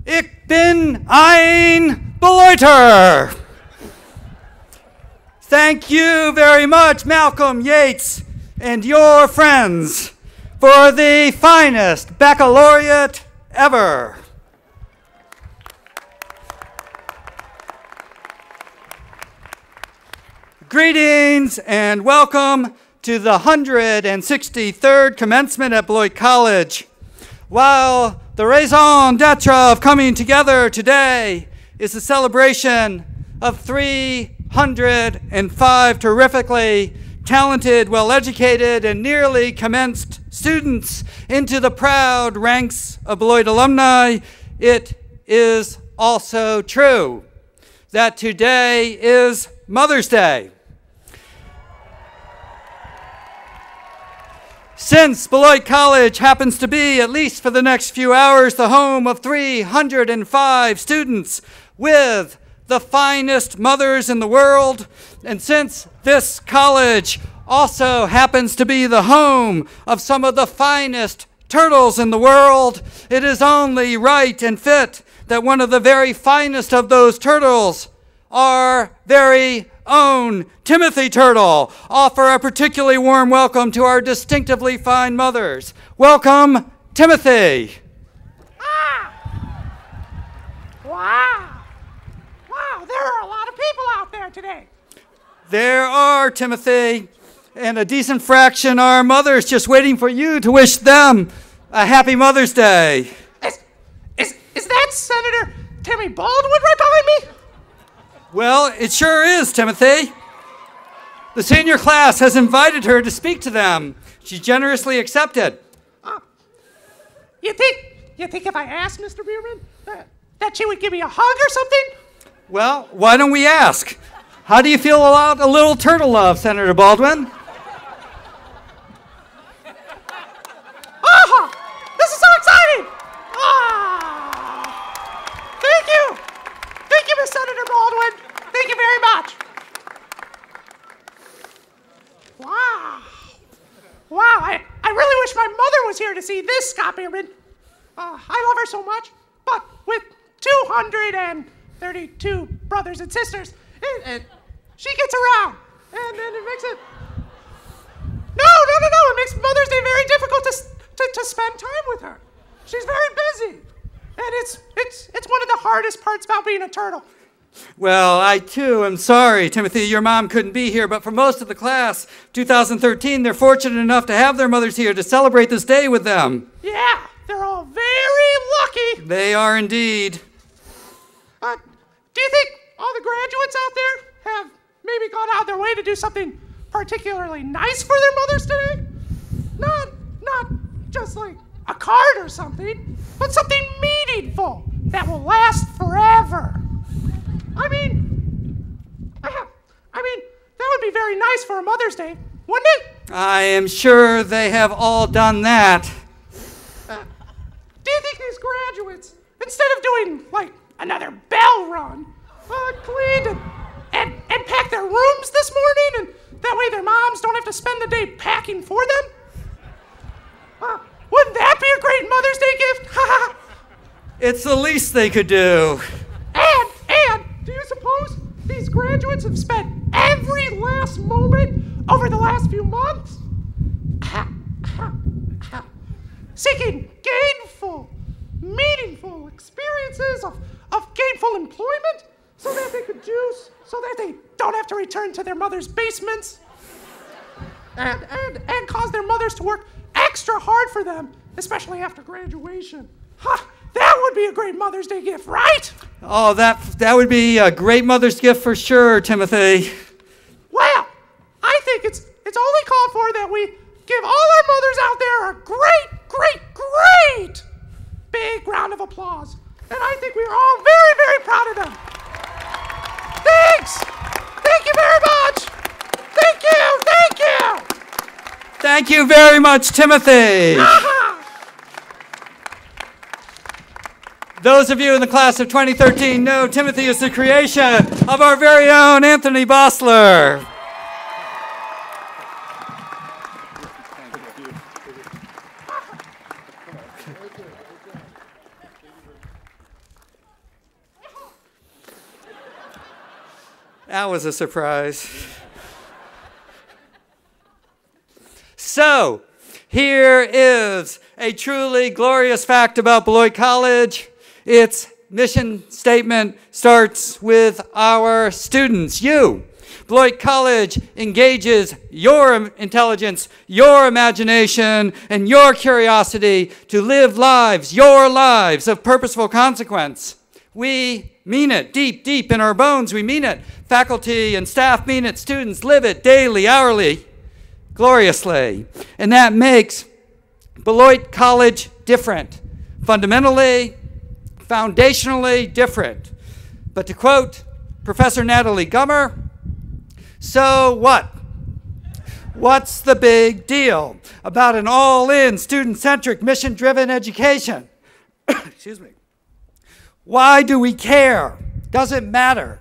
Ich bin ein Beloiter. Thank you very much, Malcolm Yates and your friends, for the finest baccalaureate ever. Greetings and welcome to the 163rd Commencement at Beloit College. While the raison d'etre of coming together today is a celebration of 305 terrifically talented, well-educated, and nearly commenced students into the proud ranks of Beloit alumni, it is also true that today is Mother's Day. Since Beloit College happens to be, at least for the next few hours, the home of 305 students with the finest mothers in the world, and since this college also happens to be the home of some of the finest turtles in the world, it is only right and fit that one of the very finest of those turtles, our very own Timothy Turtle, offer a particularly warm welcome to our distinctively fine mothers. Welcome, Timothy. Wow. Wow, there are a lot of people out there today. There are, Timothy, and a decent fraction are mothers just waiting for you to wish them a happy Mother's Day. Is that Senator Tammy Baldwin right behind me? Well, it sure is, Timothy. The senior class has invited her to speak to them. She generously accepted. You think if I asked Mr. Bierman that she would give me a hug or something? Well, why don't we ask? How do you feel about a little turtle love, Senator Baldwin? This is so exciting! Thank you! Thank you, Miss Senator Baldwin. Thank you very much. Wow, I really wish my mother was here to see this, Scott Bierman. I love her so much, but with 232 brothers and sisters, she gets around, and then it makes it... No, it makes Mother's Day very difficult to spend time with her. She's very busy, and it's one of the hardest parts about being a turtle. Well, I too am sorry, Timothy, your mom couldn't be here, but for most of the class, 2013, they're fortunate enough to have their mothers here to celebrate this day with them. Yeah, they're all very lucky. They are indeed. Do you think all the graduates out there have maybe gone out of their way to do something particularly nice for their mothers today? Not just like a card or something, but something meaningful that will last forever. I mean, that would be very nice for a Mother's Day, wouldn't it? I am sure they have all done that. Do you think these graduates, instead of doing, like, another bell run, cleaned and packed their rooms this morning, and that way their moms don't have to spend the day packing for them? Wouldn't that be a great Mother's Day gift? It's the least they could do. And do you suppose these graduates have spent every last moment over the last few months seeking gainful, meaningful experiences of gainful employment so that they don't have to return to their mother's basements and cause their mothers to work extra hard for them, especially after graduation? That would be a great Mother's Day gift, right? Oh, that would be a great Mother's gift for sure, Timothy. Well, I think it's only called for that we give all our mothers out there a great big round of applause. And I think we are all very, very proud of them. Thanks! Thank you very much! Thank you! Thank you very much, Timothy. Those of you in the class of 2013 know Timothy is the creation of our very own Anthony Bossler. That was a surprise. So, here is a truly glorious fact about Beloit College. Its mission statement starts with our students, you. Beloit College engages your intelligence, your imagination, and your curiosity to live lives, your lives of purposeful consequence. We mean it deep, deep in our bones. We mean it. Faculty and staff mean it. Students live it daily, hourly, gloriously. And that makes Beloit College different, fundamentally, foundationally different. But to quote Professor Natalie Gummer, so what? What's the big deal about an all-in, student-centric, mission-driven education? Excuse me. Why do we care? Does it matter?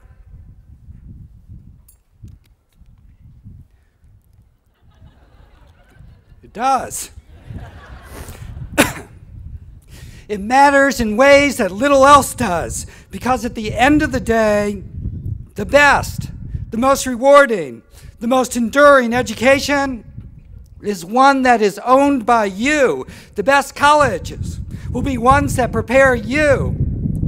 It does. It matters in ways that little else does, because at the end of the day, the best, the most rewarding, the most enduring education is one that is owned by you. The best colleges will be ones that prepare you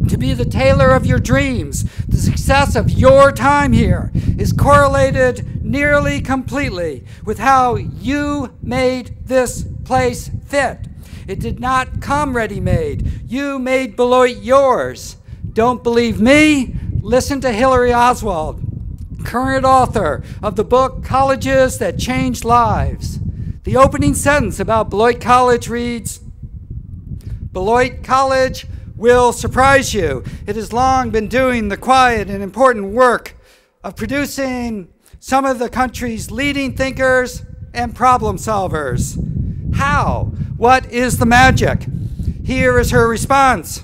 to be the tailor of your dreams. The success of your time here is correlated nearly completely with how you made this place fit. It did not come ready-made. You made Beloit yours. Don't believe me? Listen to Hillary Oswald, current author of the book Colleges That Changed Lives. The opening sentence about Beloit College reads, Beloit College will surprise you. It has long been doing the quiet and important work of producing some of the country's leading thinkers and problem solvers. How? What is the magic? Here is her response.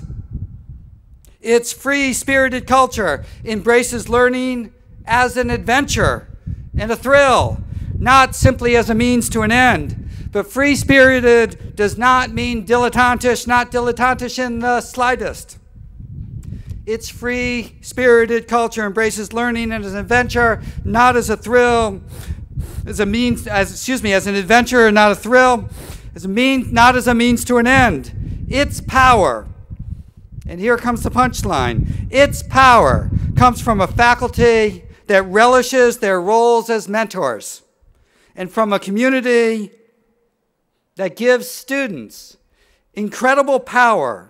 Its free-spirited culture embraces learning as an adventure and a thrill, not simply as a means to an end. But free-spirited does not mean dilettantish, not dilettantish in the slightest. Its free-spirited culture embraces learning as an adventure, not as a thrill, as an adventure, not a thrill, not as a means to an end. Its power, and here comes the punchline, its power comes from a faculty that relishes their roles as mentors, and from a community that gives students incredible power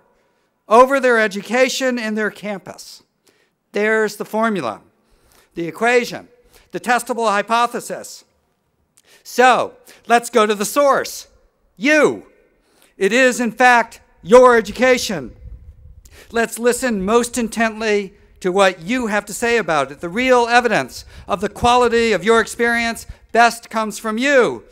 over their education and their campus. There's the formula, the equation, the testable hypothesis. So, let's go to the source. You. It is, in fact, your education. Let's listen most intently to what you have to say about it. The real evidence of the quality of your experience best comes from you.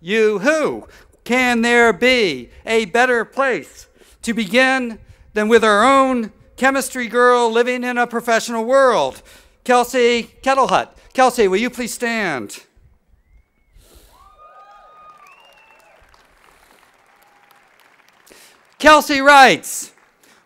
You who? Can there be a better place to begin than with our own chemistry girl living in a professional world? Kelsey Kettlehut. Kelsey, will you please stand? Kelsey writes,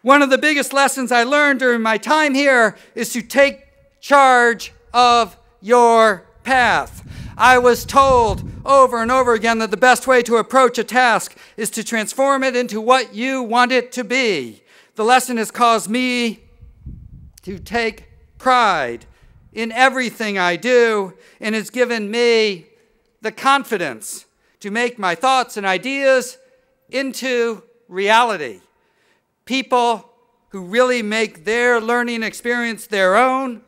one of the biggest lessons I learned during my time here is to take charge of your path. I was told over and over again that the best way to approach a task is to transform it into what you want it to be. The lesson has caused me to take pride in everything I do and has given me the confidence to make my thoughts and ideas into reality. People who really make their learning experience their own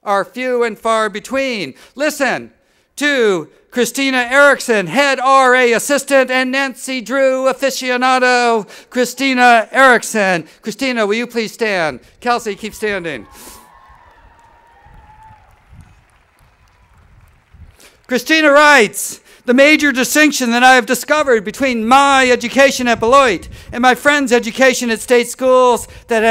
are few and far between. Listen to Christina Erickson, head RA assistant, and Nancy Drew aficionado. Christina Erickson. Christina, will you please stand? Kelsey, keep standing. Christina writes, the major distinction that I have discovered between my education at Beloit and my friends' education at state schools that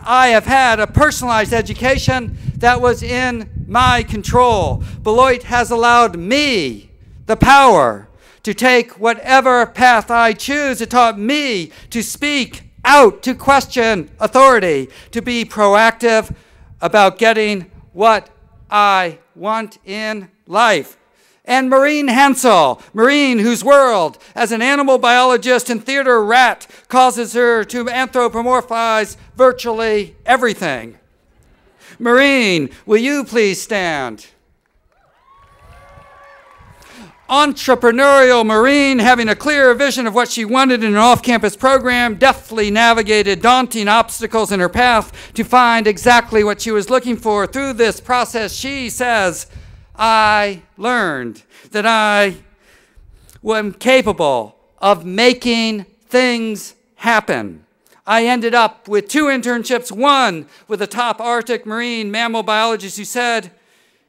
I have had a personalized education that was in my control. Beloit has allowed me the power to take whatever path I choose. It taught me to speak out, to question authority, to be proactive about getting what I want in life. And Maureen Hensel, Maureen, whose world as an animal biologist and theater rat causes her to anthropomorphize virtually everything. Maureen, will you please stand? Entrepreneurial Maureen, having a clear vision of what she wanted in an off-campus program, deftly navigated daunting obstacles in her path to find exactly what she was looking for. Through this process, she says, I learned that I am capable of making things happen. I ended up with 2 internships, one with a top Arctic marine mammal biologist who said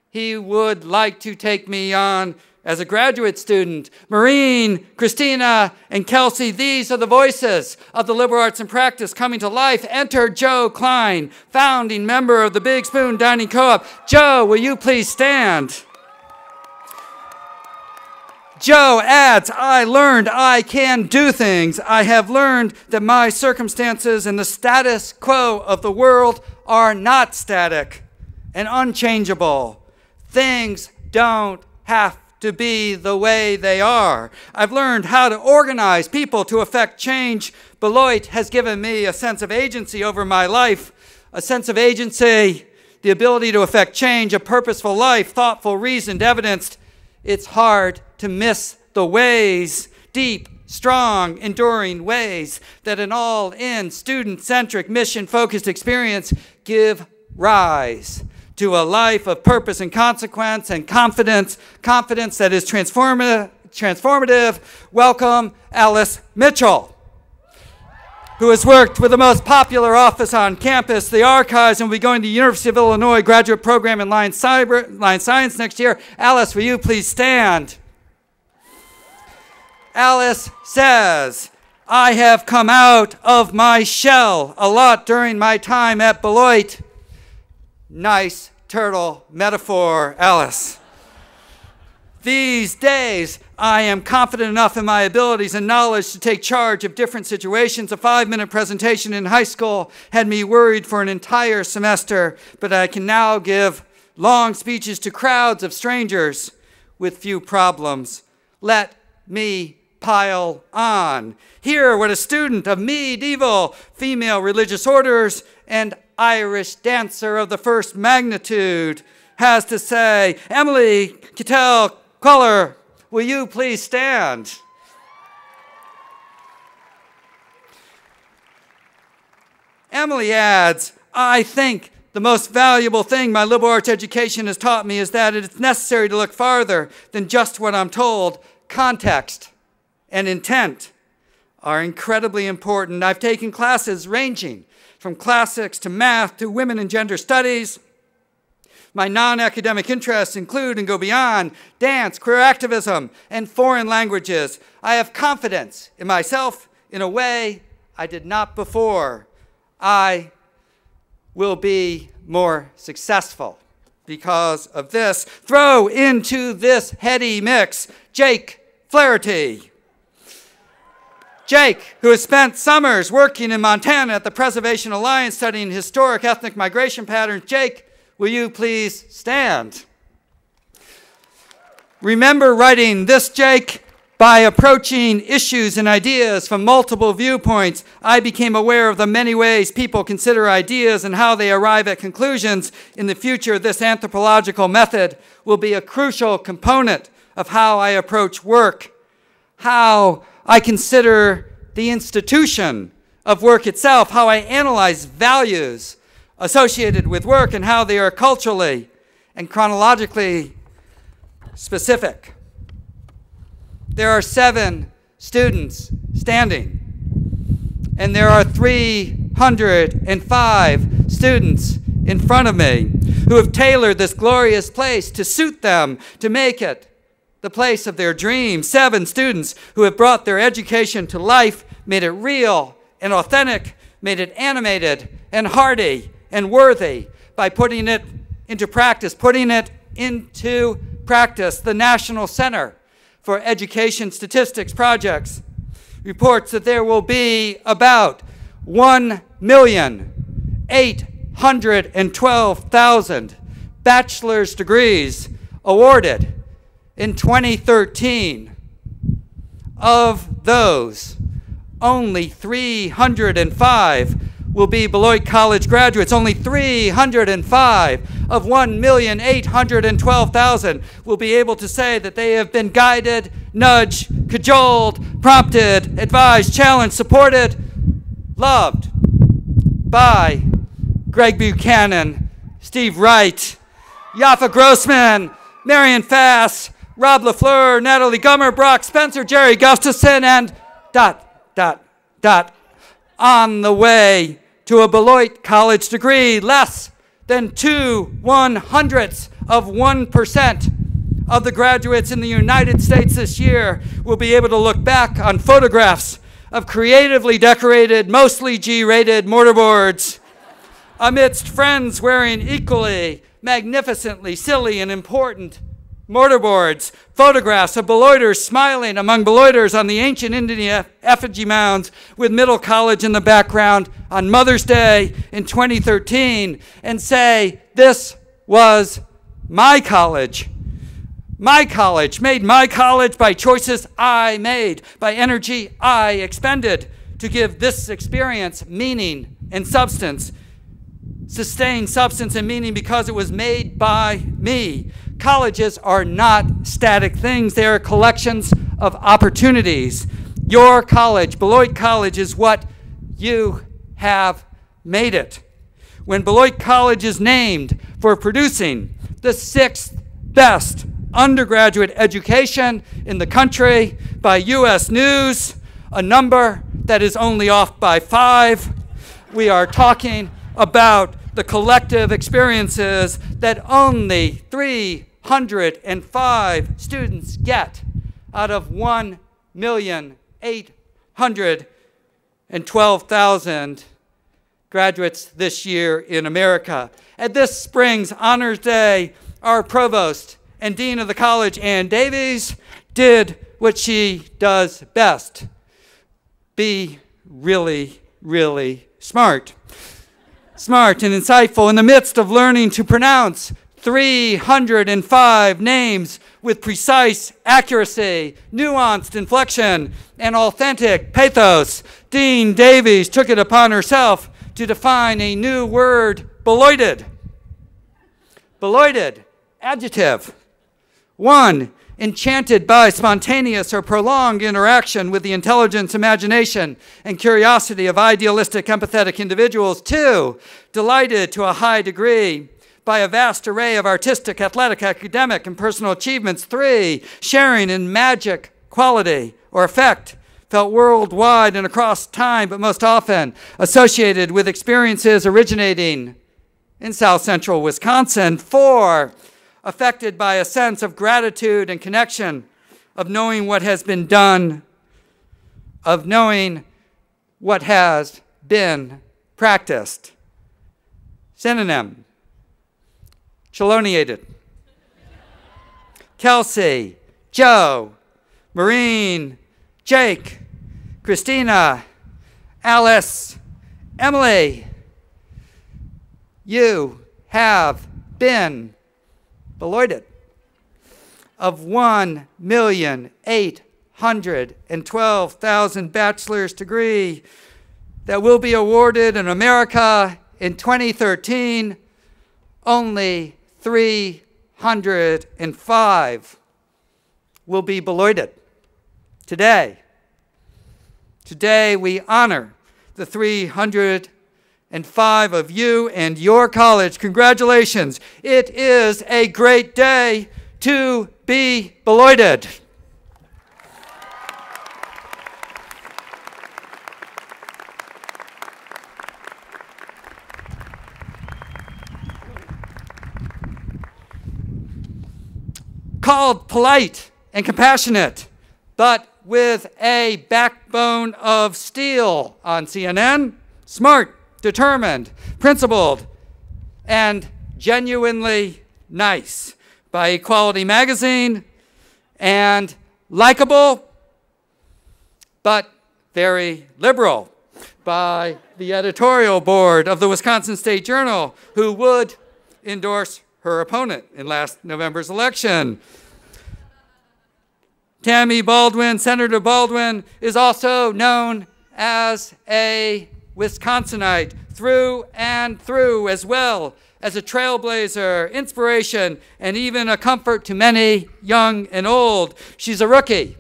he would like to take me on as a graduate student. Maureen, Christina, and Kelsey, these are the voices of the liberal arts in practice coming to life. Enter Joe Klein, founding member of the Big Spoon Dining Co-op. Joe, will you please stand? Joe adds, I learned I can do things. I have learned that my circumstances and the status quo of the world are not static and unchangeable. Things don't have to be the way they are. I've learned how to organize people to affect change. Beloit has given me a sense of agency over my life, a sense of agency, the ability to affect change, a purposeful life, thoughtful, reasoned, evidenced. It's hard to miss the ways, deep, strong, enduring ways that an all-in, student-centric, mission-focused experience give rise to a life of purpose and consequence and confidence that is transformative. Welcome, Alice Mitchell, who has worked with the most popular office on campus, the archives, and will be going to the University of Illinois graduate program in line science next year. Alice, will you please stand? Alice says, I have come out of my shell a lot during my time at Beloit. Nice turtle metaphor, Alice. These days, I am confident enough in my abilities and knowledge to take charge of different situations. A 5-minute presentation in high school had me worried for an entire semester, but I can now give long speeches to crowds of strangers with few problems. Let me pile on. Hear what a student of medieval female religious orders and Irish dancer of the first magnitude has to say. Emily Kittel-Quiller, will you please stand? Emily adds, I think the most valuable thing my liberal arts education has taught me is that it's necessary to look farther than just what I'm told. Context and intent are incredibly important. I've taken classes ranging from classics to math to women and gender studies. My non-academic interests include and go beyond dance, queer activism, and foreign languages. I have confidence in myself in a way I did not before. I will be more successful because of this. Throw into this heady mix Jake Flaherty. Jake, who has spent summers working in Montana at the Preservation Alliance studying historic ethnic migration patterns. Jake, will you please stand? Remember writing this, Jake? By approaching issues and ideas from multiple viewpoints, I became aware of the many ways people consider ideas and how they arrive at conclusions. In the future, this anthropological method will be a crucial component of how I approach work, how I consider the institution of work itself, how I analyze values associated with work, and how they are culturally and chronologically specific. There are 7 students standing, and there are 305 students in front of me who have tailored this glorious place to suit them, to make it the place of their dreams. 7 students who have brought their education to life, made it real and authentic, made it animated and hearty and worthy by putting it into practice. The National Center for Education Statistics Projects reports that there will be about 1,812,000 bachelor's degrees awarded in 2013. Of those, only 305 will be Beloit College graduates. Only 305 of 1,812,000 will be able to say that they have been guided, nudged, cajoled, prompted, advised, challenged, supported, loved by Greg Buchanan, Steve Wright, Yaffa Grossman, Marion Fass, Rob LaFleur, Natalie Gummer, Brock Spencer, Jerry Gustafson, and ... on the way to a Beloit College degree. Less than 0.02% of the graduates in the United States this year will be able to look back on photographs of creatively decorated, mostly G-rated mortarboards amidst friends wearing equally magnificently silly and important mortarboards, photographs of Beloiters smiling among Beloiters on the ancient Indian effigy mounds with Middle College in the background on Mother's Day in 2013, and say, this was my college. My college, made my college by choices I made, by energy I expended to give this experience meaning and substance, sustained substance and meaning because it was made by me. Colleges are not static things. They are collections of opportunities. Your college, Beloit College, is what you have made it. When Beloit College is named for producing the 6th best undergraduate education in the country by U.S. News, a number that is only off by 5, we are talking about the collective experiences that only 305 students get out of 1,812,000 graduates this year in America. At this spring's Honors Day, our provost and dean of the college, Ann Davies, did what she does best: be really, really smart. Smart and insightful in the midst of learning to pronounce 305 names with precise accuracy, nuanced inflection, and authentic pathos. Dean Davies took it upon herself to define a new word: Beloited. Beloited, adjective. 1, enchanted by spontaneous or prolonged interaction with the intelligence, imagination, and curiosity of idealistic, empathetic individuals. 2, delighted to a high degree by a vast array of artistic, athletic, academic, and personal achievements. 3, sharing in magic, quality, or effect, felt worldwide and across time, but most often associated with experiences originating in South Central Wisconsin. 4, affected by a sense of gratitude and connection, of knowing what has been done, of knowing what has been practiced. Synonym: cheloniated. Kelsey, Joe, Maureen, Jake, Christina, Alice, Emily, you have been Beloited. Of 1,812,000 bachelor's degree that will be awarded in America in 2013, only 305 will be Beloited. Today we honor the 305 of you and your college. Congratulations. It is a great day to be Beloited. Called polite and compassionate, but with a backbone of steel on CNN. Smart, determined, principled, and genuinely nice by Equality Magazine, and likable, but very liberal by the editorial board of the Wisconsin State Journal, who would endorse her opponent in last November's election. Tammy Baldwin, Senator Baldwin, is also known as a Wisconsinite through and through, as well as a trailblazer, inspiration, and even a comfort to many, young and old. She's a rookie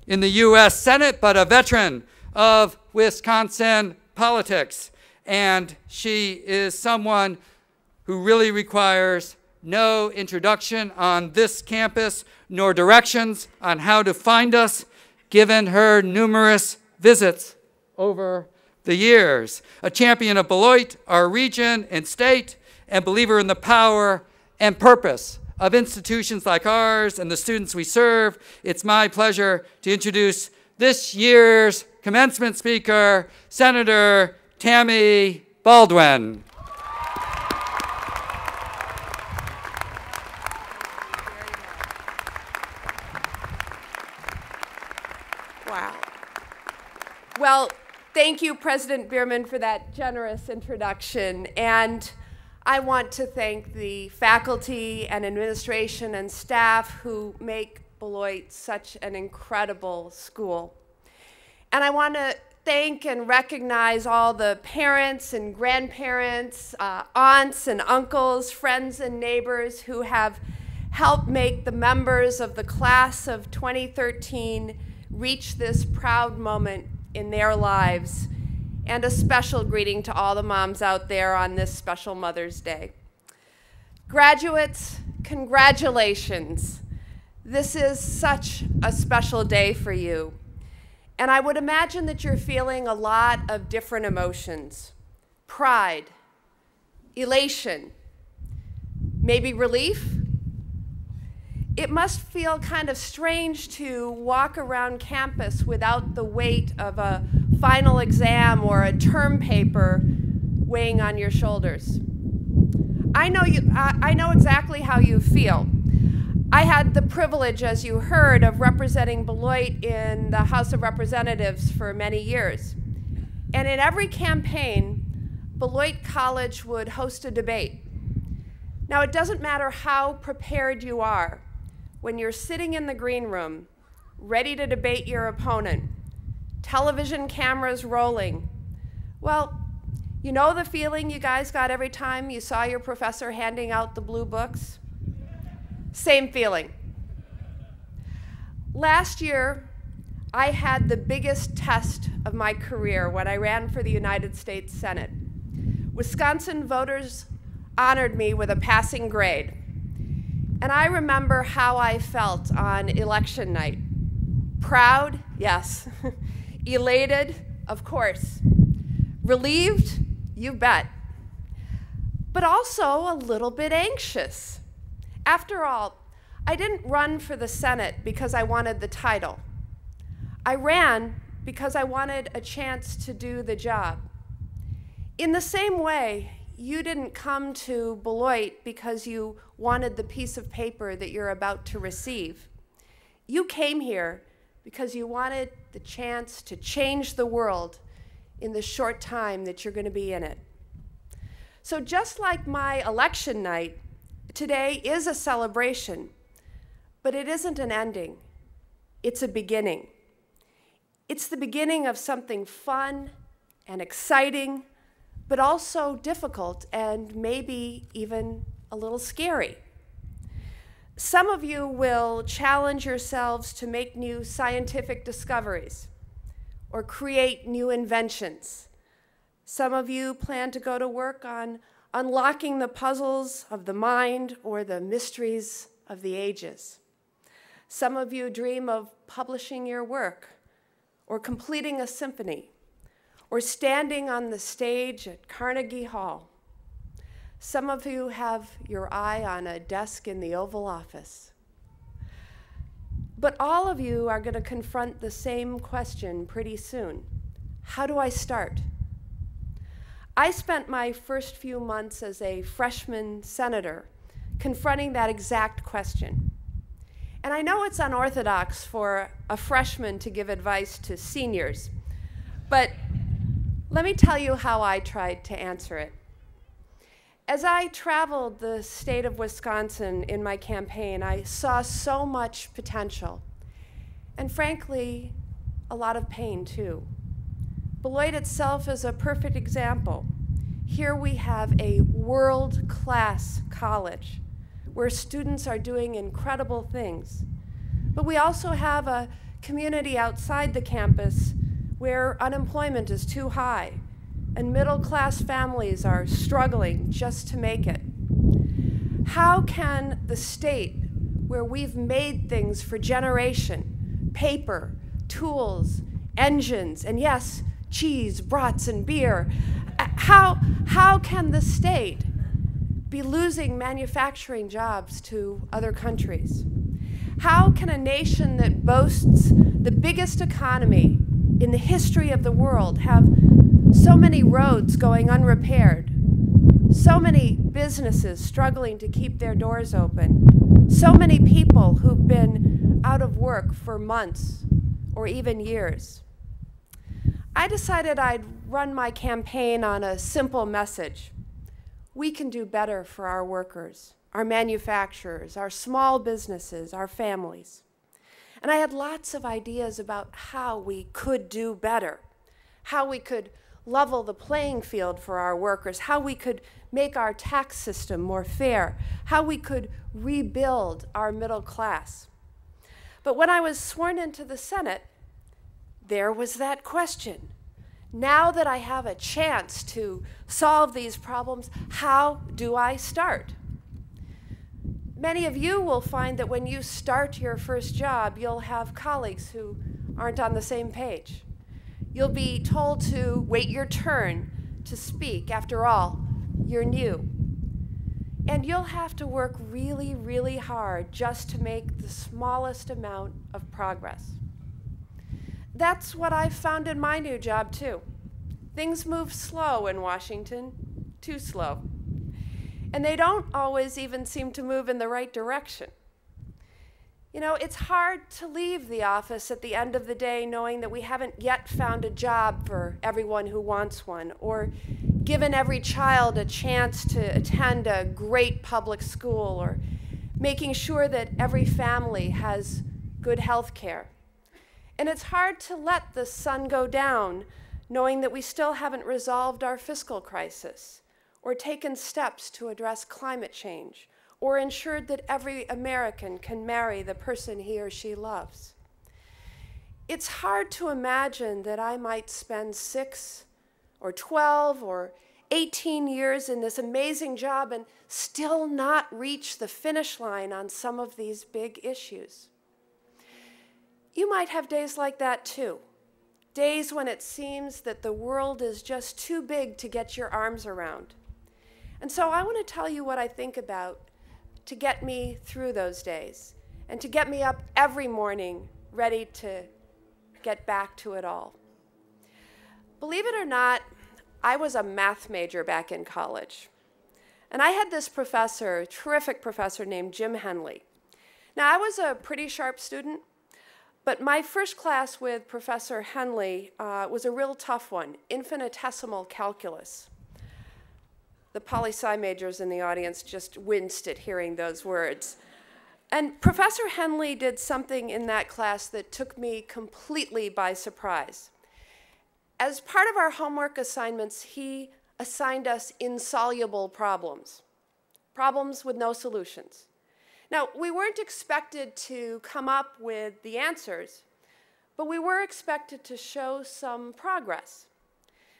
in the U.S. Senate, but a veteran of Wisconsin politics. And she is someone who really requires no introduction on this campus, nor directions on how to find us, given her numerous visits over the years. A champion of Beloit, our region and state, and believer in the power and purpose of institutions like ours and the students we serve, it's my pleasure to introduce this year's commencement speaker, Senator Tammy Baldwin. Wow. Well, thank you, President Bierman, for that generous introduction. And I want to thank the faculty and administration and staff who make Beloit such an incredible school. And I want to thank and recognize all the parents and grandparents, aunts and uncles, friends and neighbors who have helped make the members of the class of 2013 reach this proud moment in their lives. And a special greeting to all the moms out there on this special Mother's Day. Graduates, congratulations. This is such a special day for you. And I would imagine that you're feeling a lot of different emotions. Pride, elation, maybe relief. It must feel kind of strange to walk around campus without the weight of a final exam or a term paper weighing on your shoulders. I know exactly how you feel. I had the privilege, as you heard, of representing Beloit in the House of Representatives for many years. And in every campaign, Beloit College would host a debate. Now, it doesn't matter how prepared you are. When you're sitting in the green room, ready to debate your opponent, television cameras rolling, well, you know the feeling you guys got every time you saw your professor handing out the blue books? Same feeling. Last year, I had the biggest test of my career when I ran for the United States Senate. Wisconsin voters honored me with a passing grade. And I remember how I felt on election night. Proud, yes. Elated, of course. Relieved, you bet. But also a little bit anxious. After all, I didn't run for the Senate because I wanted the title. I ran because I wanted a chance to do the job. In the same way, you didn't come to Beloit because you wanted the piece of paper that you're about to receive. You came here because you wanted the chance to change the world in the short time that you're going to be in it. So just like my election night, today is a celebration, but it isn't an ending. It's a beginning. It's the beginning of something fun and exciting, but also difficult and maybe even a little scary. Some of you will challenge yourselves to make new scientific discoveries or create new inventions. Some of you plan to go to work on unlocking the puzzles of the mind or the mysteries of the ages. Some of you dream of publishing your work or completing a symphony or standing on the stage at Carnegie Hall. Some of you have your eye on a desk in the Oval Office. But all of you are going to confront the same question pretty soon. How do I start? I spent my first few months as a freshman senator confronting that exact question. And I know it's unorthodox for a freshman to give advice to seniors, but let me tell you how I tried to answer it. As I traveled the state of Wisconsin in my campaign, I saw so much potential, and frankly, a lot of pain too. Beloit itself is a perfect example. Here we have a world-class college where students are doing incredible things. But we also have a community outside the campus where unemployment is too high, and middle-class families are struggling just to make it. How can the state, where we've made things for generation, paper, tools, engines, and yes, cheese, brats, and beer, how can the state be losing manufacturing jobs to other countries? How can a nation that boasts the biggest economy in the history of the world have so many roads going unrepaired, so many businesses struggling to keep their doors open, so many people who've been out of work for months or even years? I decided I'd run my campaign on a simple message. We can do better for our workers, our manufacturers, our small businesses, our families. And I had lots of ideas about how we could do better, how we could level the playing field for our workers, how we could make our tax system more fair, how we could rebuild our middle class. But when I was sworn into the Senate, there was that question. Now that I have a chance to solve these problems, how do I start? Many of you will find that when you start your first job, you'll have colleagues who aren't on the same page. You'll be told to wait your turn to speak. After all, you're new. And you'll have to work really, really hard just to make the smallest amount of progress. That's what I've found in my new job, too. Things move slow in Washington, too slow. And they don't always even seem to move in the right direction. You know, it's hard to leave the office at the end of the day knowing that we haven't yet found a job for everyone who wants one, or given every child a chance to attend a great public school, or making sure that every family has good health care. And it's hard to let the sun go down knowing that we still haven't resolved our fiscal crisis, or taken steps to address climate change, or ensured that every American can marry the person he or she loves. It's hard to imagine that I might spend 6 or 12 or 18 years in this amazing job and still not reach the finish line on some of these big issues. You might have days like that too. Days when it seems that the world is just too big to get your arms around. And so I want to tell you what I think about to get me through those days and to get me up every morning ready to get back to it all. Believe it or not, I was a math major back in college. And I had this professor, a terrific professor named Jim Henley. Now, I was a pretty sharp student, but my first class with Professor Henley was a real tough one, infinitesimal calculus. The poli-sci majors in the audience just winced at hearing those words. And Professor Henley did something in that class that took me completely by surprise. As part of our homework assignments, he assigned us insoluble problems, problems with no solutions. Now, we weren't expected to come up with the answers, but we were expected to show some progress.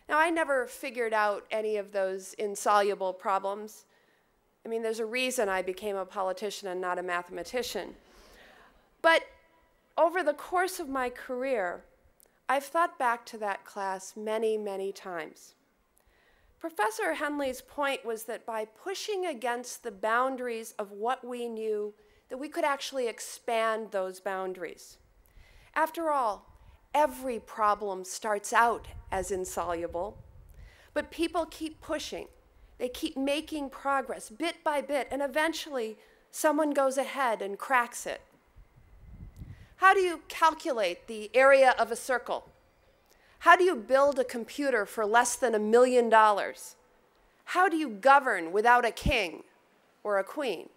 Now, I never figured out any of those insoluble problems. I mean, there's a reason I became a politician and not a mathematician. But over the course of my career, I've thought back to that class many, many times. Professor Henley's point was that by pushing against the boundaries of what we knew, that we could actually expand those boundaries. After all, every problem starts out as insoluble, but people keep pushing. They keep making progress bit by bit, and eventually someone goes ahead and cracks it. How do you calculate the area of a circle? How do you build a computer for less than $1 million? How do you govern without a king or a queen?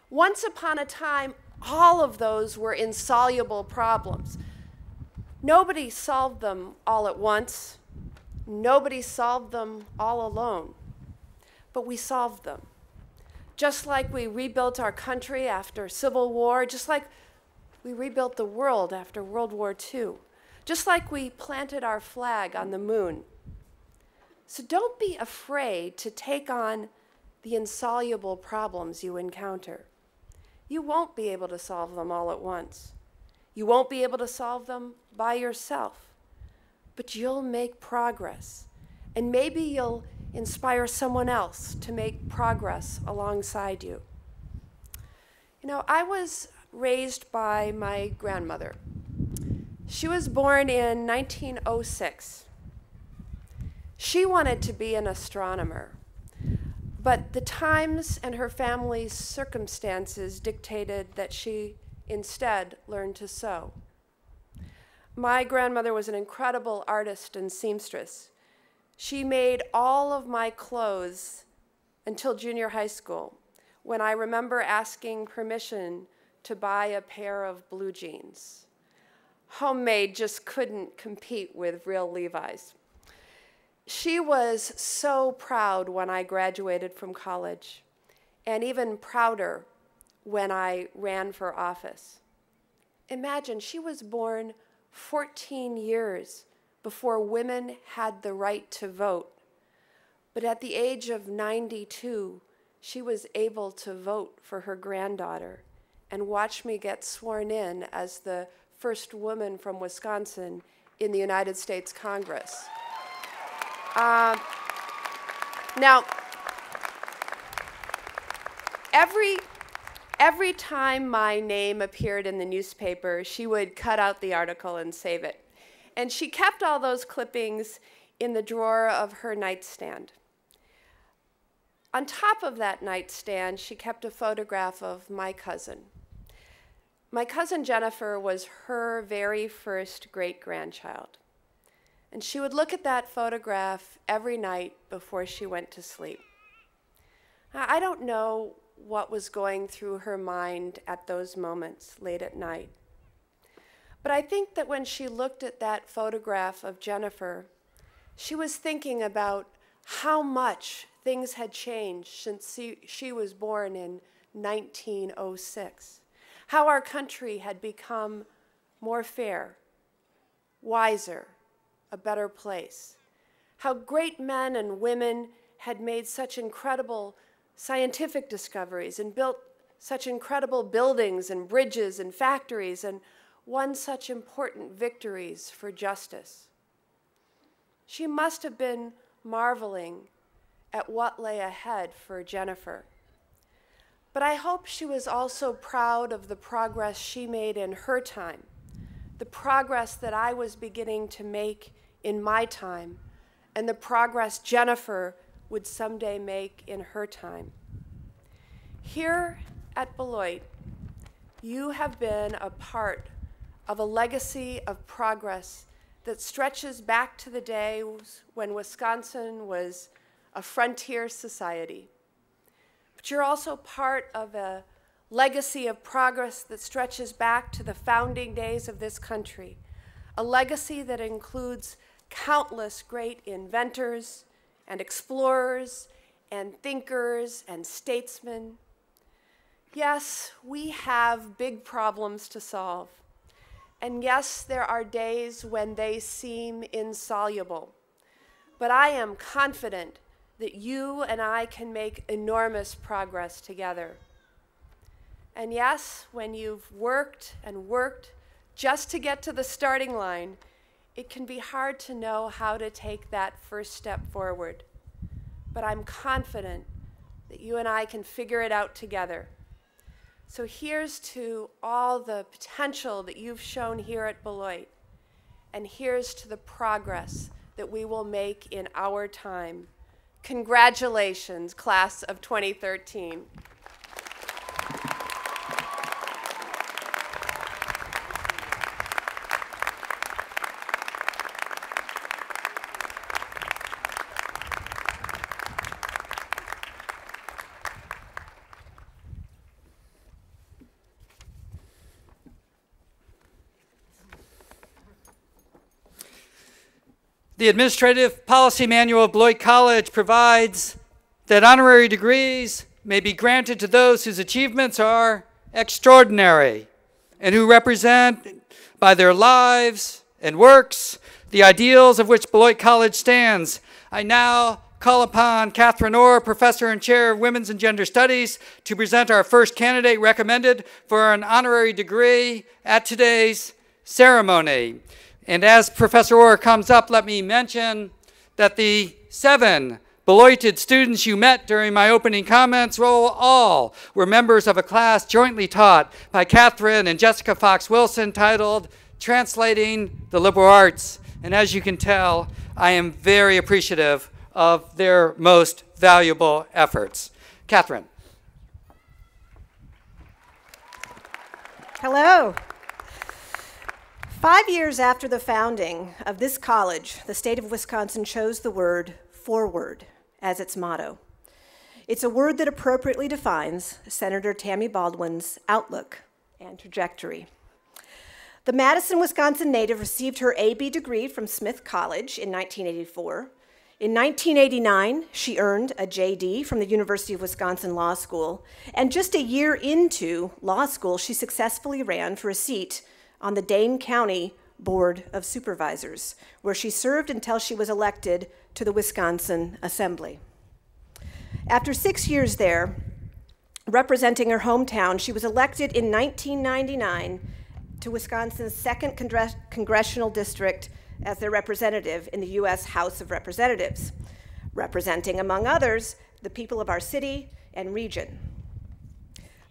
Once upon a time, all of those were insoluble problems. Nobody solved them all at once. Nobody solved them all alone. But we solved them. Just like we rebuilt our country after Civil War, just like we rebuilt the world after World War II, just like we planted our flag on the moon. So don't be afraid to take on the insoluble problems you encounter. You won't be able to solve them all at once. You won't be able to solve them by yourself, but you'll make progress. And maybe you'll inspire someone else to make progress alongside you. You know, I was raised by my grandmother. She was born in 1906. She wanted to be an astronomer, but the times and her family's circumstances dictated that she instead learned to sew. My grandmother was an incredible artist and seamstress. She made all of my clothes until junior high school, when I remember asking permission to buy a pair of blue jeans. Homemade just couldn't compete with real Levi's. She was so proud when I graduated from college, and even prouder when I ran for office. Imagine, she was born 14 years before women had the right to vote. But at the age of 92, she was able to vote for her granddaughter and watch me get sworn in as the first woman from Wisconsin in the United States Congress. Now, every time my name appeared in the newspaper, she would cut out the article and save it. And she kept all those clippings in the drawer of her nightstand. On top of that nightstand, she kept a photograph of my cousin. My cousin Jennifer was her very first great-grandchild. And she would look at that photograph every night before she went to sleep. Now, I don't know what was going through her mind at those moments late at night. But I think that when she looked at that photograph of Jennifer, she was thinking about how much things had changed since she was born in 1906, how our country had become more fair, wiser, a better place, how great men and women had made such incredible scientific discoveries and built such incredible buildings and bridges and factories and won such important victories for justice. She must have been marveling at what lay ahead for Jennifer. But I hope she was also proud of the progress she made in her time, the progress that I was beginning to make in my time, and the progress Jennifer would someday make in her time. Here at Beloit, you have been a part of a legacy of progress that stretches back to the days when Wisconsin was a frontier society. But you're also part of a legacy of progress that stretches back to the founding days of this country, a legacy that includes countless great inventors and explorers and thinkers and statesmen. Yes, we have big problems to solve. And yes, there are days when they seem insoluble. But I am confident that you and I can make enormous progress together. And yes, when you've worked and worked just to get to the starting line, it can be hard to know how to take that first step forward. But I'm confident that you and I can figure it out together. So here's to all the potential that you've shown here at Beloit, and here's to the progress that we will make in our time. Congratulations, class of 2013. The Administrative Policy Manual of Beloit College provides that honorary degrees may be granted to those whose achievements are extraordinary and who represent by their lives and works the ideals of which Beloit College stands. I now call upon Catherine Orr, Professor and Chair of Women's and Gender Studies, to present our first candidate recommended for an honorary degree at today's ceremony. And as Professor Orr comes up, let me mention that the 7 Beloited students you met during my opening comments all were members of a class jointly taught by Catherine and Jessica Fox Wilson titled Translating the Liberal Arts. And as you can tell, I am very appreciative of their most valuable efforts. Catherine. Hello. 5 years after the founding of this college, the state of Wisconsin chose the word forward as its motto. It's a word that appropriately defines Senator Tammy Baldwin's outlook and trajectory. The Madison, Wisconsin native received her A.B. degree from Smith College in 1984. In 1989, she earned a J.D. from the University of Wisconsin Law School, and just a year into law school, she successfully ran for a seat on the Dane County Board of Supervisors, where she served until she was elected to the Wisconsin Assembly. After 6 years there, representing her hometown, she was elected in 1999 to Wisconsin's 2nd Congressional District as their representative in the U.S. House of Representatives, representing, among others, the people of our city and region.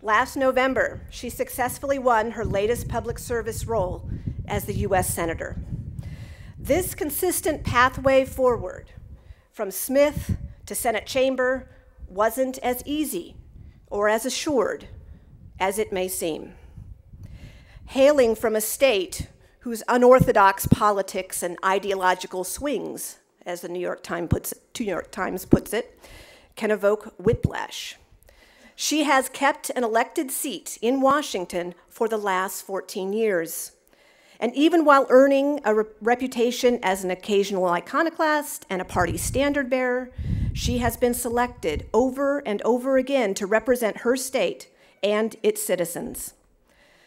Last November, she successfully won her latest public service role as the U.S. Senator. This consistent pathway forward from Smith to Senate chamber wasn't as easy or as assured as it may seem. Hailing from a state whose unorthodox politics and ideological swings, as the New York Times puts it, can evoke whiplash. She has kept an elected seat in Washington for the last 14 years. And even while earning a reputation as an occasional iconoclast and a party standard bearer, she has been selected over and over again to represent her state and its citizens.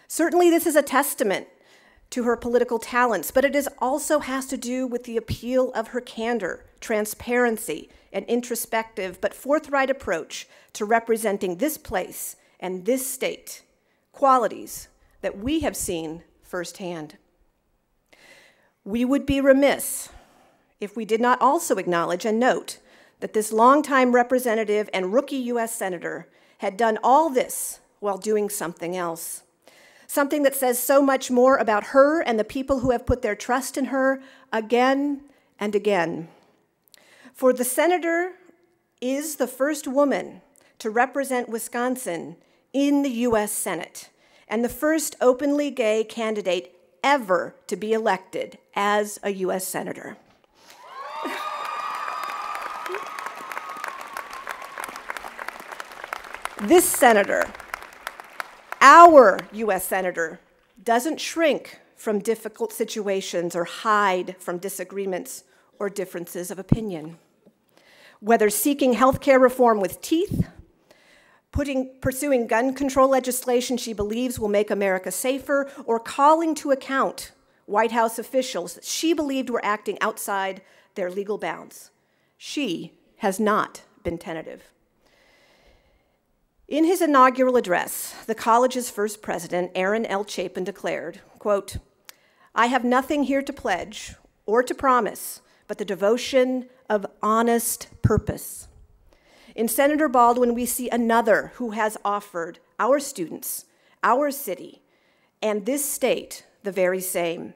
Certainly this is a testament to her political talents, but it also has to do with the appeal of her candor, transparency, and introspective but forthright approach to representing this place and this state, qualities that we have seen firsthand. We would be remiss if we did not also acknowledge and note that this longtime representative and rookie U.S. Senator had done all this while doing something else. Something that says so much more about her and the people who have put their trust in her again and again. For the senator is the first woman to represent Wisconsin in the U.S. Senate and the first openly gay candidate ever to be elected as a U.S. Senator. This senator, our U.S. Senator, doesn't shrink from difficult situations or hide from disagreements or differences of opinion. Whether seeking health care reform with teeth, pursuing gun control legislation she believes will make America safer, or calling to account White House officials that she believed were acting outside their legal bounds, she has not been tentative. In his inaugural address, the college's first president, Aaron L. Chapin, declared, quote, "I have nothing here to pledge or to promise but the devotion of honest purpose." In Senator Baldwin, we see another who has offered our students, our city, and this state the very same.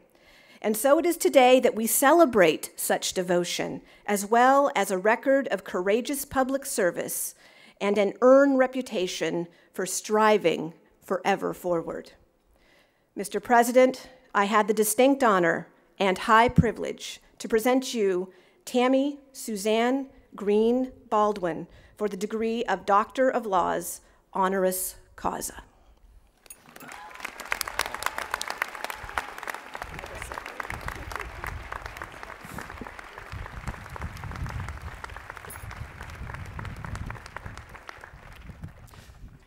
And so it is today that we celebrate such devotion, as well as a record of courageous public service and an earned reputation for striving forever forward. Mr. President, I had the distinct honor and high privilege to present you Tammy Suzanne Green Baldwin for the degree of Doctor of Laws, honoris causa.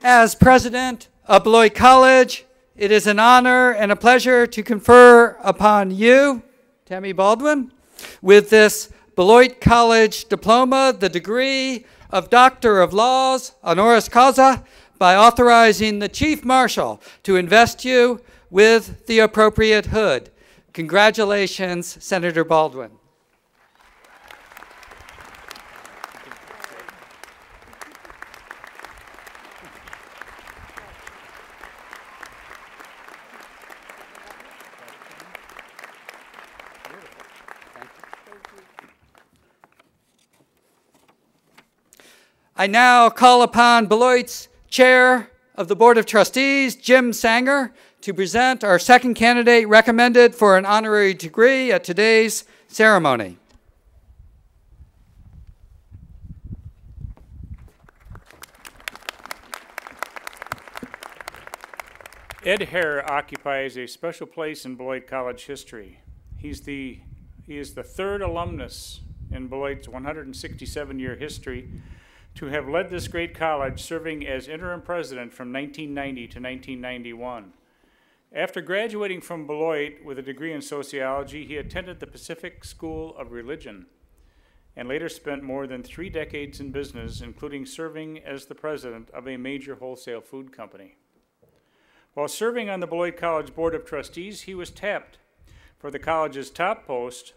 As president of Beloit College, it is an honor and a pleasure to confer upon you, Tammy Baldwin, with this Beloit College diploma, the degree of Doctor of Laws, honoris causa, by authorizing the Chief Marshal to invest you with the appropriate hood. Congratulations, Senator Baldwin. I now call upon Beloit's Chair of the Board of Trustees, Jim Sanger, to present our second candidate recommended for an honorary degree at today's ceremony. Ed Hare occupies a special place in Beloit College history. He is the third alumnus in Beloit's 167-year history to have led this great college, serving as interim president from 1990 to 1991. After graduating from Beloit with a degree in sociology, he attended the Pacific School of Religion and later spent more than 3 decades in business, including serving as the president of a major wholesale food company. While serving on the Beloit College Board of Trustees, he was tapped for the college's top post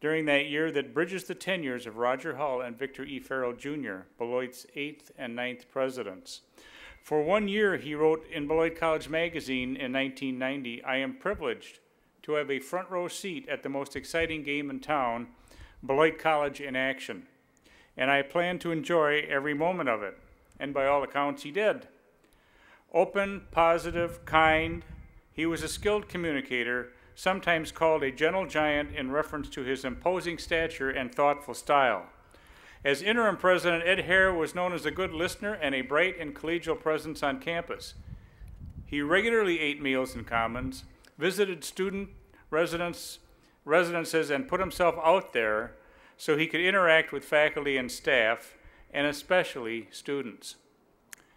during that year that bridges the tenures of Roger Hull and Victor E. Farrell, Jr., Beloit's 8th and 9th presidents. For 1 year, he wrote in Beloit College magazine in 1990, "I am privileged to have a front row seat at the most exciting game in town, Beloit College in action, and I plan to enjoy every moment of it." And by all accounts, he did. Open, positive, kind, he was a skilled communicator, sometimes called a gentle giant in reference to his imposing stature and thoughtful style. As interim president, Ed Hare was known as a good listener and a bright and collegial presence on campus. He regularly ate meals in commons, visited student residences, and put himself out there so he could interact with faculty and staff, and especially students.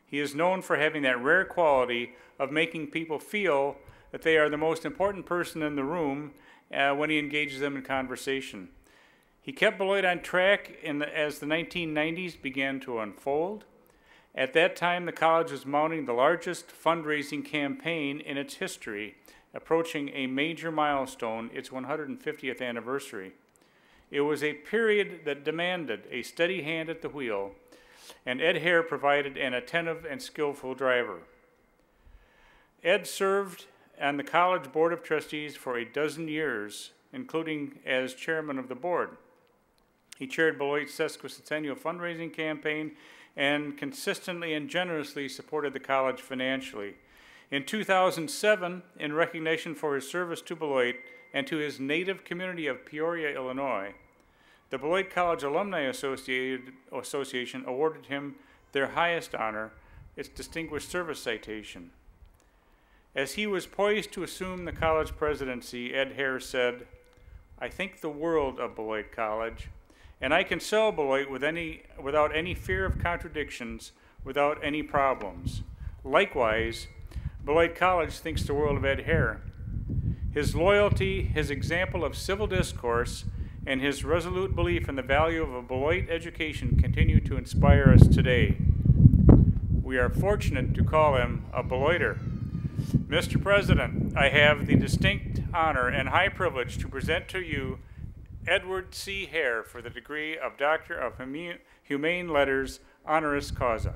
He is known for having that rare quality of making people feel that they are the most important person in the room when he engages them in conversation. He kept Beloit on track as the 1990s began to unfold. At that time, the college was mounting the largest fundraising campaign in its history, approaching a major milestone, its 150th anniversary. It was a period that demanded a steady hand at the wheel, and Ed Hare provided an attentive and skillful driver. Ed served on the College Board of Trustees for a dozen years, including as chairman of the board. He chaired Beloit's sesquicentennial fundraising campaign and consistently and generously supported the college financially. In 2007, in recognition for his service to Beloit and to his native community of Peoria, Illinois, the Beloit College Alumni Association awarded him their highest honor, its Distinguished Service Citation. As he was poised to assume the college presidency, Ed Hare said, "I think the world of Beloit College, and I can sell Beloit without any fear of contradictions, without any problems. Likewise, Beloit College thinks the world of Ed Hare. His loyalty, his example of civil discourse, and his resolute belief in the value of a Beloit education continue to inspire us today. We are fortunate to call him a Beloiter. Mr. President, I have the distinct honor and high privilege to present to you Edward C. Hare for the degree of Doctor of Humane Letters, honoris causa."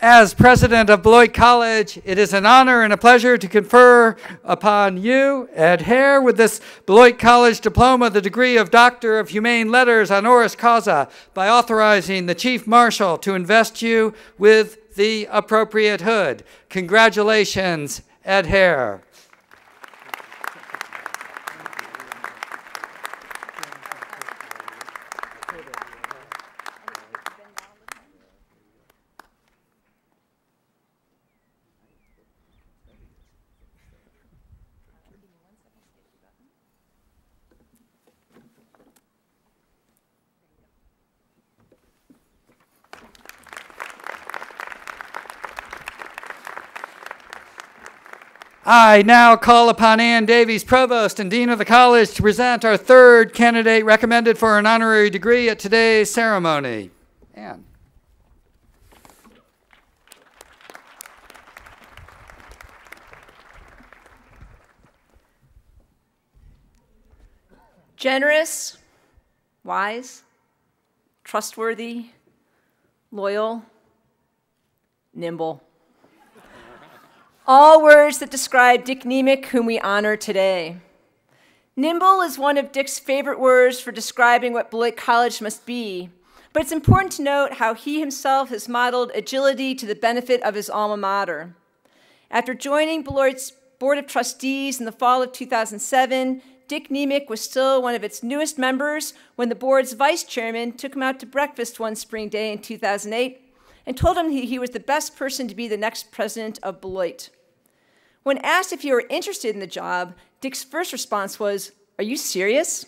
As president of Beloit College, it is an honor and a pleasure to confer upon you, Ed Hare, with this Beloit College diploma, the degree of Doctor of Humane Letters, honoris causa, by authorizing the Chief Marshal to invest you with the appropriate hood. Congratulations, Ed Hare. I now call upon Ann Davies, Provost and Dean of the College, to present our third candidate recommended for an honorary degree at today's ceremony. Ann. Generous, wise, trustworthy, loyal, nimble. All words that describe Dick Nemec, whom we honor today. Nimble is one of Dick's favorite words for describing what Beloit College must be, but it's important to note how he himself has modeled agility to the benefit of his alma mater. After joining Beloit's Board of Trustees in the fall of 2007, Dick Nemec was still one of its newest members when the board's vice chairman took him out to breakfast one spring day in 2008 and told him he was the best person to be the next president of Beloit. When asked if he were interested in the job, Dick's first response was, "Are you serious?"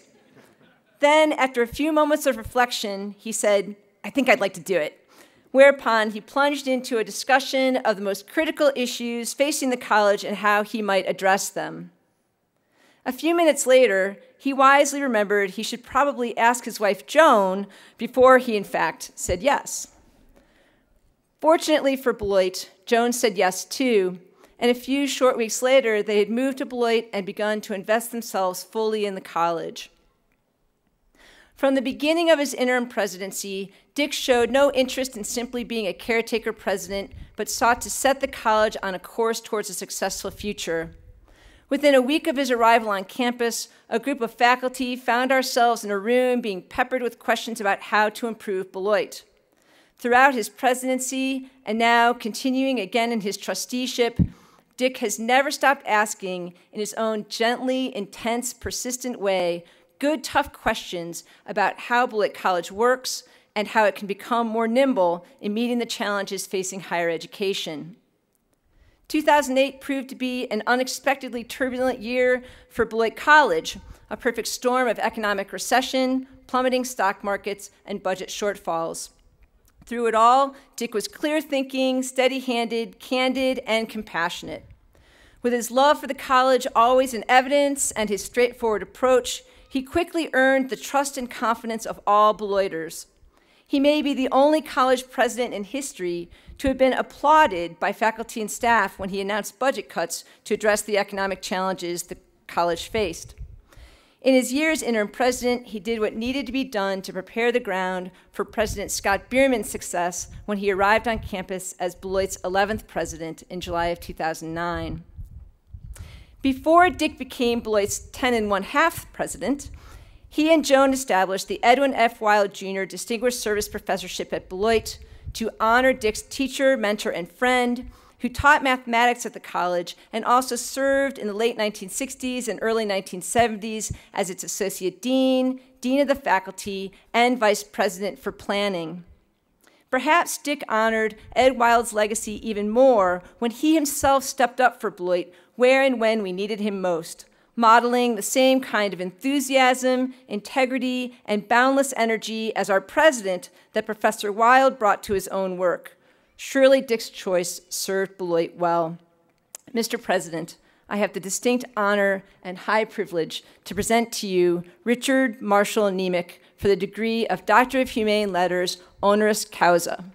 Then, after a few moments of reflection, he said, "I think I'd like to do it." Whereupon he plunged into a discussion of the most critical issues facing the college and how he might address them. A few minutes later, he wisely remembered he should probably ask his wife Joan before he, in fact, said yes. Fortunately for Beloit, Joan said yes too, and a few short weeks later, they had moved to Beloit and begun to invest themselves fully in the college. From the beginning of his interim presidency, Dick showed no interest in simply being a caretaker president, but sought to set the college on a course towards a successful future. Within a week of his arrival on campus, a group of faculty found ourselves in a room being peppered with questions about how to improve Beloit. Throughout his presidency, and now continuing again in his trusteeship, Dick has never stopped asking, in his own gently, intense, persistent way, good, tough questions about how Beloit College works and how it can become more nimble in meeting the challenges facing higher education. 2008 proved to be an unexpectedly turbulent year for Beloit College, a perfect storm of economic recession, plummeting stock markets, and budget shortfalls. Through it all, Dick was clear-thinking, steady-handed, candid, and compassionate. With his love for the college always in evidence and his straightforward approach, he quickly earned the trust and confidence of all Beloiters. He may be the only college president in history to have been applauded by faculty and staff when he announced budget cuts to address the economic challenges the college faced. In his year as interim president, he did what needed to be done to prepare the ground for President Scott Bierman's success when he arrived on campus as Beloit's 11th president in July of 2009. Before Dick became Beloit's 10 1/2 president, he and Joan established the Edwin F. Wild Jr. Distinguished Service Professorship at Beloit to honor Dick's teacher, mentor, and friend, who taught mathematics at the college and also served in the late 1960s and early 1970s as its associate dean, dean of the faculty, and vice president for planning. Perhaps Dick honored Ed Wild's legacy even more when he himself stepped up for Beloit where and when we needed him most, modeling the same kind of enthusiasm, integrity, and boundless energy as our president that Professor Wild brought to his own work. Surely Dick's choice served Beloit well. Mr. President, I have the distinct honor and high privilege to present to you Richard Marshall Nemec for the degree of Doctor of Humane Letters, honoris causa.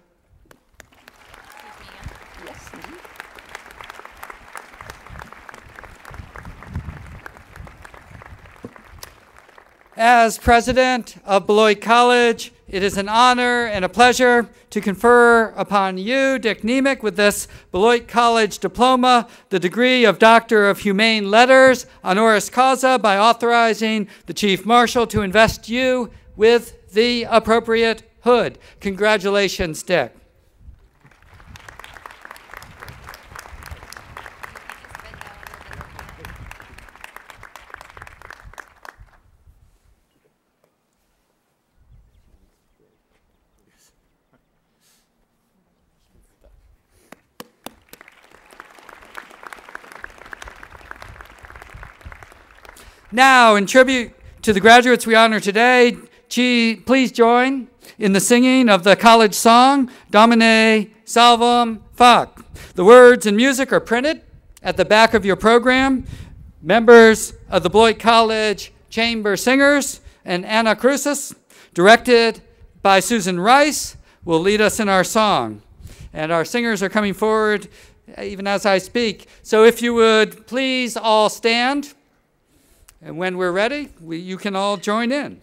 As president of Beloit College, it is an honor and a pleasure to confer upon you, Dick Nemec, with this Beloit College diploma, the degree of Doctor of Humane Letters, honoris causa, by authorizing the Chief Marshal to invest you with the appropriate hood. Congratulations, Dick. Now, in tribute to the graduates we honor today, please join in the singing of the college song, Domine Salvum Fac. The words and music are printed At the back of your program, members of the Beloit College Chamber Singers and Anna Crucis, directed by Susan Rice, will lead us in our song. And our singers are coming forward even as I speak. So if you would please all stand, and when we're ready, you can all join in.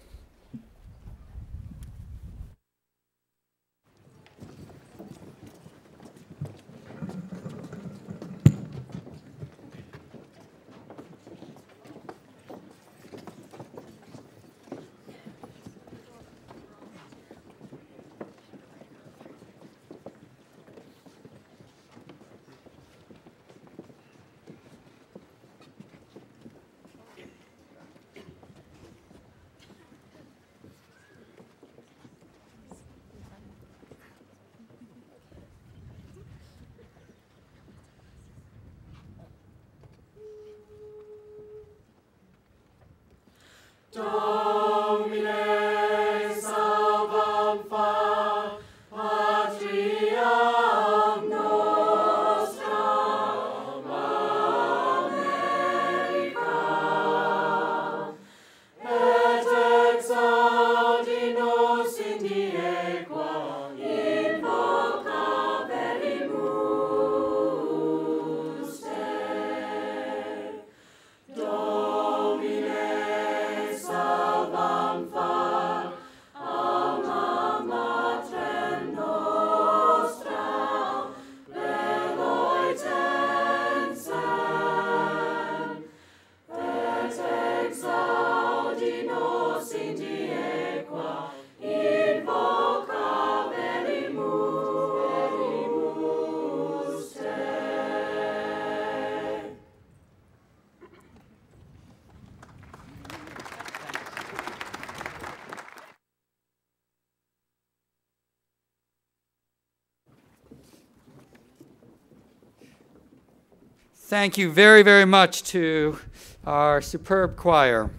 Thank you very, very much to our superb choir.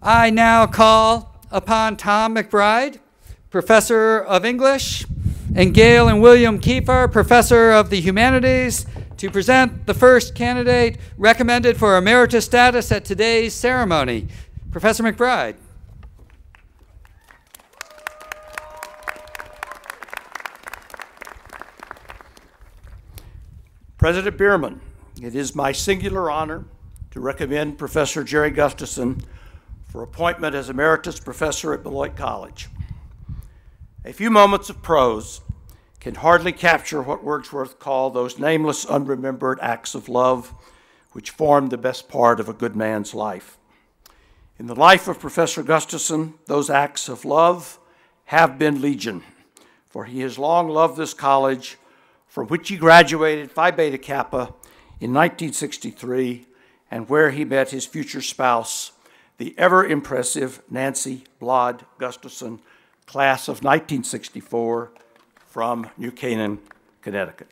I now call upon Tom McBride, Professor of English, and Gail and William Kiefer, Professor of the Humanities, to present the first candidate recommended for emeritus status at today's ceremony. Professor McBride. President Bierman, it is my singular honor to recommend Professor Jerry Gustafson for appointment as Emeritus Professor at Beloit College. A few moments of prose can hardly capture what Wordsworth called those nameless, unremembered acts of love which form the best part of a good man's life. In the life of Professor Gustafson, those acts of love have been legion, for he has long loved this college, from which he graduated Phi Beta Kappa in 1963, and where he met his future spouse, the ever-impressive Nancy Blod Gustafson, class of 1964, from New Canaan, Connecticut.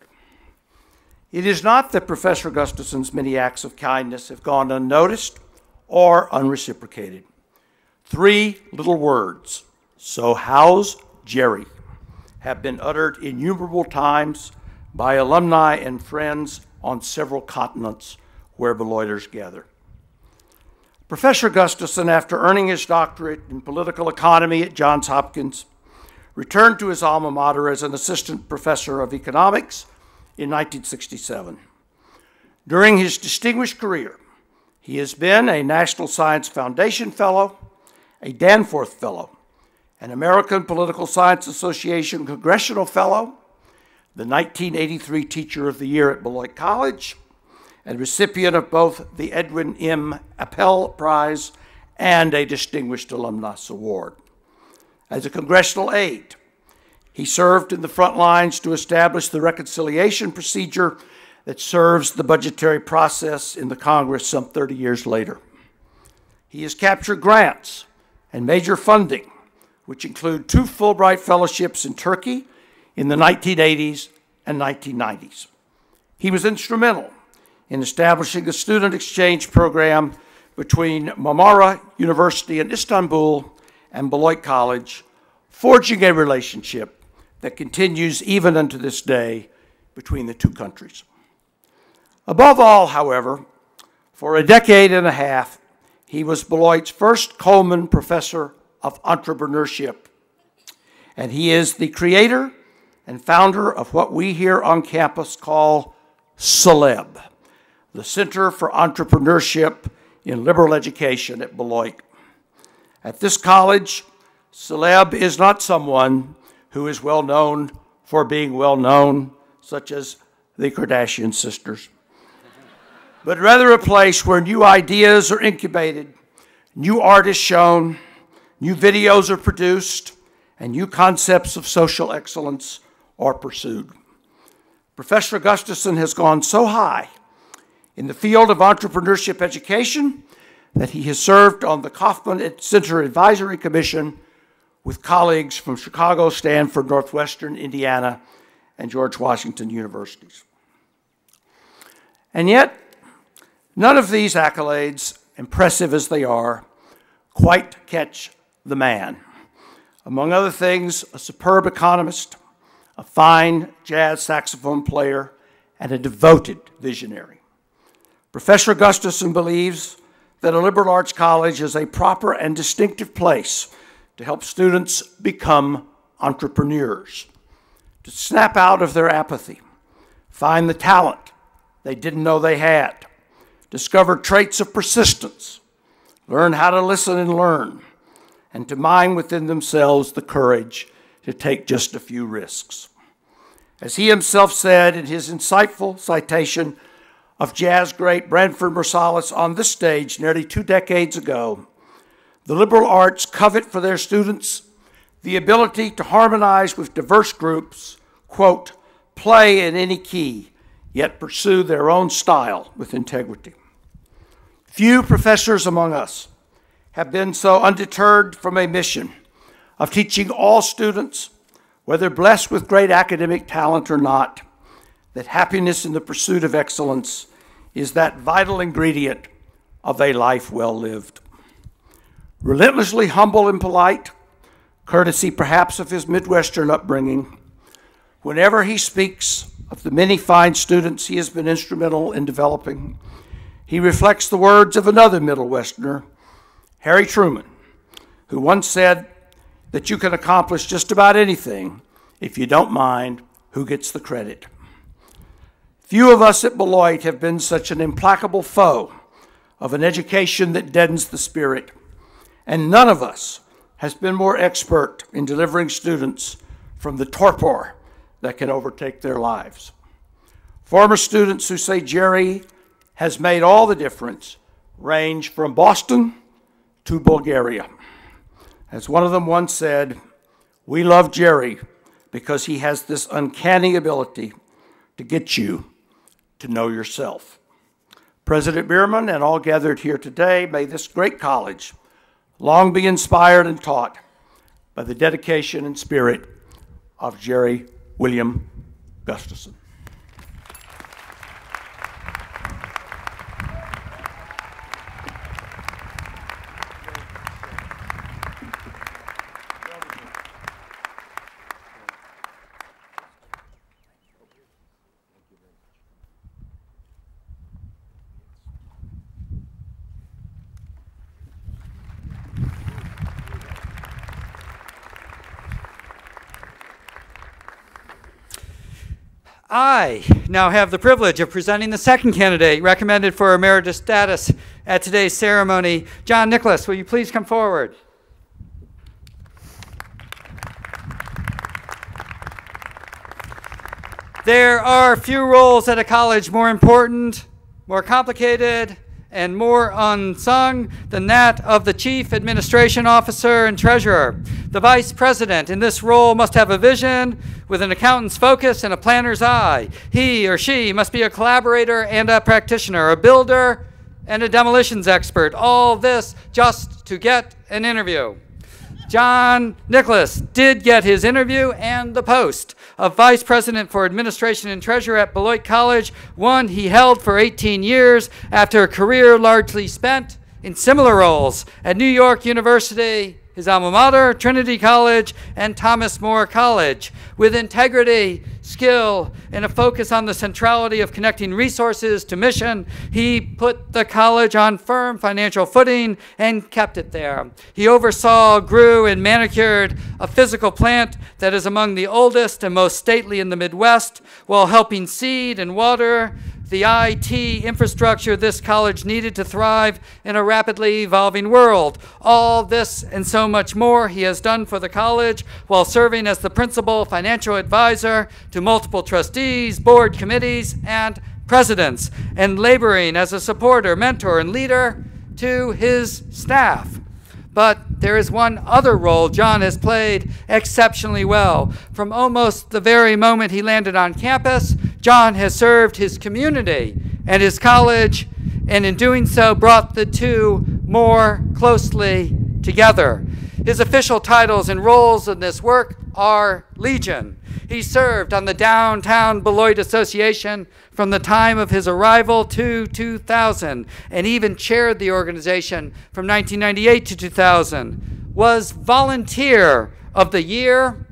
It is not that Professor Gustafson's many acts of kindness have gone unnoticed or unreciprocated. 3 little words, "So how's Jerry?" have been uttered innumerable times by alumni and friends on several continents where Beloiters gather. Professor Gustafson, after earning his doctorate in political economy at Johns Hopkins, returned to his alma mater as an assistant professor of economics in 1967. During his distinguished career, he has been a National Science Foundation Fellow, a Danforth Fellow, an American Political Science Association Congressional Fellow, the 1983 Teacher of the Year at Beloit College, and recipient of both the Edwin M. Appel Prize and a Distinguished Alumnus Award. As a congressional aide, he served in the front lines to establish the reconciliation procedure that serves the budgetary process in the Congress some 30 years later. He has captured grants and major funding, which include 2 Fulbright fellowships in Turkey in the 1980s and 1990s. He was instrumental in establishing a student exchange program between Marmara University in Istanbul and Beloit College, forging a relationship that continues even unto this day between the two countries. Above all, however, for a decade and a half, he was Beloit's first Coleman Professor of Entrepreneurship, and he is the creator and founder of what we here on campus call CELEB, the Center for Entrepreneurship in Liberal Education at Beloit. At this college, CELEB is not someone who is well known for being well known, such as the Kardashian sisters, but rather a place where new ideas are incubated, new art is shown, new videos are produced, and new concepts of social excellence are pursued. Professor Gustafson has gone so high in the field of entrepreneurship education that he has served on the Kauffman Center Advisory Commission with colleagues from Chicago, Stanford, Northwestern, Indiana, and George Washington universities. And yet, none of these accolades, impressive as they are, quite catch the man. Among other things, a superb economist, a fine jazz saxophone player, and a devoted visionary. Professor Gustafson believes that a liberal arts college is a proper and distinctive place to help students become entrepreneurs, to snap out of their apathy, find the talent they didn't know they had, discover traits of persistence, learn how to listen and learn, and to mine within themselves the courage to take just a few risks. As he himself said in his insightful citation of jazz great Branford Marsalis on this stage nearly 2 decades ago, the liberal arts covet for their students the ability to harmonize with diverse groups, quote, play in any key, yet pursue their own style with integrity. Few professors among us have been so undeterred from a mission of teaching all students, whether blessed with great academic talent or not, that happiness in the pursuit of excellence is that vital ingredient of a life well lived. Relentlessly humble and polite, courtesy perhaps of his Midwestern upbringing, whenever he speaks of the many fine students he has been instrumental in developing, he reflects the words of another Middle Westerner, Harry Truman, who once said that you can accomplish just about anything if you don't mind who gets the credit. Few of us at Beloit have been such an implacable foe of an education that deadens the spirit, and none of us has been more expert in delivering students from the torpor that can overtake their lives. Former students who say Jerry has made all the difference range from Boston to Bulgaria. As one of them once said, we love Jerry because he has this uncanny ability to get you to know yourself. President Bierman and all gathered here today, may this great college long be inspired and taught by the dedication and spirit of Jerry William Gustafson. I now have the privilege of presenting the second candidate recommended for emeritus status at today's ceremony. John Nicholas, will you please come forward? There are few roles at a college more important, more complicated, and more unsung than that of the Chief Administration Officer and Treasurer. The Vice President in this role must have a vision with an accountant's focus and a planner's eye. He or she must be a collaborator and a practitioner, a builder and a demolitions expert. All this just to get an interview. John Nicholas did get his interview and the post of Vice President for Administration and Treasurer at Beloit College, one he held for 18 years after a career largely spent in similar roles at New York University, his alma mater, Trinity College, and Thomas More College. With integrity, skill, and a focus on the centrality of connecting resources to mission, he put the college on firm financial footing and kept it there. He oversaw, grew, and manicured a physical plant that is among the oldest and most stately in the Midwest, while helping seed and water the IT infrastructure this college needed to thrive in a rapidly evolving world. All this and so much more he has done for the college while serving as the principal financial advisor to multiple trustees, board committees, and presidents, and laboring as a supporter, mentor, and leader to his staff. But there is one other role John has played exceptionally well. From almost the very moment he landed on campus, John has served his community and his college, and in doing so brought the two more closely together. His official titles and roles in this work are Legion. He served on the Downtown Beloit Association from the time of his arrival to 2000, and even chaired the organization from 1998 to 2000, was Volunteer of the Year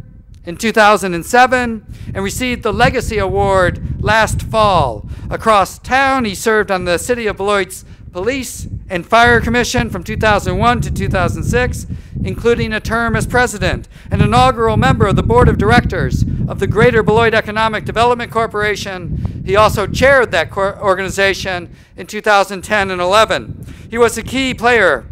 in 2007, and received the Legacy Award last fall. Across town, he served on the City of Beloit's Police and Fire Commission from 2001 to 2006, including a term as president, an inaugural member of the board of directors of the Greater Beloit Economic Development Corporation. He also chaired that organization in 2010 and 11. He was a key player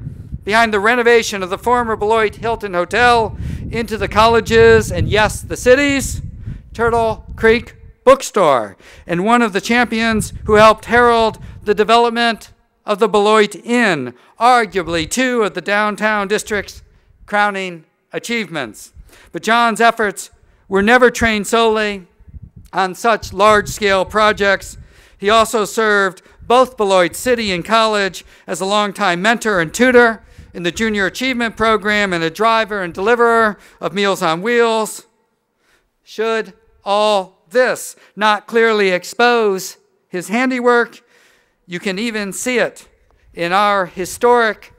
behind the renovation of the former Beloit Hilton Hotel into the college's, and yes, the city's, Turtle Creek bookstore, and one of the champions who helped herald the development of the Beloit Inn, arguably two of the downtown district's crowning achievements. But John's efforts were never trained solely on such large-scale projects. He also served both Beloit City and College as a longtime mentor and tutor in the Junior Achievement Program and a driver and deliverer of Meals on Wheels. Should all this not clearly expose his handiwork, you can even see it in our historic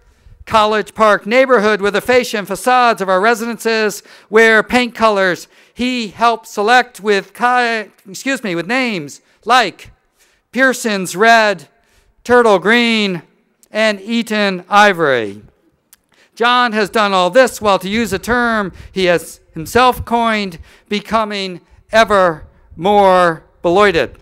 College Park neighborhood with the fascia and facades of our residences, where paint colors he helped select with names like Pearson's Red, Turtle Green, and Eaton Ivory. John has done all this while, to use a term he has himself coined, becoming ever more Beloited.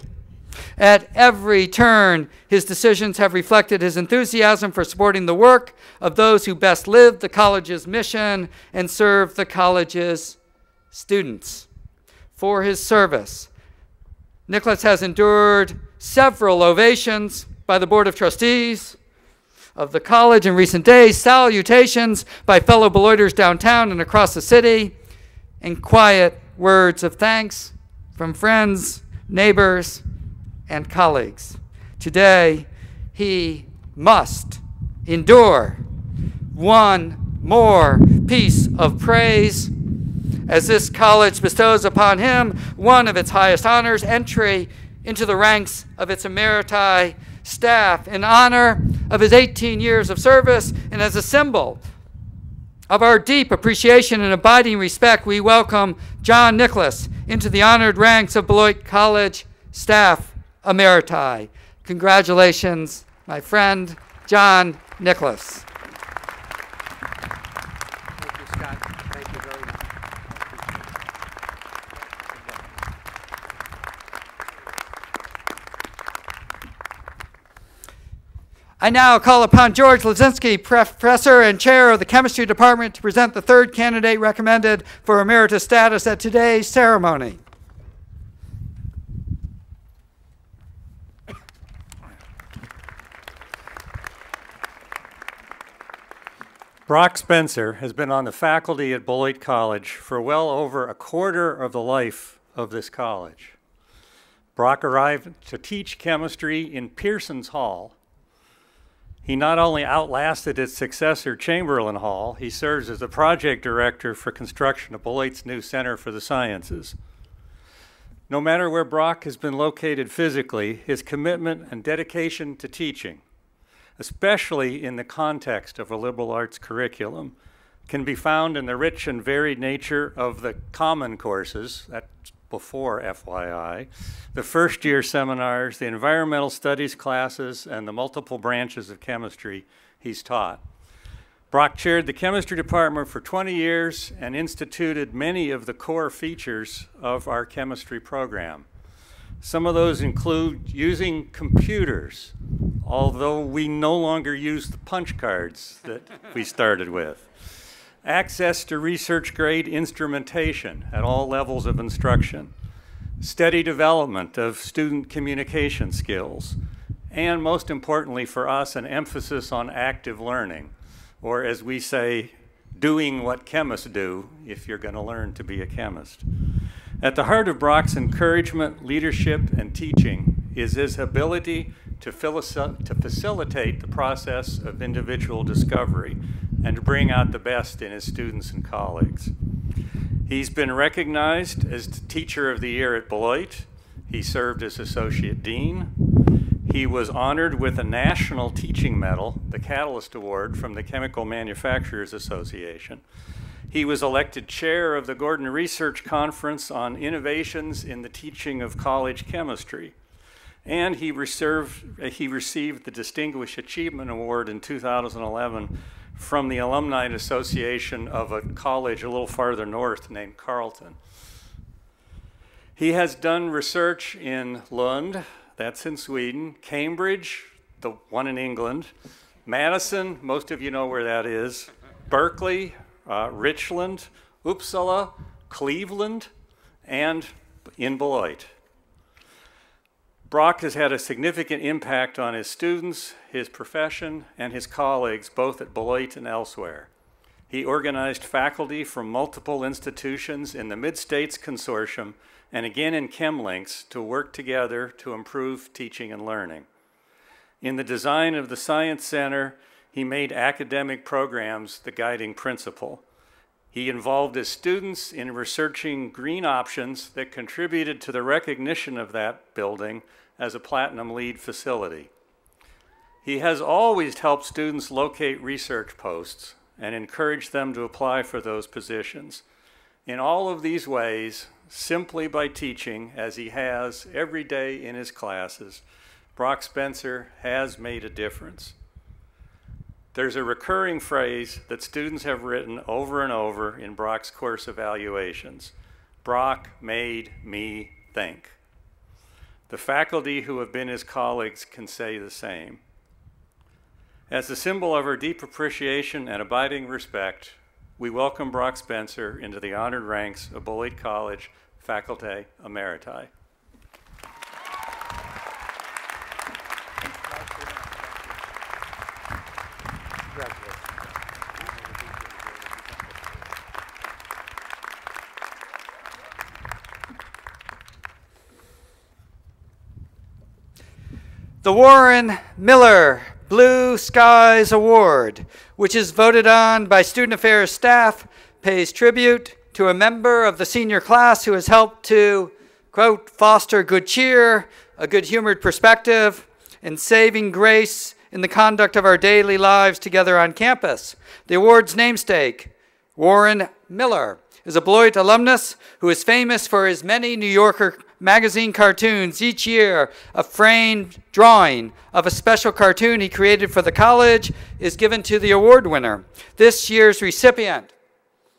At every turn, his decisions have reflected his enthusiasm for supporting the work of those who best live the college's mission and serve the college's students. For his service, Nicholas has endured several ovations by the Board of Trustees of the college in recent days, salutations by fellow Beloiters downtown and across the city, and quiet words of thanks from friends, neighbors, and colleagues. Today, he must endure one more piece of praise as this college bestows upon him one of its highest honors, entry into the ranks of its emeriti staff, in honor of his 18 years of service, and as a symbol of our deep appreciation and abiding respect, we welcome John Nicholas into the honored ranks of Beloit College staff emeriti. Congratulations, my friend, John Nicholas. Thank you, Scott. Thank you very much. I now call upon George Lazinski, Professor and Chair of the Chemistry Department, to present the third candidate recommended for emeritus status at today's ceremony. Brock Spencer has been on the faculty at Beloit College for well over a quarter of the life of this college. Brock arrived to teach chemistry in Pearson's Hall He not only outlasted its successor, Chamberlain Hall, he serves as the project director for construction of Beloit's new Center for the Sciences. No matter where Brock has been located physically, his commitment and dedication to teaching, especially in the context of a liberal arts curriculum, can be found in the rich and varied nature of the common courses, that's before FYI, the first-year seminars, the environmental studies classes, and the multiple branches of chemistry he's taught. Brock chaired the chemistry department for 20 years and instituted many of the core features of our chemistry program. Some of those include using computers, although we no longer use the punch cards that we started with. Access to research-grade instrumentation at all levels of instruction, steady development of student communication skills, and most importantly for us, an emphasis on active learning, or as we say, doing what chemists do if you're going to learn to be a chemist. At the heart of Brock's encouragement, leadership, and teaching is his ability to facilitate the process of individual discovery and to bring out the best in his students and colleagues. He's been recognized as Teacher of the Year at Beloit. He served as Associate Dean. He was honored with a National Teaching Medal, the Catalyst Award from the Chemical Manufacturers Association. He was elected chair of the Gordon Research Conference on Innovations in the Teaching of College Chemistry. And he received the Distinguished Achievement Award in 2011 from the Alumni Association of a college a little farther north named Carleton. He has done research in Lund, that's in Sweden, Cambridge, the one in England, Madison, most of you know where that is, Berkeley, Richland, Uppsala, Cleveland, and in Beloit. Brock has had a significant impact on his students, his profession, and his colleagues, both at Beloit and elsewhere. He organized faculty from multiple institutions in the Mid-States Consortium and again in ChemLinks to work together to improve teaching and learning. In the design of the Science Center, he made academic programs the guiding principle. He involved his students in researching green options that contributed to the recognition of that building as a Platinum LEED facility. He has always helped students locate research posts and encouraged them to apply for those positions. In all of these ways, simply by teaching, as he has every day in his classes, Brock Spencer has made a difference. There's a recurring phrase that students have written over and over in Brock's course evaluations. Brock made me think. The faculty who have been his colleagues can say the same. As a symbol of our deep appreciation and abiding respect, we welcome Brock Spencer into the honored ranks of Beloit College Facultae Emeriti. The Warren Miller Blue Skies Award, which is voted on by Student Affairs staff, pays tribute to a member of the senior class who has helped to, quote, foster good cheer, a good-humored perspective, and saving grace in the conduct of our daily lives together on campus. The award's namesake, Warren Miller, is a Beloit alumnus who is famous for his many New Yorker magazine cartoons. Each year, a framed drawing of a special cartoon he created for the college is given to the award winner. This year's recipient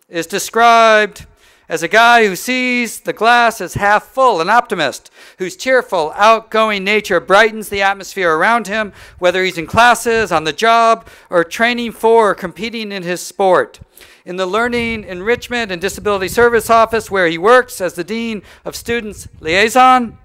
is described as a guy who sees the glass as half full, an optimist, whose cheerful, outgoing nature brightens the atmosphere around him, whether he's in classes, on the job, or training for or competing in his sport. In the Learning, Enrichment, and Disability Service Office, where he works as the Dean of Students Liaison,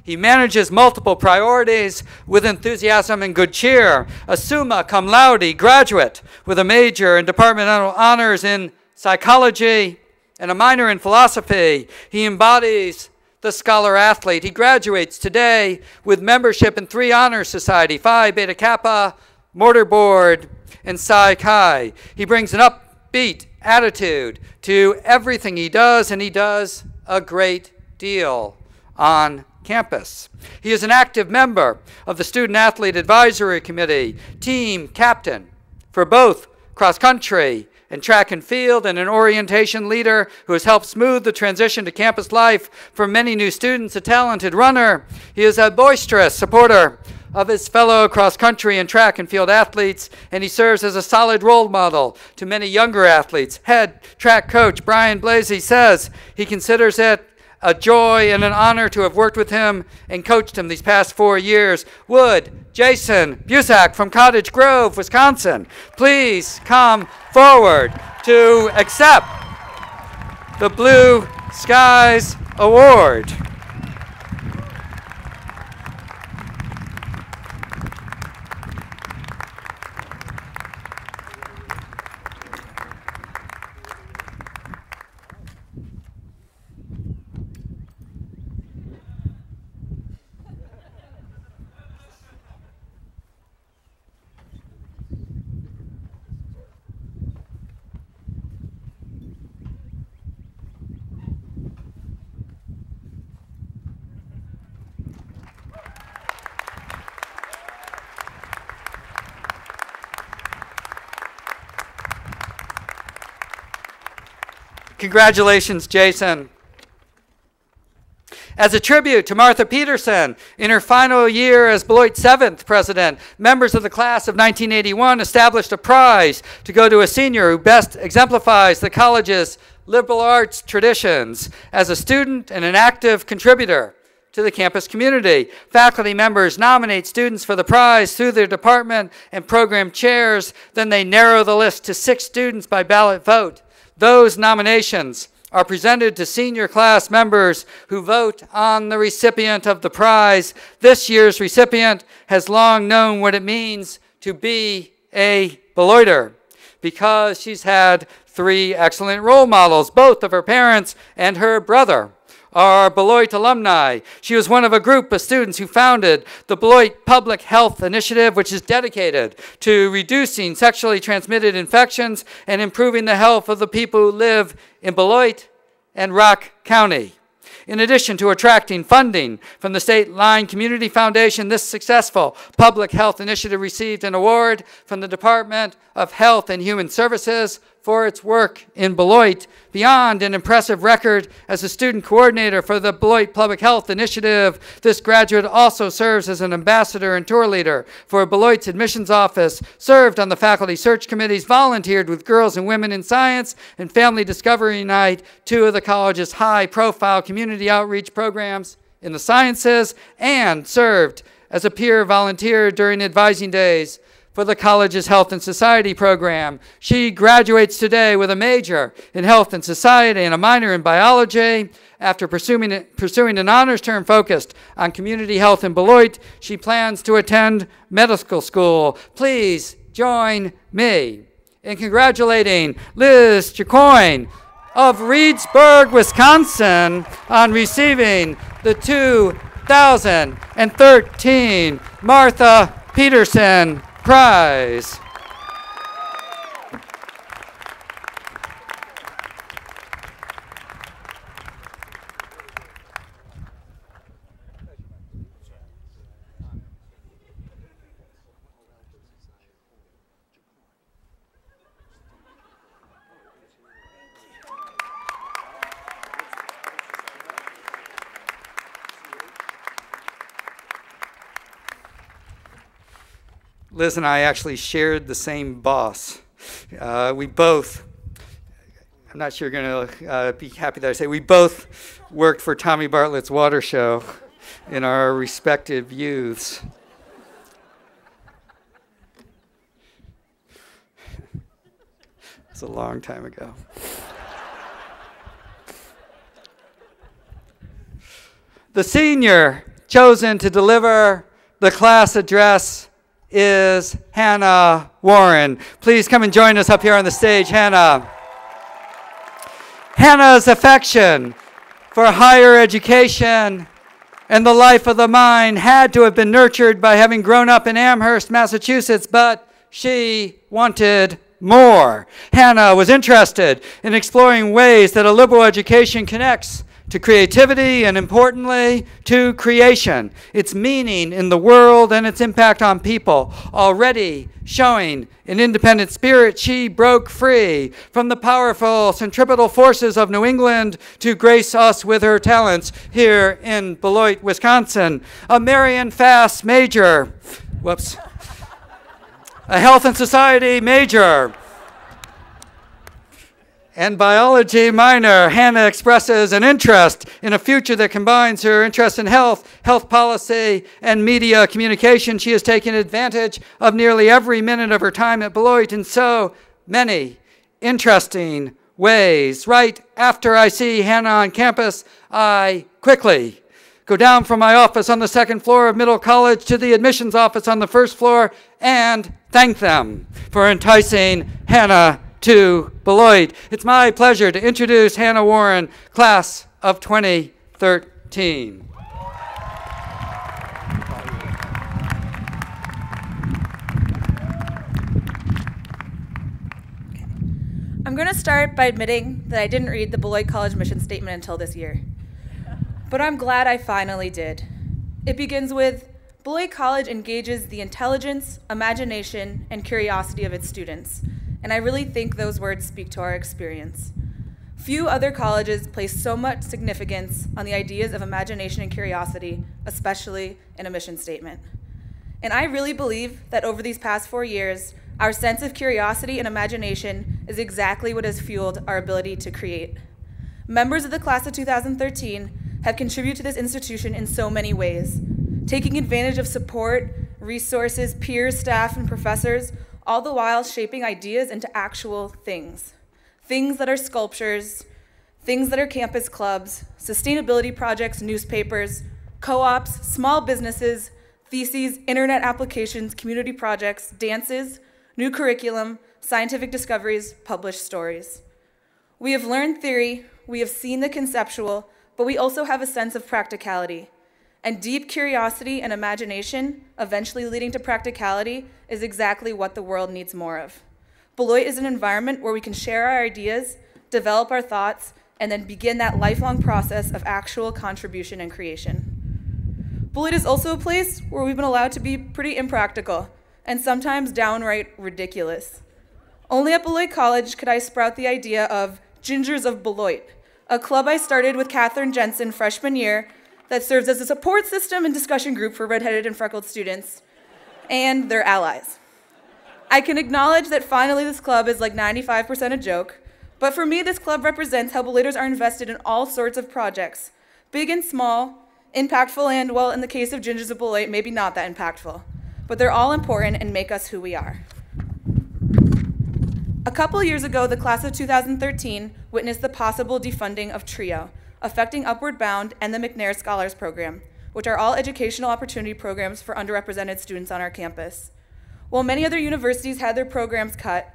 he manages multiple priorities with enthusiasm and good cheer. A summa cum laude graduate with a major in departmental honors in psychology and a minor in philosophy. He embodies the scholar athlete. He graduates today with membership in 3 honor society, Phi Beta Kappa, mortarboard, and Psi-Chi. He brings an upbeat attitude to everything he does, and he does a great deal on campus. He is an active member of the Student Athlete Advisory Committee, team captain for both cross-country and track and field, and an orientation leader who has helped smooth the transition to campus life for many new students, a talented runner. He is a boisterous supporter of his fellow cross-country and track and field athletes, and he serves as a solid role model to many younger athletes. Head track coach Brian Blasey says he considers it a joy and an honor to have worked with him and coached him these past 4 years. Would Jason Busak from Cottage Grove, Wisconsin, please come forward to accept the Blue Skies Award. Congratulations, Jason. As a tribute to Martha Peterson, in her final year as Beloit's 7th president, members of the class of 1981 established a prize to go to a senior who best exemplifies the college's liberal arts traditions as a student and an active contributor to the campus community. Faculty members nominate students for the prize through their department and program chairs. Then they narrow the list to 6 students by ballot vote. Those nominations are presented to senior class members who vote on the recipient of the prize. This year's recipient has long known what it means to be a Beloiter because she's had 3 excellent role models. Both of her parents and her brother are Beloit alumni. She was one of a group of students who founded the Beloit Public Health Initiative, which is dedicated to reducing sexually transmitted infections and improving the health of the people who live in Beloit and Rock County. In addition to attracting funding from the State Line Community Foundation, this successful public health initiative received an award from the Department of Health and Human Services for its work in Beloit. Beyond an impressive record as a student coordinator for the Beloit Public Health Initiative, this graduate also serves as an ambassador and tour leader for Beloit's admissions office, served on the faculty search committees, volunteered with Girls and Women in Science and Family Discovery Night, 2 of the college's high-profile community outreach programs in the sciences, and served as a peer volunteer during advising days for the college's Health and Society program. She graduates today with a major in Health and Society and a minor in Biology. After pursuing an honors term focused on community health in Beloit, she plans to attend medical school. Please join me in congratulating Liz Chicoine of Reedsburg, Wisconsin, on receiving the 2013 Martha Peterson Prize. Liz and I actually shared the same boss. We both, I'm not sure you're going to be happy that I say, we both worked for Tommy Bartlett's water show in our respective youths. It's a long time ago. The senior chosen to deliver the class address is Hannah Warren. Please come and join us up here on the stage, Hannah. Hannah's affection for higher education and the life of the mind had to have been nurtured by having grown up in Amherst, Massachusetts, but she wanted more. Hannah was interested in exploring ways that a liberal education connects to creativity and, importantly, to creation, its meaning in the world and its impact on people. Already showing an independent spirit, she broke free from the powerful centripetal forces of New England to grace us with her talents here in Beloit, Wisconsin. A Marion Fass major, a health and society major, and biology minor, Hannah expresses an interest in a future that combines her interest in health policy, and media communication. She has taken advantage of nearly every minute of her time at Beloit in so many interesting ways. Right after I see Hannah on campus, I quickly go down from my office on the second floor of Middle College to the admissions office on the first floor and thank them for enticing Hannah to Beloit. It's my pleasure to introduce Hannah Warren, class of 2013. I'm going to start by admitting that I didn't read the Beloit College mission statement until this year. But I'm glad I finally did. It begins with, Beloit College engages the intelligence, imagination, and curiosity of its students. And I really think those words speak to our experience. Few other colleges place so much significance on the ideas of imagination and curiosity, especially in a mission statement. And I really believe that over these past 4 years, our sense of curiosity and imagination is exactly what has fueled our ability to create. Members of the class of 2013 have contributed to this institution in so many ways, taking advantage of support, resources, peers, staff, and professors, all the while shaping ideas into actual things. Things that are sculptures, things that are campus clubs, sustainability projects, newspapers, co-ops, small businesses, theses, internet applications, community projects, dances, new curriculum, scientific discoveries, published stories. We have learned theory, we have seen the conceptual, but we also have a sense of practicality. And deep curiosity and imagination, eventually leading to practicality, is exactly what the world needs more of. Beloit is an environment where we can share our ideas, develop our thoughts, and then begin that lifelong process of actual contribution and creation. Beloit is also a place where we've been allowed to be pretty impractical, and sometimes downright ridiculous. Only at Beloit College could I sprout the idea of Gingers of Beloit, a club I started with Katherine Jensen freshman year that serves as a support system and discussion group for redheaded and freckled students and their allies. I can acknowledge that finally this club is like 95% a joke, but for me this club represents how Beloiters are invested in all sorts of projects, big and small, impactful and, well, in the case of Gingers of Beloit, maybe not that impactful, but they're all important and make us who we are. A couple years ago, the class of 2013 witnessed the possible defunding of TRIO, affecting Upward Bound and the McNair Scholars Program, which are all educational opportunity programs for underrepresented students on our campus. While many other universities had their programs cut,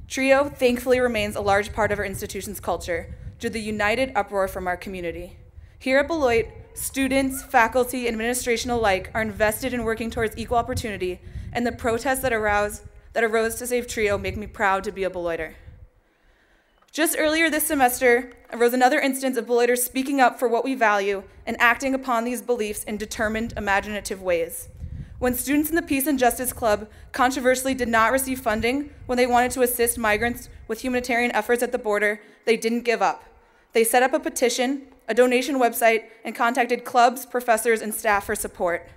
TRIO thankfully remains a large part of our institution's culture due to the united uproar from our community. Here at Beloit, students, faculty, and administration alike are invested in working towards equal opportunity, and the protests that arose to save TRIO make me proud to be a Beloiter. Just earlier this semester arose another instance of Beloiters speaking up for what we value and acting upon these beliefs in determined, imaginative ways. When students in the Peace and Justice Club controversially did not receive funding when they wanted to assist migrants with humanitarian efforts at the border, they didn't give up. They set up a petition, a donation website, and contacted clubs, professors, and staff for support.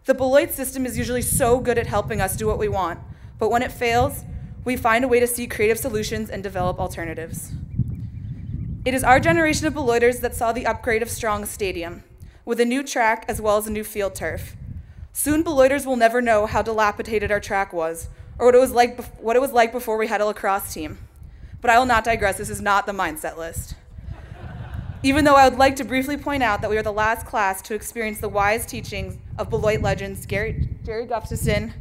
The Beloit system is usually so good at helping us do what we want, but when it fails, we find a way to seek creative solutions and develop alternatives. It is our generation of Beloiters that saw the upgrade of Strong Stadium, with a new track as well as a new field turf. Soon Beloiters will never know how dilapidated our track was, or what it was like before we had a lacrosse team. But I will not digress, this is not the mindset list. Even though I would like to briefly point out that we are the last class to experience the wise teachings of Beloit legends Jerry Gustafson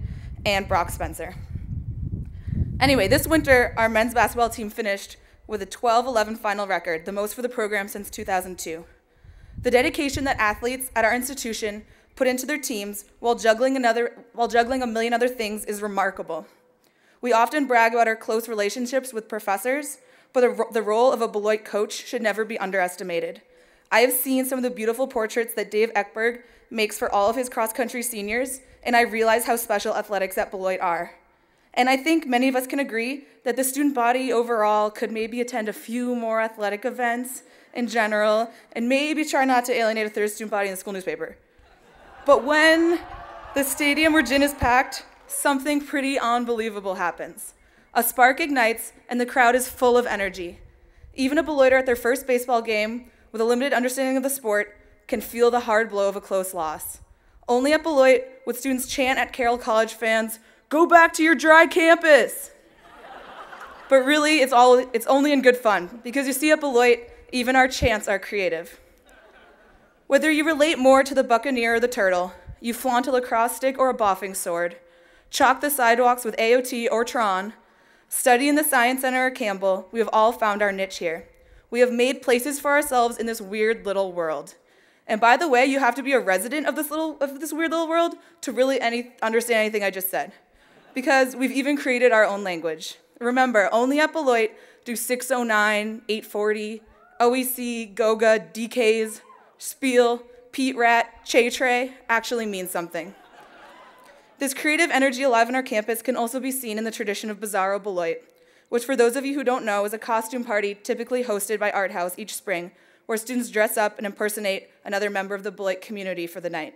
and Brock Spencer. Anyway, this winter, our men's basketball team finished with a 12-11 final record, the most for the program since 2002. The dedication that athletes at our institution put into their teams while juggling a million other things is remarkable. We often brag about our close relationships with professors, but the role of a Beloit coach should never be underestimated. I have seen some of the beautiful portraits that Dave Eckberg makes for all of his cross-country seniors, and I realize how special athletics at Beloit are. And I think many of us can agree that the student body overall could maybe attend a few more athletic events in general, and maybe try not to alienate a third student body in the school newspaper. But when the stadium or gym is packed, something pretty unbelievable happens. A spark ignites, and the crowd is full of energy. Even a Beloiter at their first baseball game, with a limited understanding of the sport, can feel the hard blow of a close loss. Only at Beloit would students chant at Carroll College fans, "Go back to your dry campus!" But really, it's only in good fun, because you see at Beloit, even our chants are creative. Whether you relate more to the buccaneer or the turtle, you flaunt a lacrosse stick or a boffing sword, chalk the sidewalks with AOT or Tron, study in the Science Center or Campbell, we have all found our niche here. We have made places for ourselves in this weird little world. And by the way, you have to be a resident of this weird little world to really understand anything I just said, because we've even created our own language. Remember, only at Beloit do 609, 840, OEC, Goga, DKs, Spiel, Pete Rat, Che Tre actually mean something. This creative energy alive on our campus can also be seen in the tradition of Bizarro Beloit, which for those of you who don't know is a costume party typically hosted by Art House each spring, where students dress up and impersonate another member of the Beloit community for the night.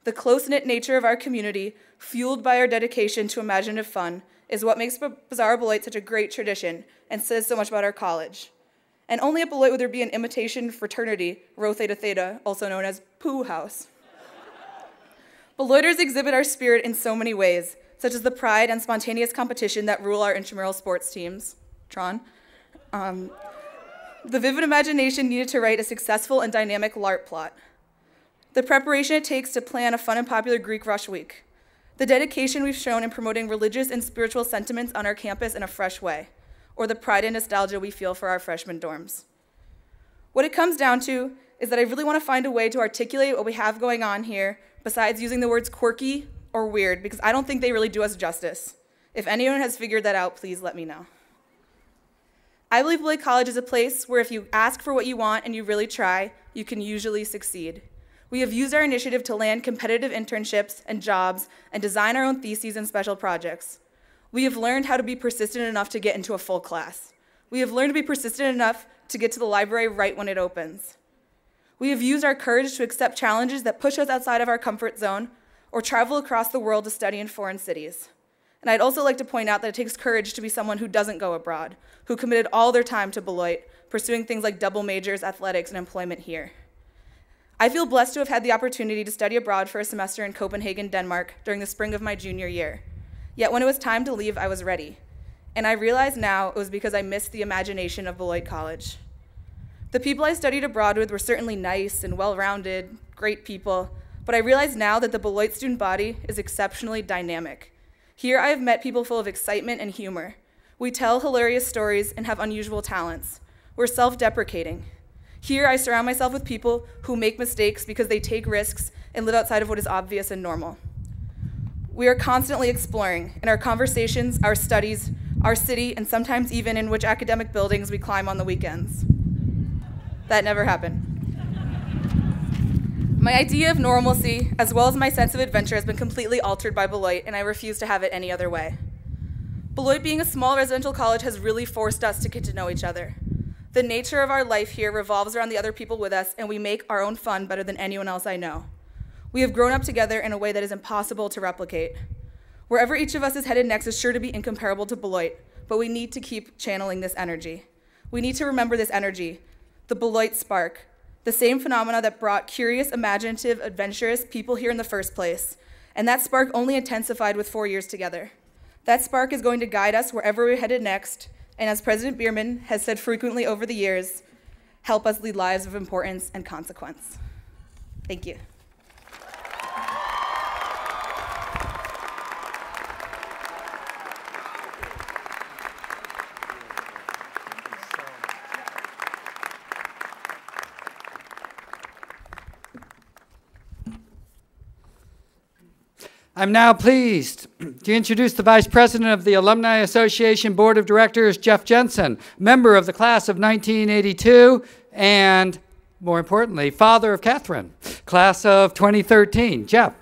The close-knit nature of our community, fueled by our dedication to imaginative fun, is what makes Bizarro Beloit such a great tradition and says so much about our college. And only at Beloit would there be an imitation fraternity, Rho Theta Theta, also known as Pooh House. Beloiters exhibit our spirit in so many ways, such as the pride and spontaneous competition that rule our intramural sports teams, Tron. The vivid imagination needed to write a successful and dynamic LARP plot. The preparation it takes to plan a fun and popular Greek Rush Week. The dedication we've shown in promoting religious and spiritual sentiments on our campus in a fresh way, or the pride and nostalgia we feel for our freshman dorms. What it comes down to is that I really want to find a way to articulate what we have going on here besides using the words quirky or weird, because I don't think they really do us justice. If anyone has figured that out, please let me know. I believe Beloit College is a place where if you ask for what you want and you really try, you can usually succeed. We have used our initiative to land competitive internships and jobs and design our own theses and special projects. We have learned how to be persistent enough to get into a full class. We have learned to be persistent enough to get to the library right when it opens. We have used our courage to accept challenges that push us outside of our comfort zone or travel across the world to study in foreign cities. And I'd also like to point out that it takes courage to be someone who doesn't go abroad, who committed all their time to Beloit, pursuing things like double majors, athletics, and employment here. I feel blessed to have had the opportunity to study abroad for a semester in Copenhagen, Denmark, during the spring of my junior year. Yet when it was time to leave, I was ready. And I realize now it was because I missed the imagination of Beloit College. The people I studied abroad with were certainly nice and well-rounded, great people, but I realize now that the Beloit student body is exceptionally dynamic. Here I have met people full of excitement and humor. We tell hilarious stories and have unusual talents. We're self-deprecating. Here I surround myself with people who make mistakes because they take risks and live outside of what is obvious and normal. We are constantly exploring in our conversations, our studies, our city, and sometimes even in which academic buildings we climb on the weekends. That never happened. My idea of normalcy, as well as my sense of adventure, has been completely altered by Beloit, and I refuse to have it any other way. Beloit being a small residential college has really forced us to get to know each other. The nature of our life here revolves around the other people with us, and we make our own fun better than anyone else I know. We have grown up together in a way that is impossible to replicate. Wherever each of us is headed next is sure to be incomparable to Beloit, but we need to keep channeling this energy. We need to remember this energy, the Beloit spark, the same phenomena that brought curious, imaginative, adventurous people here in the first place. And that spark only intensified with 4 years together. That spark is going to guide us wherever we're headed next, and as President Bierman has said frequently over the years, help us lead lives of importance and consequence. Thank you. I'm now pleased to introduce the Vice President of the Alumni Association Board of Directors, Jeff Jensen, member of the class of 1982, and more importantly, father of Catherine, class of 2013. Jeff.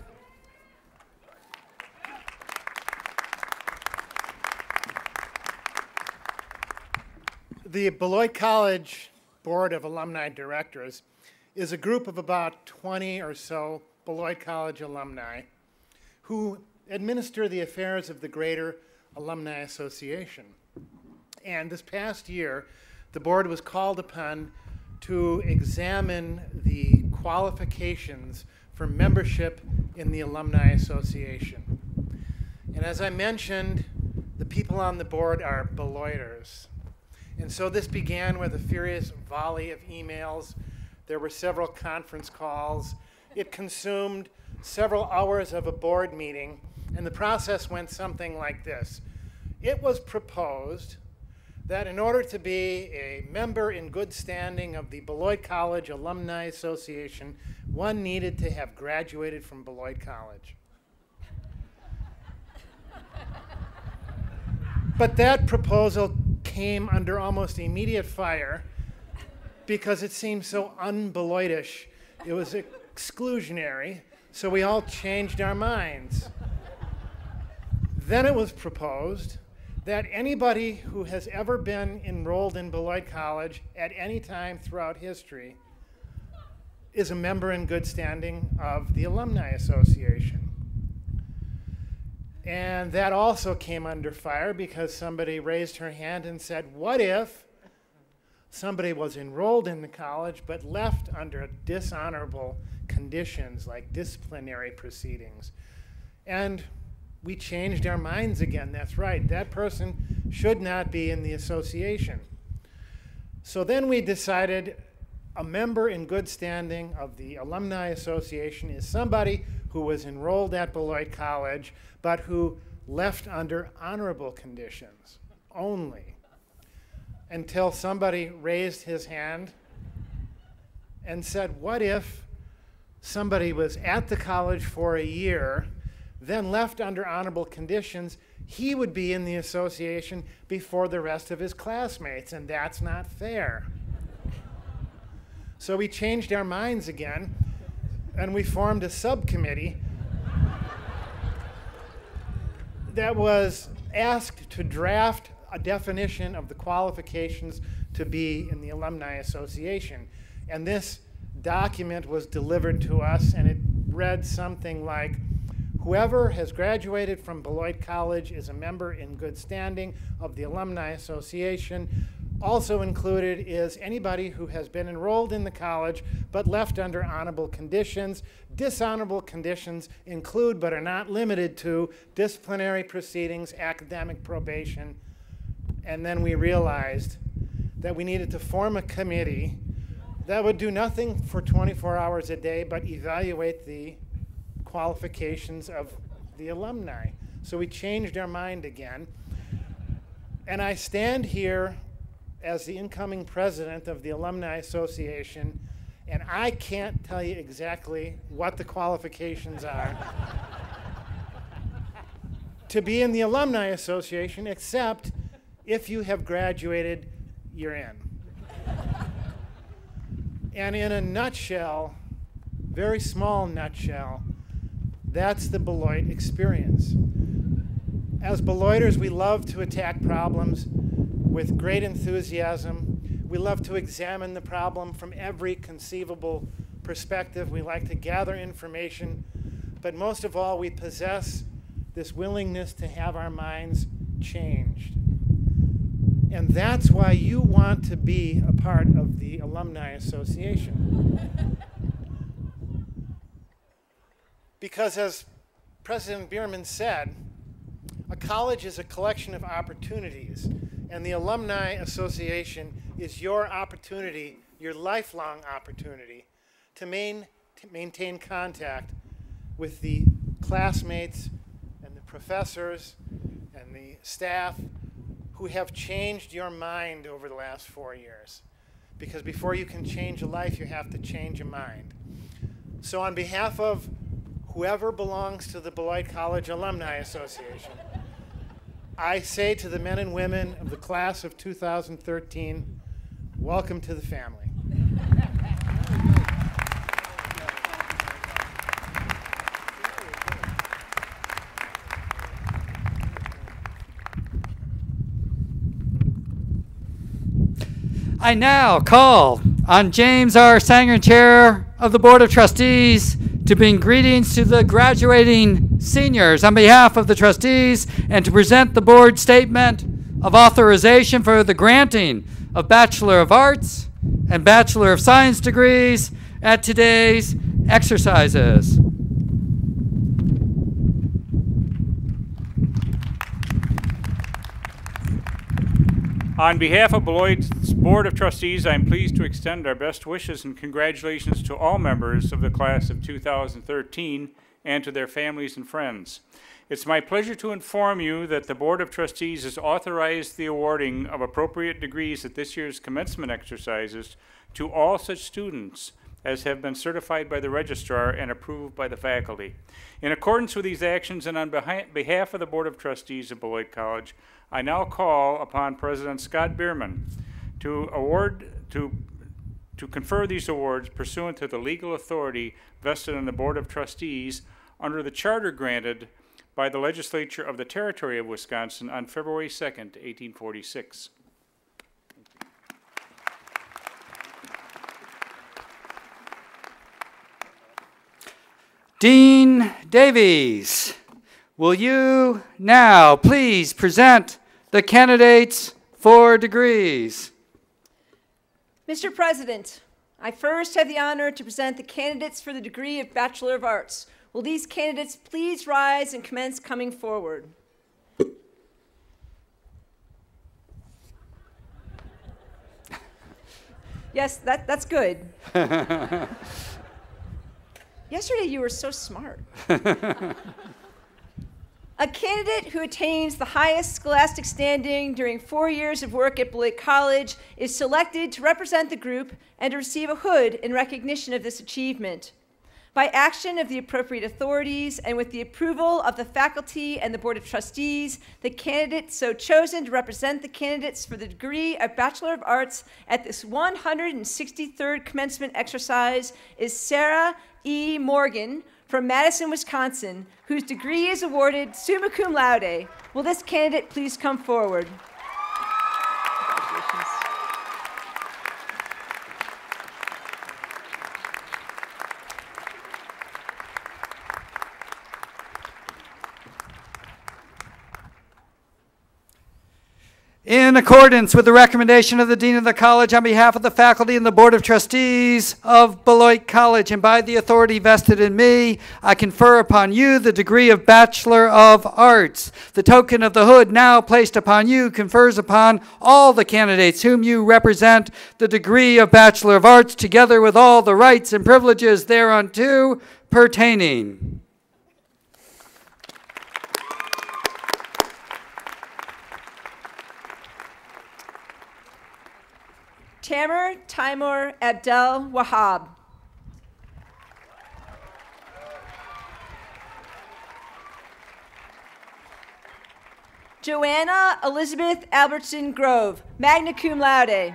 The Beloit College Board of Alumni Directors is a group of about 20 or so Beloit College alumni who administer the affairs of the greater Alumni Association. And this past year, the board was called upon to examine the qualifications for membership in the Alumni Association. And as I mentioned, the people on the board are Beloiters. And so this began with a furious volley of emails. There were several conference calls. It consumed several hours of a board meeting, and the process went something like this. It was proposed that in order to be a member in good standing of the Beloit College Alumni Association, one needed to have graduated from Beloit College. But that proposal came under almost immediate fire because it seemed so un-Beloitish. It was exclusionary, so we all changed our minds. Then it was proposed that anybody who has ever been enrolled in Beloit College at any time throughout history is a member in good standing of the Alumni Association. And that also came under fire because somebody raised her hand and said, what if somebody was enrolled in the college but left under dishonorable conditions like disciplinary proceedings? And we changed our minds again. That's right, that person should not be in the association. So then we decided a member in good standing of the Alumni Association is somebody who was enrolled at Beloit College but who left under honorable conditions only, until somebody raised his hand and said, what if somebody was at the college for a year, then left under honorable conditions? He would be in the association before the rest of his classmates, and that's not fair. So we changed our minds again, and we formed a subcommittee that was asked to draft a definition of the qualifications to be in the Alumni Association. And this document was delivered to us, and it read something like, whoever has graduated from Beloit College is a member in good standing of the Alumni Association. Also included is anybody who has been enrolled in the college but left under honorable conditions. Dishonorable conditions include but are not limited to disciplinary proceedings, academic probation. And then we realized that we needed to form a committee that would do nothing for 24 hours a day but evaluate the qualifications of the alumni. So we changed our mind again. And I stand here as the incoming president of the Alumni Association, and I can't tell you exactly what the qualifications are to be in the Alumni Association, except if you have graduated, you're in. And in a nutshell, very small nutshell, that's the Beloit experience. As Beloiters, we love to attack problems with great enthusiasm. We love to examine the problem from every conceivable perspective. We like to gather information, but most of all, we possess this willingness to have our minds changed. And that's why you want to be a part of the Alumni Association. Because as President Bierman said, a college is a collection of opportunities, and the Alumni Association is your opportunity, your lifelong opportunity, to maintain contact with the classmates and the professors and the staff who have changed your mind over the last 4 years. Because before you can change a life, you have to change a mind. So on behalf of whoever belongs to the Beloit College Alumni Association, I say to the men and women of the class of 2013, welcome to the family. I now call on James R. Sanger, Chair of the Board of Trustees, to bring greetings to the graduating seniors on behalf of the trustees and to present the board statement of authorization for the granting of Bachelor of Arts and Bachelor of Science degrees at today's exercises. On behalf of Beloit's Board of Trustees, I am pleased to extend our best wishes and congratulations to all members of the class of 2013 and to their families and friends. It's my pleasure to inform you that the Board of Trustees has authorized the awarding of appropriate degrees at this year's commencement exercises to all such students as have been certified by the registrar and approved by the faculty. In accordance with these actions and on behalf of the Board of Trustees of Beloit College, I now call upon President Scott Bierman to confer these awards pursuant to the legal authority vested in the Board of Trustees under the charter granted by the legislature of the Territory of Wisconsin on February 2nd, 1846. Dean Davies, will you now please present the candidates for degrees? Mr. President, I first have the honor to present the candidates for the degree of Bachelor of Arts. Will these candidates please rise and commence coming forward? Yes, that's good. Yesterday you were so smart. A candidate who attains the highest scholastic standing during 4 years of work at Beloit College is selected to represent the group and to receive a hood in recognition of this achievement. By action of the appropriate authorities and with the approval of the faculty and the Board of Trustees, the candidate so chosen to represent the candidates for the degree of Bachelor of Arts at this 163rd commencement exercise is Sarah E. Morgan from Madison, Wisconsin, whose degree is awarded summa cum laude. Will this candidate please come forward? Congratulations. In accordance with the recommendation of the Dean of the College on behalf of the faculty and the Board of Trustees of Beloit College and by the authority vested in me, I confer upon you the degree of Bachelor of Arts. The token of the hood now placed upon you confers upon all the candidates whom you represent the degree of Bachelor of Arts together with all the rights and privileges thereunto pertaining. Tamer Timur Abdel Wahab. Joanna Elizabeth Albertson Grove, magna cum laude.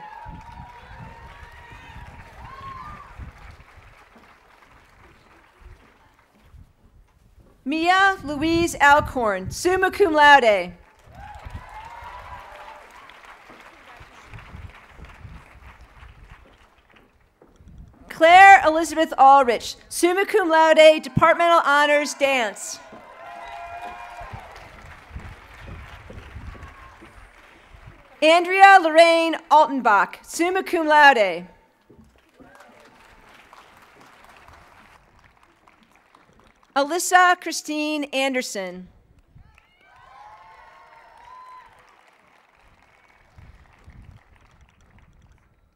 Mia Louise Alcorn, summa cum laude. Claire Elizabeth Ulrich, summa cum laude, departmental honors, dance. Andrea Lorraine Altenbach, summa cum laude. Alyssa Christine Anderson.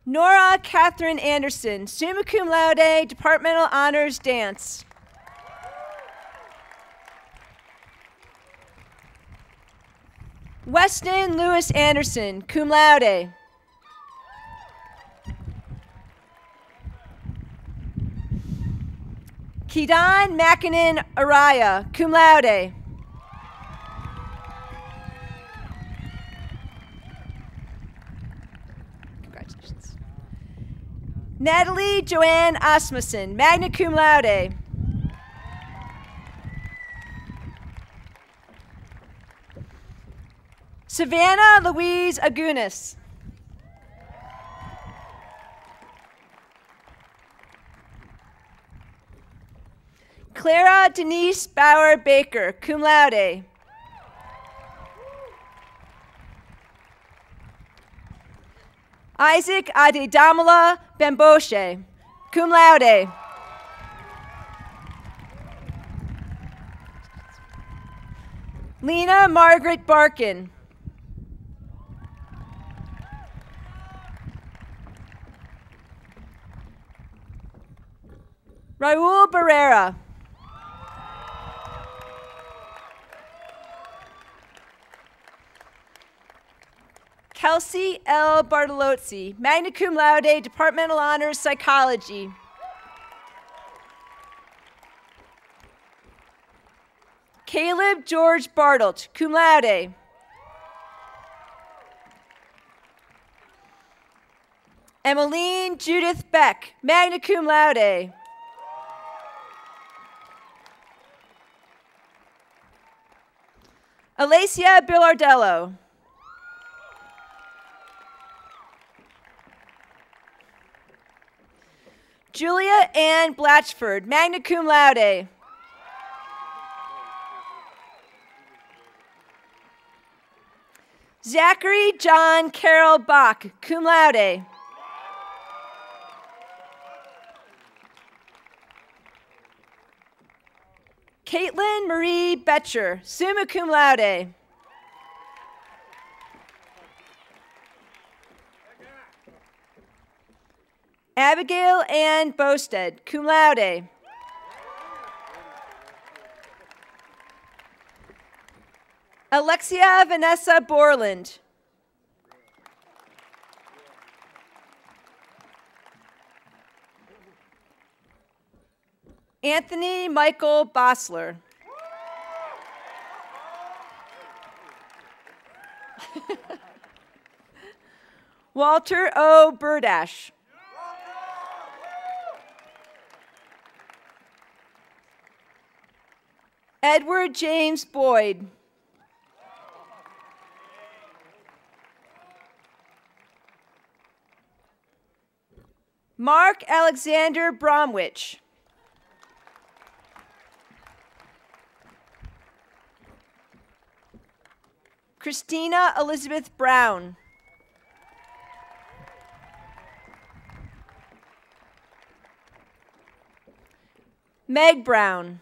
Nora Catherine Anderson, summa cum laude, departmental honors, dance. Weston Lewis Anderson, cum laude. Kedan Makinen Araya, cum laude. Congratulations. Natalie Joanne Asmussen, magna cum laude. Savannah Louise Agunis. Clara Denise Bauer Baker, cum laude. Isaac Adedamala Bamboshe, cum laude. Lena Margaret Barkin. Raul Barrera. Kelsey L. Bartolozzi, magna cum laude, departmental honors, psychology. Caleb George Bartelt, cum laude. Emmeline Judith Beck, magna cum laude. Alacia Billardello. Julia Ann Blatchford, magna cum laude. Zachary John Carroll Bach, cum laude. Caitlin Marie Betcher, summa cum laude. Abigail Ann Bosted, cum laude. Alexia Vanessa Borland. Anthony Michael Bossler. Walter O. Burdash. Edward James Boyd. Mark Alexander Bromwich. Christina Elizabeth Brown. Meg Brown.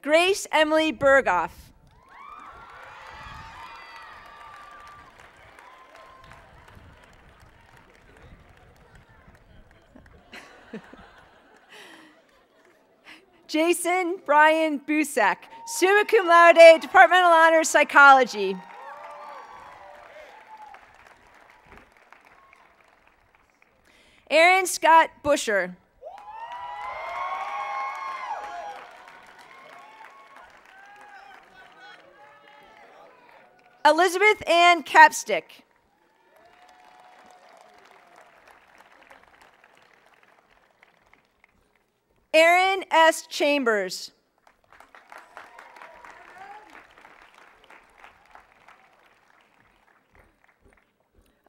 Grace Emily Berghoff. Jason Brian Busak, summa cum laude, departmental honors, psychology. Aaron Scott Busher. Elizabeth Ann Capstick. Aaron S. Chambers.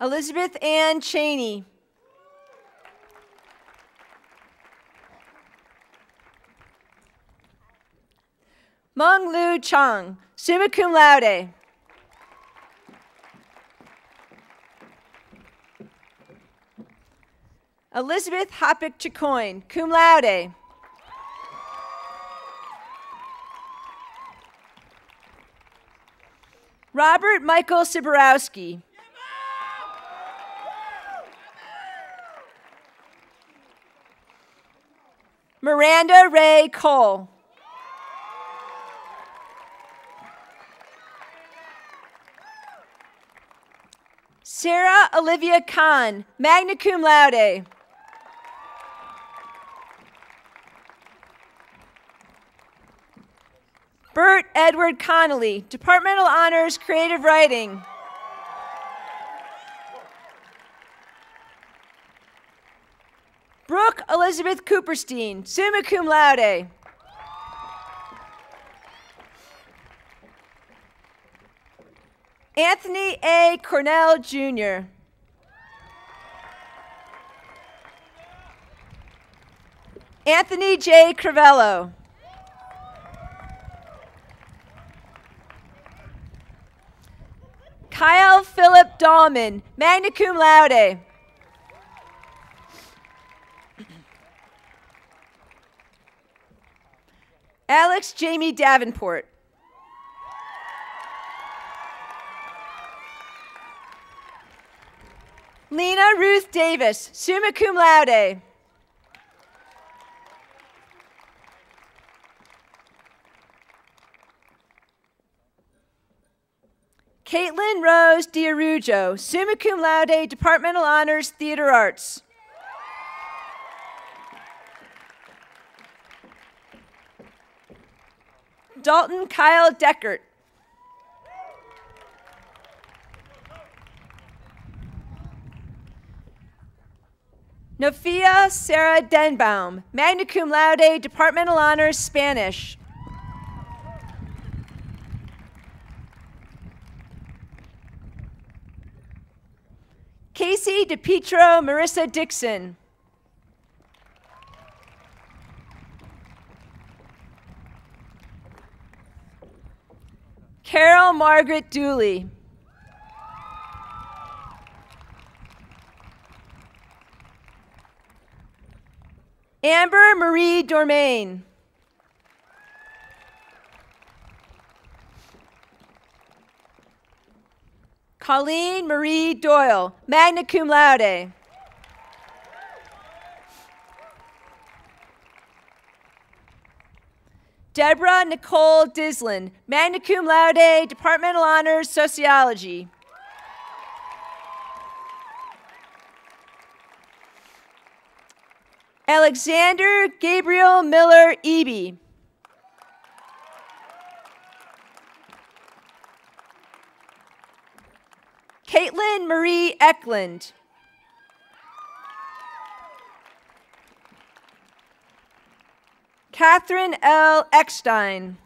Elizabeth Ann Cheney. Meng Lu Chang, summa cum laude. Elizabeth Hoppick Chicoine, cum laude. Robert Michael Siborowski. Miranda Ray Cole. Sarah Olivia Kahn, magna cum laude. Bert Edward Connolly, departmental honors, creative writing. Brooke Elizabeth Cooperstein, summa cum laude. Anthony A. Cornell, Jr. Anthony J. Crivello. Kyle Philip Dahlman, magna cum laude. Alex Jamie Davenport. Lena Ruth Davis, summa cum laude. Caitlin Rose Diarujo, summa cum laude, departmental honors, theater arts. Dalton Kyle Deckert. Nofia Sarah Denbaum, magna cum laude, departmental honors, Spanish. Casey DePietro Marissa Dixon. Carol Margaret Dooley. Amber Marie Dormain. Colleen Marie Doyle, magna cum laude. Deborah Nicole Dislin, magna cum laude, departmental honors, sociology. Alexander Gabriel Miller Eby. Caitlin Marie Eklund. Catherine L. Eckstein.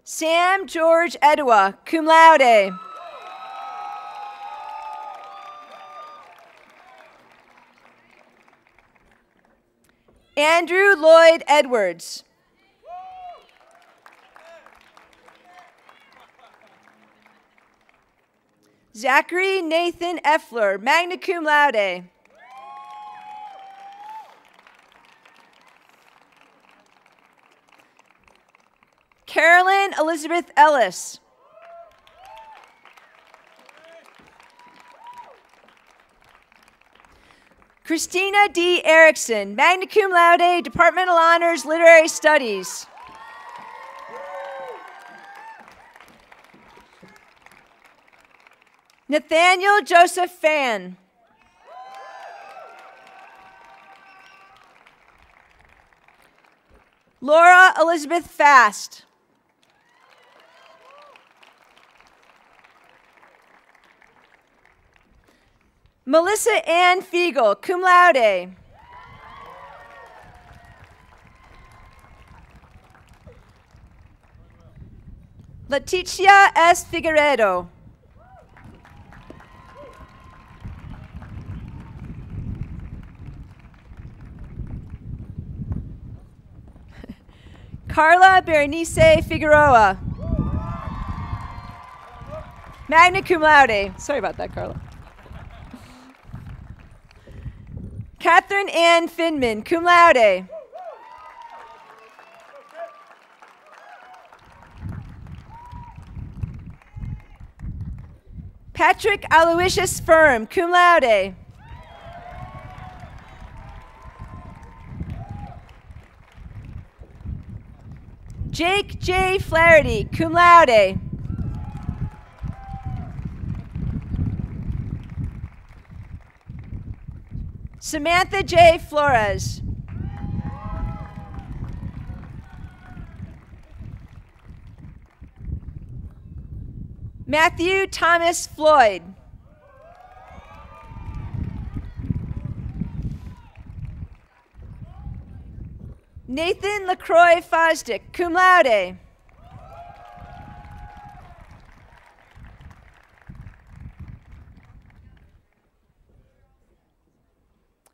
Sam George Edwa, cum laude. Andrew Lloyd Edwards. Zachary Nathan Effler, magna cum laude. Carolyn Elizabeth Ellis. Christina D. Erickson, magna cum laude, departmental honors, literary studies. Nathaniel Joseph Fan. Laura Elizabeth Fast. Melissa Ann Fiegel, cum laude. Leticia S. Figueredo. Carla Berenice Figueroa. Magna cum laude. Sorry about that, Carla. Catherine Ann Finman, cum laude. Patrick Aloysius Firm, cum laude. Jake J. Flaherty, cum laude. Samantha J. Flores. Matthew Thomas Floyd. Nathan LaCroix Fosdick, cum laude.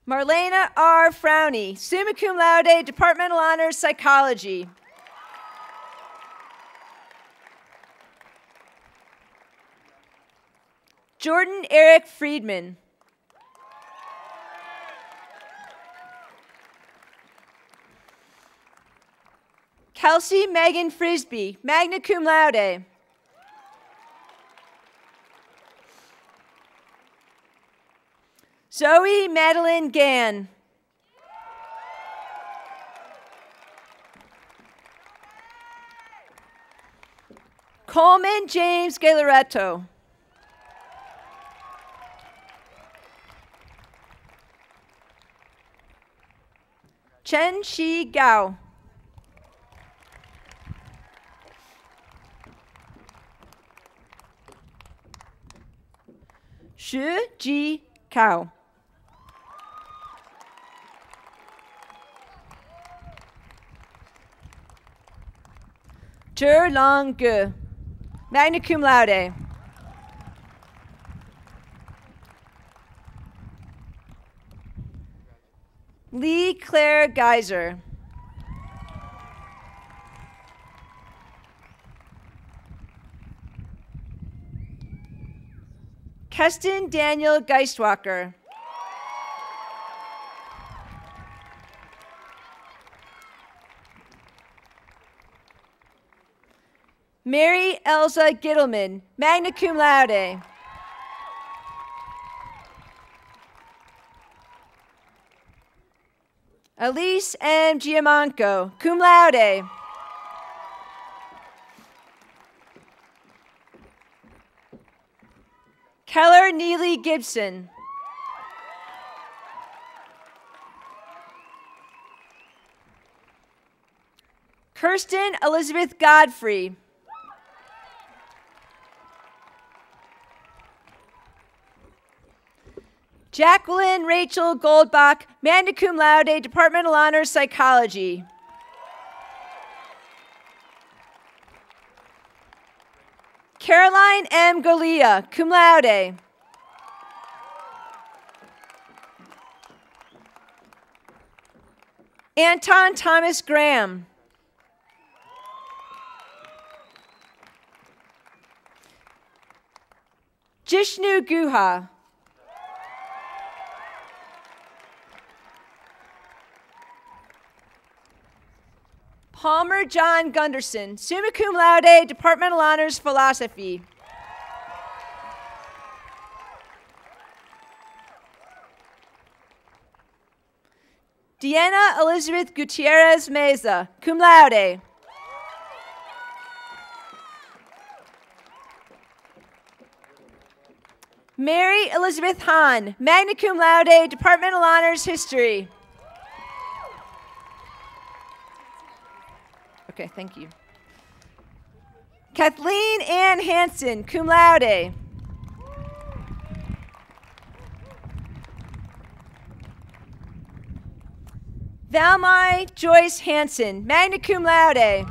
Marlena R. Frowney, summa cum laude, Departmental Honors Psychology. Jordan Eric Friedman. Kelsey Megan Frisbee, magna cum laude. Zoe Madeline Gann. Coleman James Galaretto. Chen Shi Gao. Shi Ji Kao. Zhe Long Ge, magna cum laude. Lee Claire Geyser. Keston Daniel Geistwacker. Mary Elsa Gittleman, magna cum laude. Elise M. Giamanco, cum laude. Keller Neely Gibson. Kirsten Elizabeth Godfrey. Jacqueline Rachel Goldbach, magna cum laude, Departmental Honors Psychology. Caroline M. Golia, cum laude. Anton Thomas Graham. Jishnu Guha. Palmer John Gunderson, summa cum laude, Departmental Honors Philosophy. Deanna Elizabeth Gutierrez Meza, cum laude. Mary Elizabeth Hahn, magna cum laude, Departmental Honors History. Okay, thank you. Kathleen Ann Hansen, cum laude. Valmai Joyce Hansen, magna cum laude.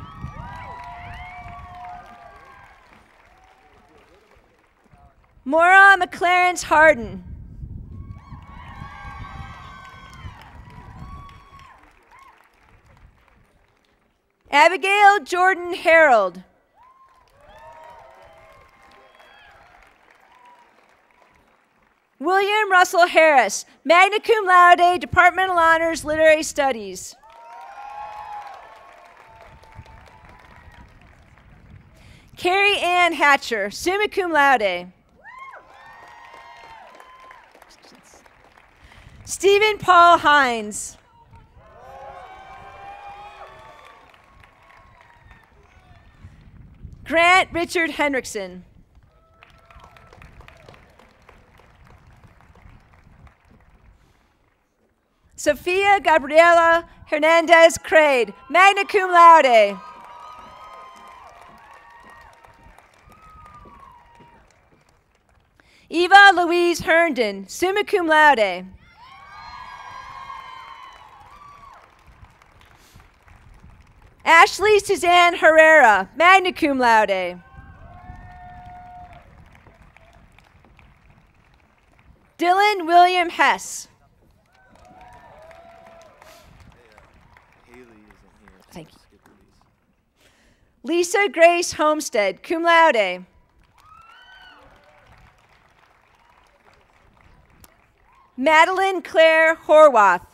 Maura McClarence Harden. Abigail Jordan Harold. William Russell Harris, magna cum laude, Departmental Honors Literary Studies. Carrie Ann Hatcher, summa cum laude. Stephen Paul Hines. Grant Richard Henriksen. Sophia Gabriela Hernandez Crade, magna cum laude. Eva Louise Herndon, summa cum laude. Ashley Suzanne Herrera, magna cum laude. Dylan William Hess. Thank you. Lisa Grace Homestead, cum laude. Madeline Claire Horwath.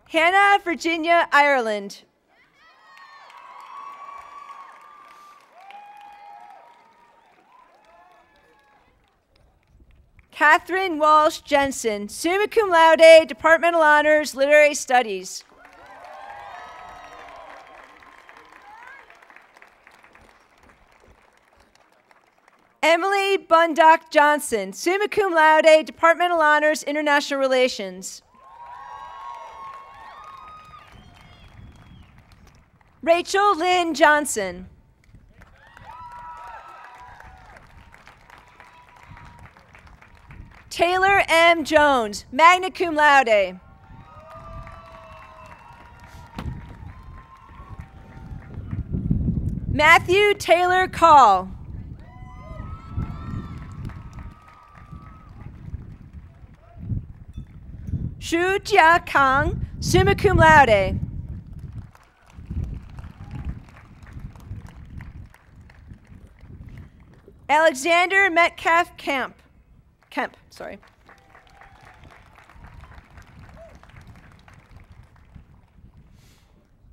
Hannah Virginia Ireland. Catherine Walsh Jensen, summa cum laude, Departmental Honors, Literary Studies. Emily Bundock Johnson, summa cum laude, Departmental Honors, International Relations. Rachel Lynn Johnson. Taylor M. Jones, magna cum laude. Matthew Taylor Call. Shu Jia Kang, summa cum laude. Alexander Metcalf Kemp, sorry.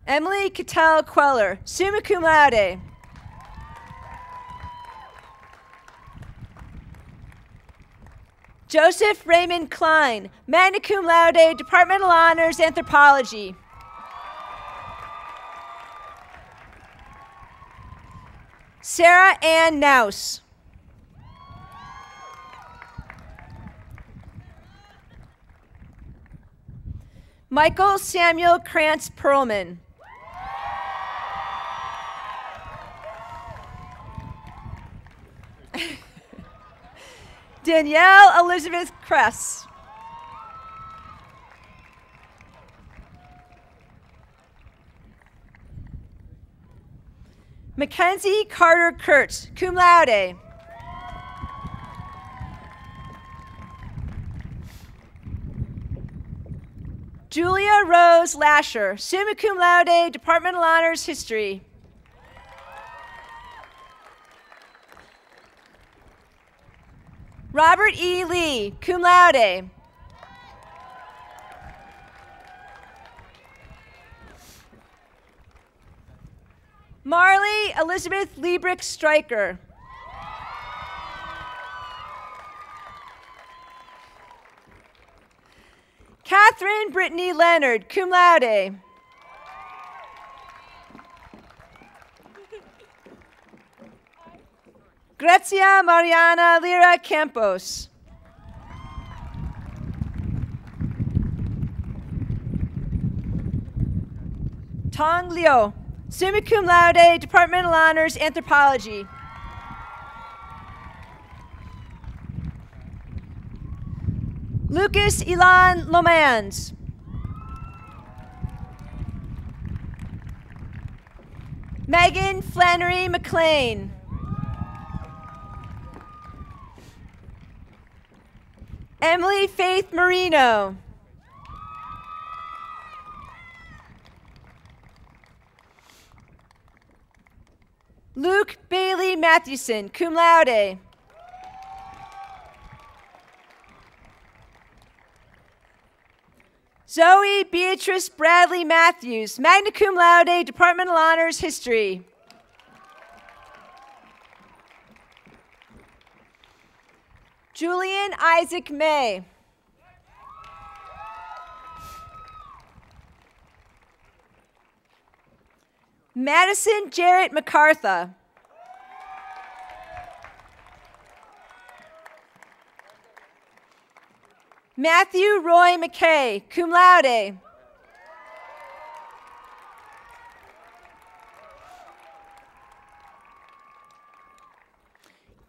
Emily Cattell Queller, summa cum laude. Joseph Raymond Klein, magna cum laude, Departmental Honors, Anthropology. Sarah Ann Naus. Michael Samuel Krantz Perlman. Danielle Elizabeth Kress. Mackenzie Carter Kurtz, cum laude. Julia Rose Lasher, summa cum laude, Departmental Honors, History. Robert E. Lee, cum laude. Marley Elizabeth Liebrick Stryker. Catherine Brittany Leonard, cum laude. Grazia Mariana Lira Campos. Tong Liu, summa cum laude, Departmental Honors, Anthropology. Lucas Ilan Lomans. Megan Flannery McLean. Emily Faith Marino. Luke Bailey Mathewson, cum laude. Zoe Beatrice Bradley Matthews, magna cum laude, Departmental Honors, History. Julian Isaac May. Madison Jarrett MacArthur. Matthew Roy McKay, cum laude.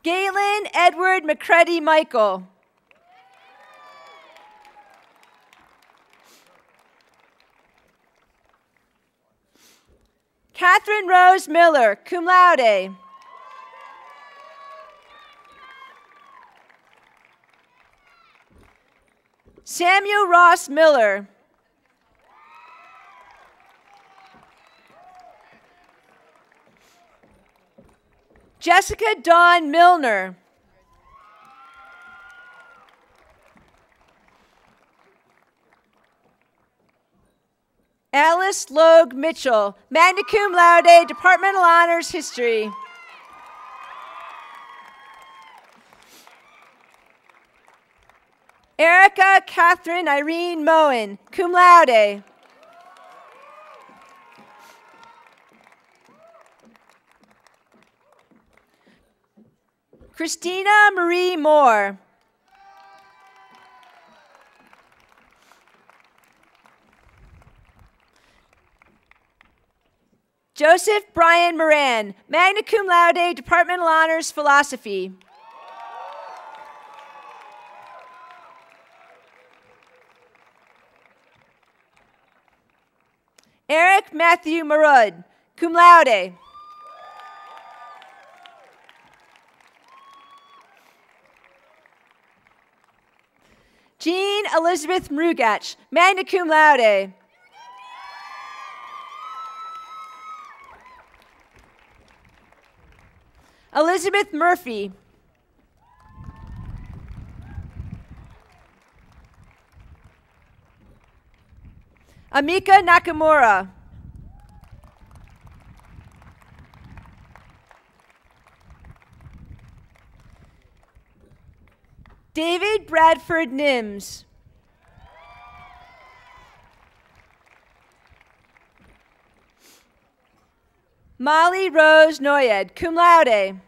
Galen Edward McCready Michael. Catherine Rose Miller, cum laude. Samuel Ross Miller. Jessica Dawn Milner. Alice Logue Mitchell, magna cum laude, Departmental Honors History. Erica Catherine Irene Moen, cum laude. Christina Marie Moore. Joseph Brian Moran, magna cum laude, Departmental Honors Philosophy. Eric Matthew Marud, cum laude. Jean Elizabeth Mrugach, magna cum laude. Elizabeth Murphy. Amika Nakamura. David Bradford Nims. Molly Rose Noyed, cum laude.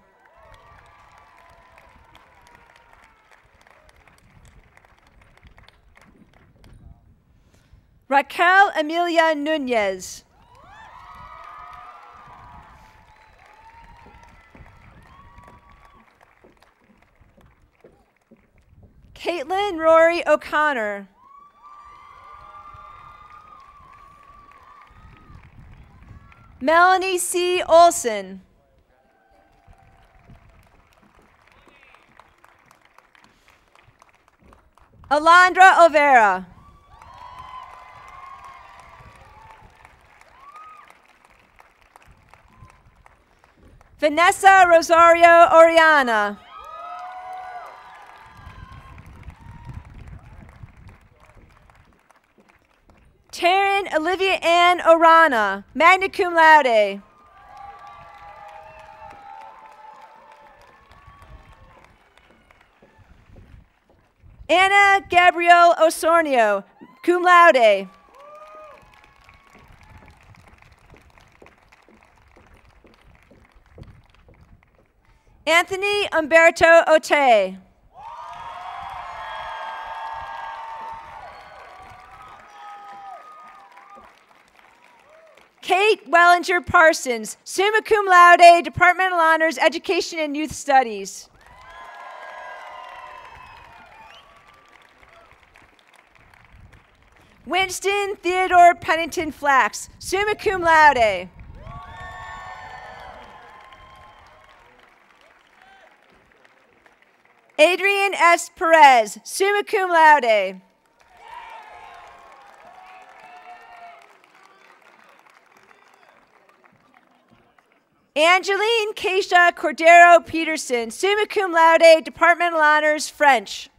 Raquel Emilia Nunez. Caitlin Rory O'Connor. Melanie C. Olson. Alondra Olvera. Vanessa Rosario Oriana. Taryn Olivia Ann Orana, magna cum laude. Anna Gabrielle Osornio, cum laude. Anthony Umberto Ote. Kate Wellinger Parsons, summa cum laude, Departmental Honors, Education and Youth Studies. Winston Theodore Pennington Flax, summa cum laude. Adrian S. Perez, summa cum laude. Angeline Keisha Cordero Peterson, summa cum laude, Departmental Honors, French.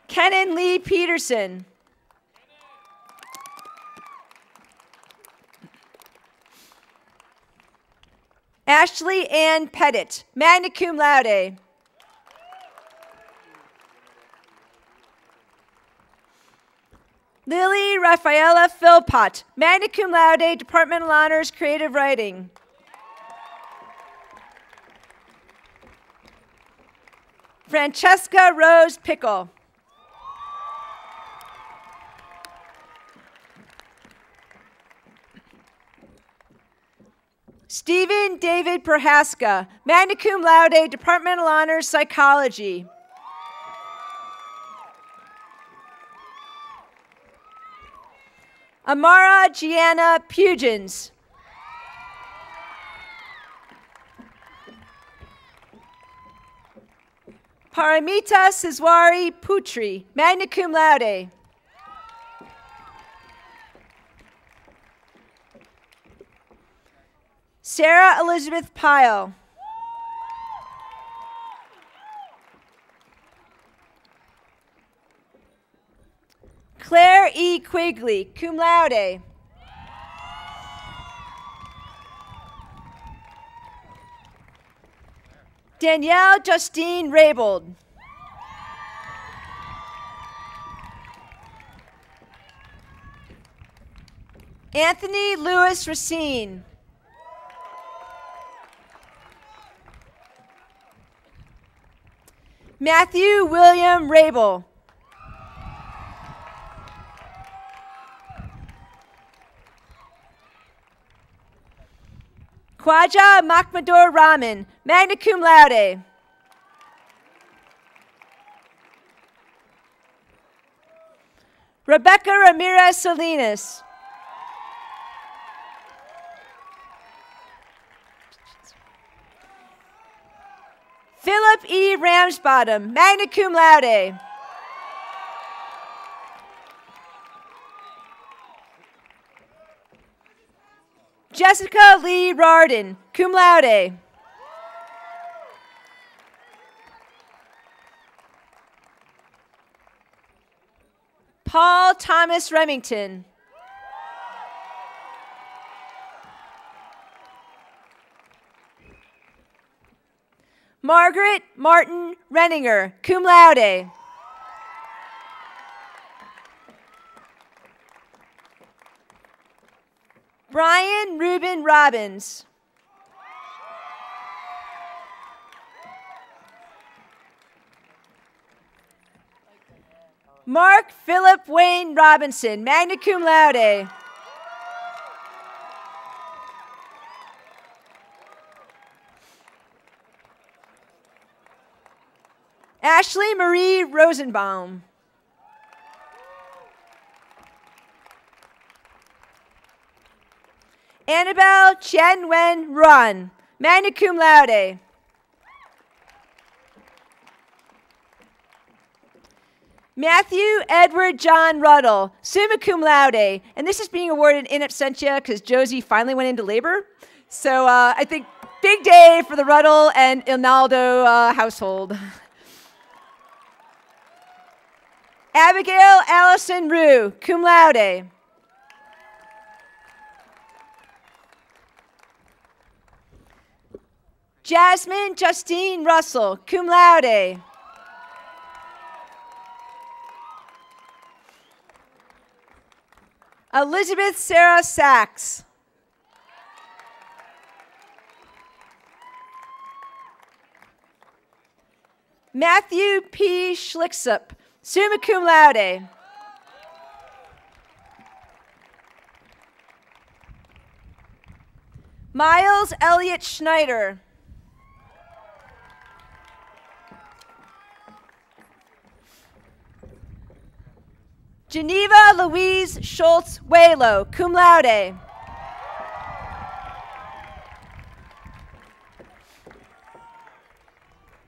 Kenan Lee Peterson. Ashley Ann Pettit, magna cum laude. Lily Rafaela Philpott, magna cum laude, Departmental Honors, Creative Writing. Francesca Rose Pickle. Stephen David Prohaska, magna cum laude, Departmental Honors, Psychology. Amara Gianna Pugins. Paramita Siswari Putri, magna cum laude. Sarah Elizabeth Pyle. Claire E. Quigley, cum laude. Danielle Justine Raybold. Anthony Lewis Racine. Matthew William Rabel. Khwaja Mahmoudor Rahman, magna cum laude. Rebecca Ramirez Salinas. Philip E. Ramsbottom, magna cum laude. Jessica Lee Rardon, cum laude. Paul Thomas Remington. Margaret Martin Renninger, cum laude. Brian Reuben Robbins. Mark Philip Wayne Robinson, magna cum laude. Ashley Marie Rosenbaum. Annabelle Chen Wen Run, magna cum laude. Matthew Edward John Ruddle, summa cum laude. And this is being awarded in absentia because Josie finally went into labor. So I think big day for the Ruddle and Inaldo household. Abigail Allison Rue, cum laude. Jasmine Justine Russell, cum laude. Elizabeth Sarah Sachs. Matthew P. Schlicksup, summa cum laude. Miles Elliott Schneider. Geneva Louise Schultz Waylo, cum laude.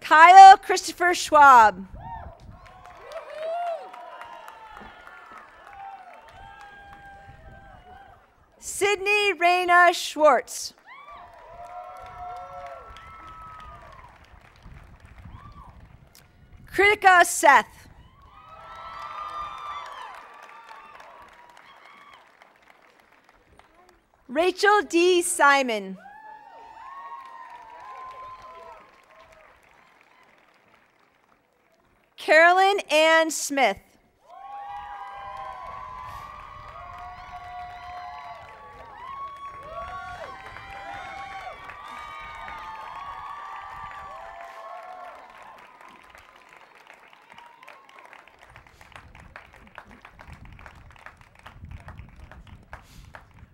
Kyle Christopher Schwab. Sydney Raina Schwartz. Kritika Seth. Rachel D. Simon. Carolyn Ann Smith.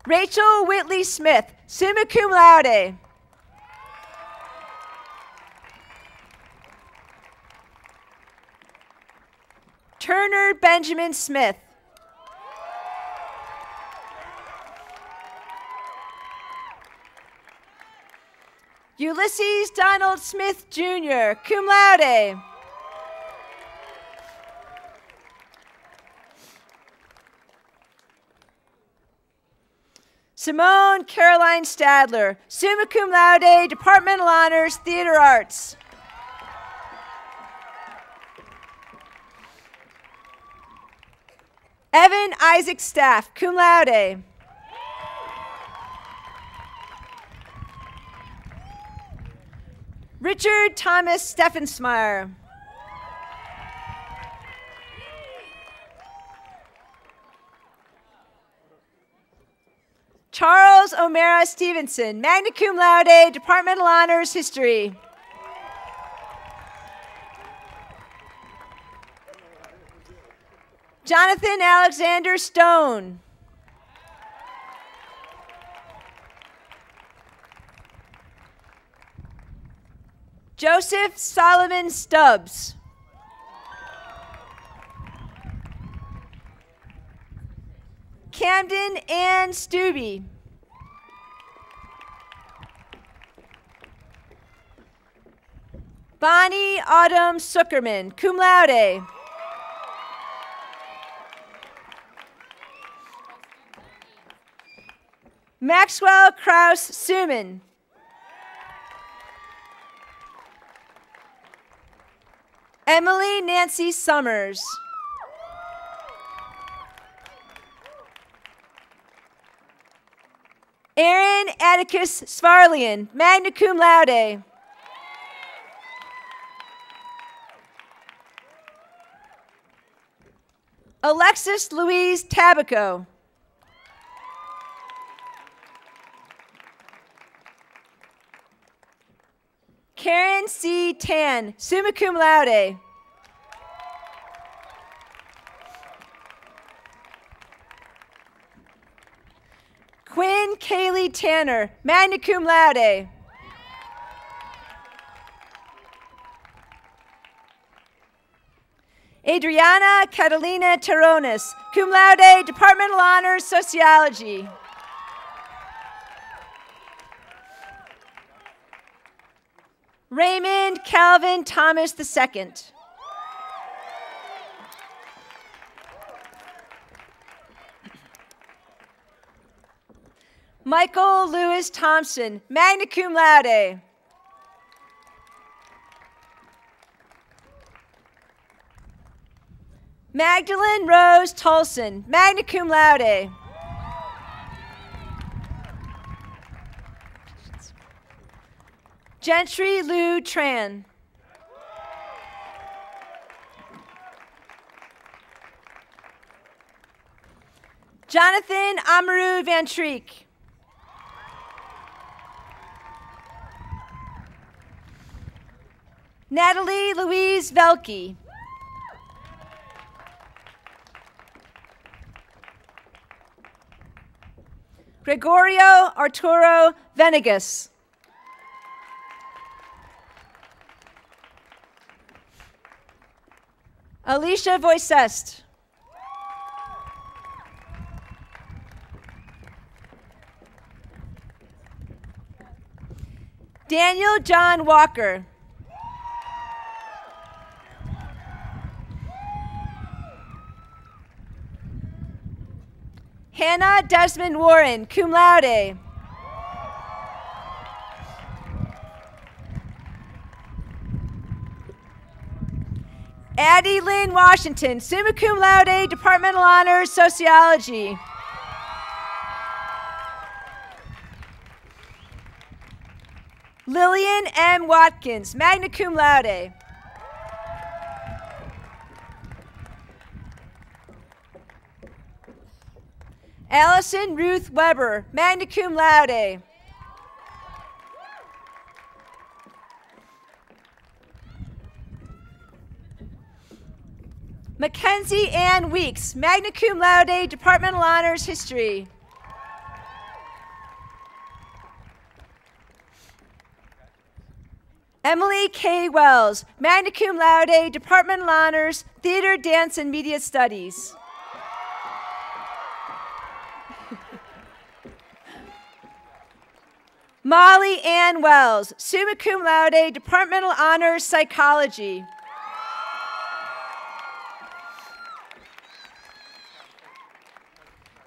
Rachel Whitley Smith, summa cum laude. Turner Benjamin Smith. Ulysses Donald Smith, Jr., cum laude. Simone Caroline Stadler, summa cum laude, Departmental Honors, Theater Arts. Evan Isaac Staff, cum laude. Richard Thomas Steffensmeyer. Charles O'Mara Stevenson, magna cum laude, Departmental Honors, History. Jonathan Alexander Stone. Joseph Solomon Stubbs. Camden Ann Stubbe. Bonnie Autumn Zuckerman, cum laude. Maxwell Krause Suman. Emily Nancy Summers. Aaron Atticus Svarlian, magna cum laude. Alexis Louise Tabaco. Karen C. Tan, summa cum laude. Quinn Kaylee Tanner, magna cum laude. Adriana Catalina Terrones, cum laude, Departmental Honors, Sociology. Raymond Calvin Thomas II. Michael Lewis Thompson, magna cum laude. Magdalene Rose Tolson, magna cum laude. Gentry Lou Tran. Jonathan Amaru Van Treek. Natalie Louise Velke. Gregorio Arturo Venegas. Alicia Voicest. Daniel John Walker. Hannah Desmond Warren, cum laude. Addie Lynn Washington, summa cum laude, Departmental Honors, Sociology. Lillian M. Watkins, magna cum laude. Allison Ruth Weber, magna cum laude. Mackenzie Ann Weeks, magna cum laude, Departmental Honors, History. Emily K. Wells, magna cum laude, Departmental Honors, Theater, Dance, and Media Studies. Molly Ann Wells, summa cum laude, Departmental Honors, Psychology.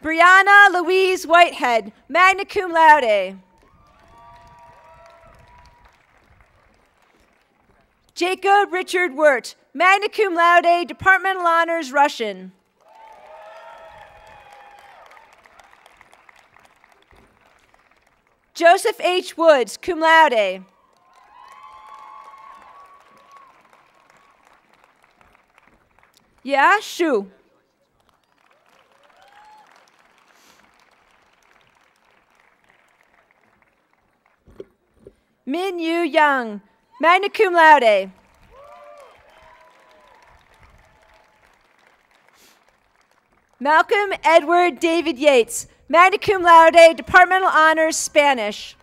Brianna Louise Whitehead, magna cum laude. Jacob Richard Wirt, magna cum laude, Departmental Honors, Russian. Joseph H. Woods, cum laude. Yeah, Shu. Min Yu Young, magna cum laude. Malcolm Edward David Yates, magna cum laude, Departmental Honors, Spanish.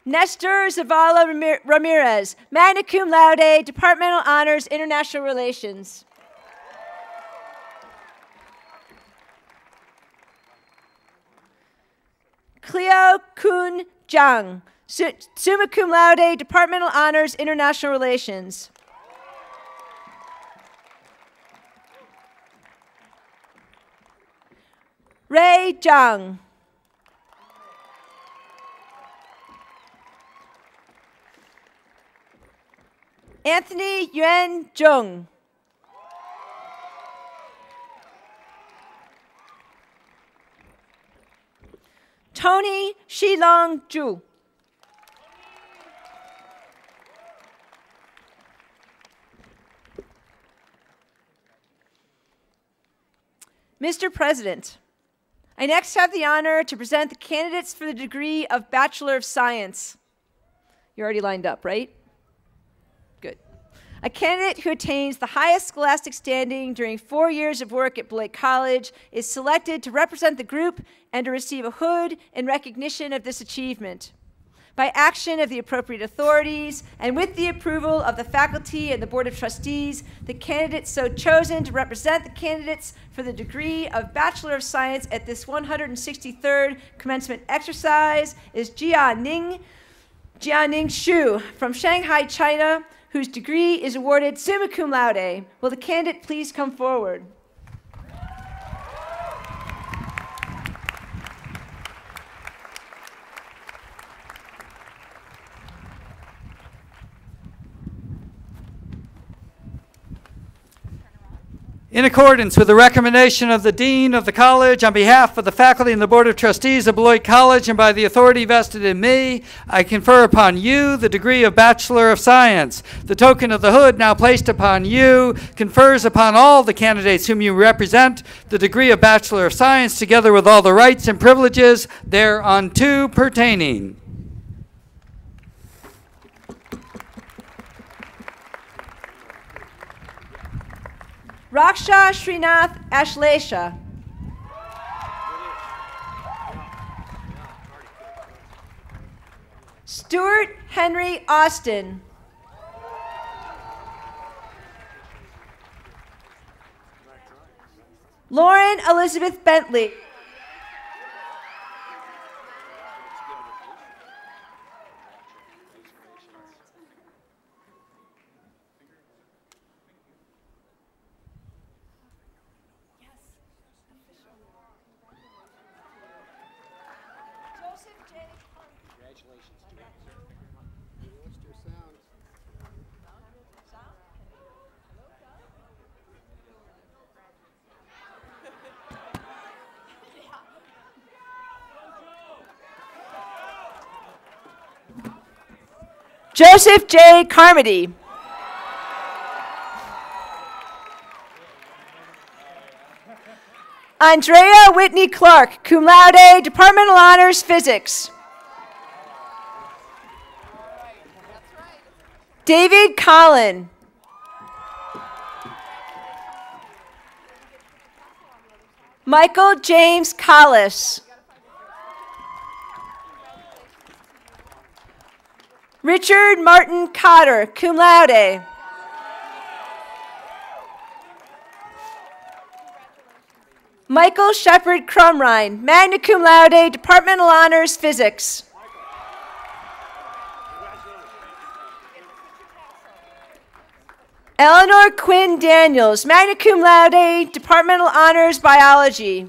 Nestor Zavala Ramirez, magna cum laude, Departmental Honors, International Relations. Cleo Kun Zhang, summa cum laude, Departmental Honors, International Relations. Ray Zhang. Anthony Yuan Zhong. Tony Shilong Zhu. Mr. President, I next have the honor to present the candidates for the degree of Bachelor of Science. You're already lined up, right? Good. A candidate who attains the highest scholastic standing during 4 years of work at Beloit College is selected to represent the group and to receive a hood in recognition of this achievement. By action of the appropriate authorities and with the approval of the faculty and the Board of Trustees, the candidate so chosen to represent the candidates for the degree of Bachelor of Science at this 163rd commencement exercise is Jianing Xu from Shanghai, China, whose degree is awarded summa cum laude. Will the candidate please come forward? In accordance with the recommendation of the Dean of the College, on behalf of the faculty and the Board of Trustees of Beloit College and by the authority vested in me, I confer upon you the degree of Bachelor of Science. The token of the hood now placed upon you confers upon all the candidates whom you represent the degree of Bachelor of Science, together with all the rights and privileges thereunto pertaining. Raksha Srinath Ashlesha. Stuart Henry Austin. Lauren Elizabeth Bentley. Joseph J. Carmody. Andrea Whitney Clark, cum laude, Departmental Honors, Physics. David Collin. Michael James Collis. Richard Martin Cotter, cum laude. Michael Shepard Crumrine, magna cum laude, departmental honors, physics. Eleanor Quinn Daniels, magna cum laude, departmental honors, biology.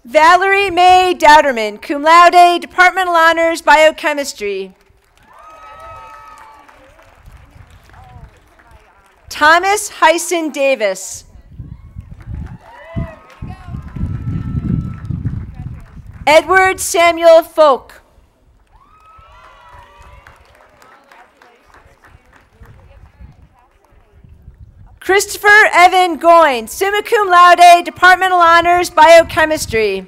Valerie Mae Dowderman, cum laude, departmental honors, biochemistry. Thomas Hyson Davis. Edward Samuel Folk. Christopher Evan Goyne, summa cum laude, departmental honors, biochemistry.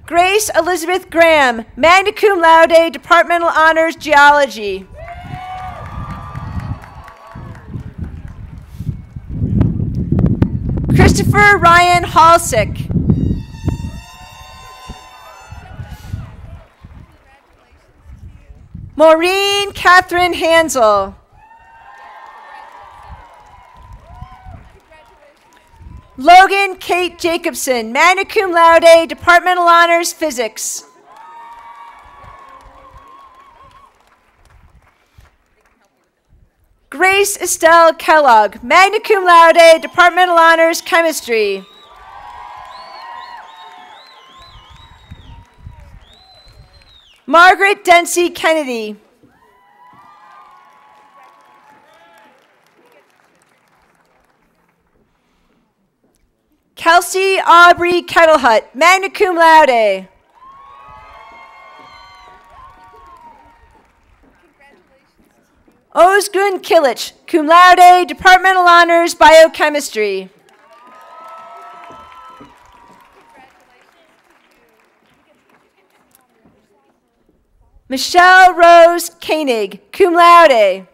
Grace Elizabeth Graham, magna cum laude, departmental honors, geology. Christopher Ryan Halsick. Maureen Catherine Hansel. Logan Kate Jacobson, magna cum laude, departmental honors, physics. Grace Estelle Kellogg, magna cum laude, departmental honors, chemistry. Margaret Dempsey Kennedy. Kelsey Aubrey Kettlehut, magna cum laude. Ozgun Kilich, cum laude, departmental honors, biochemistry. Michelle Rose Koenig, cum laude.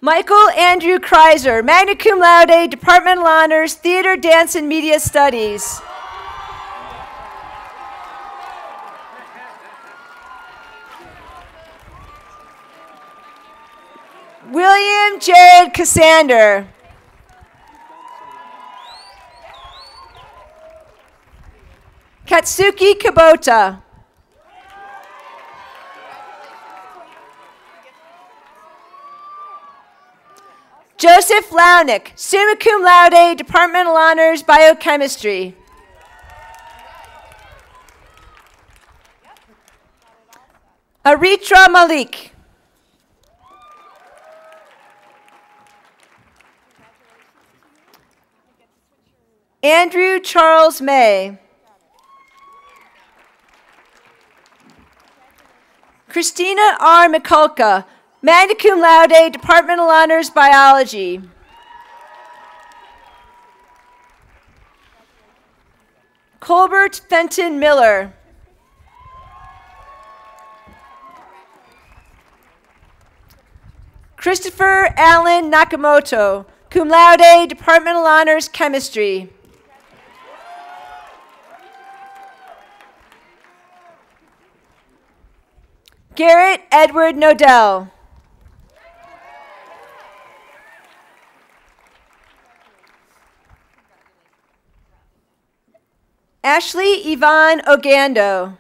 Michael Andrew Kreiser, magna cum laude, departmental honors, theater, dance, and media studies. William Jared Cassander. Katsuki Kubota. Joseph Launick, summa cum laude, departmental honors, biochemistry. Aritra Malik. Andrew Charles May. Christina R. Mikulka, magna cum laude, departmental honors, biology. Colbert Fenton Miller. Christopher Allen Nakamoto, cum laude, departmental honors, chemistry. Garrett Edward Nodell. Ashley Yvonne Ogando.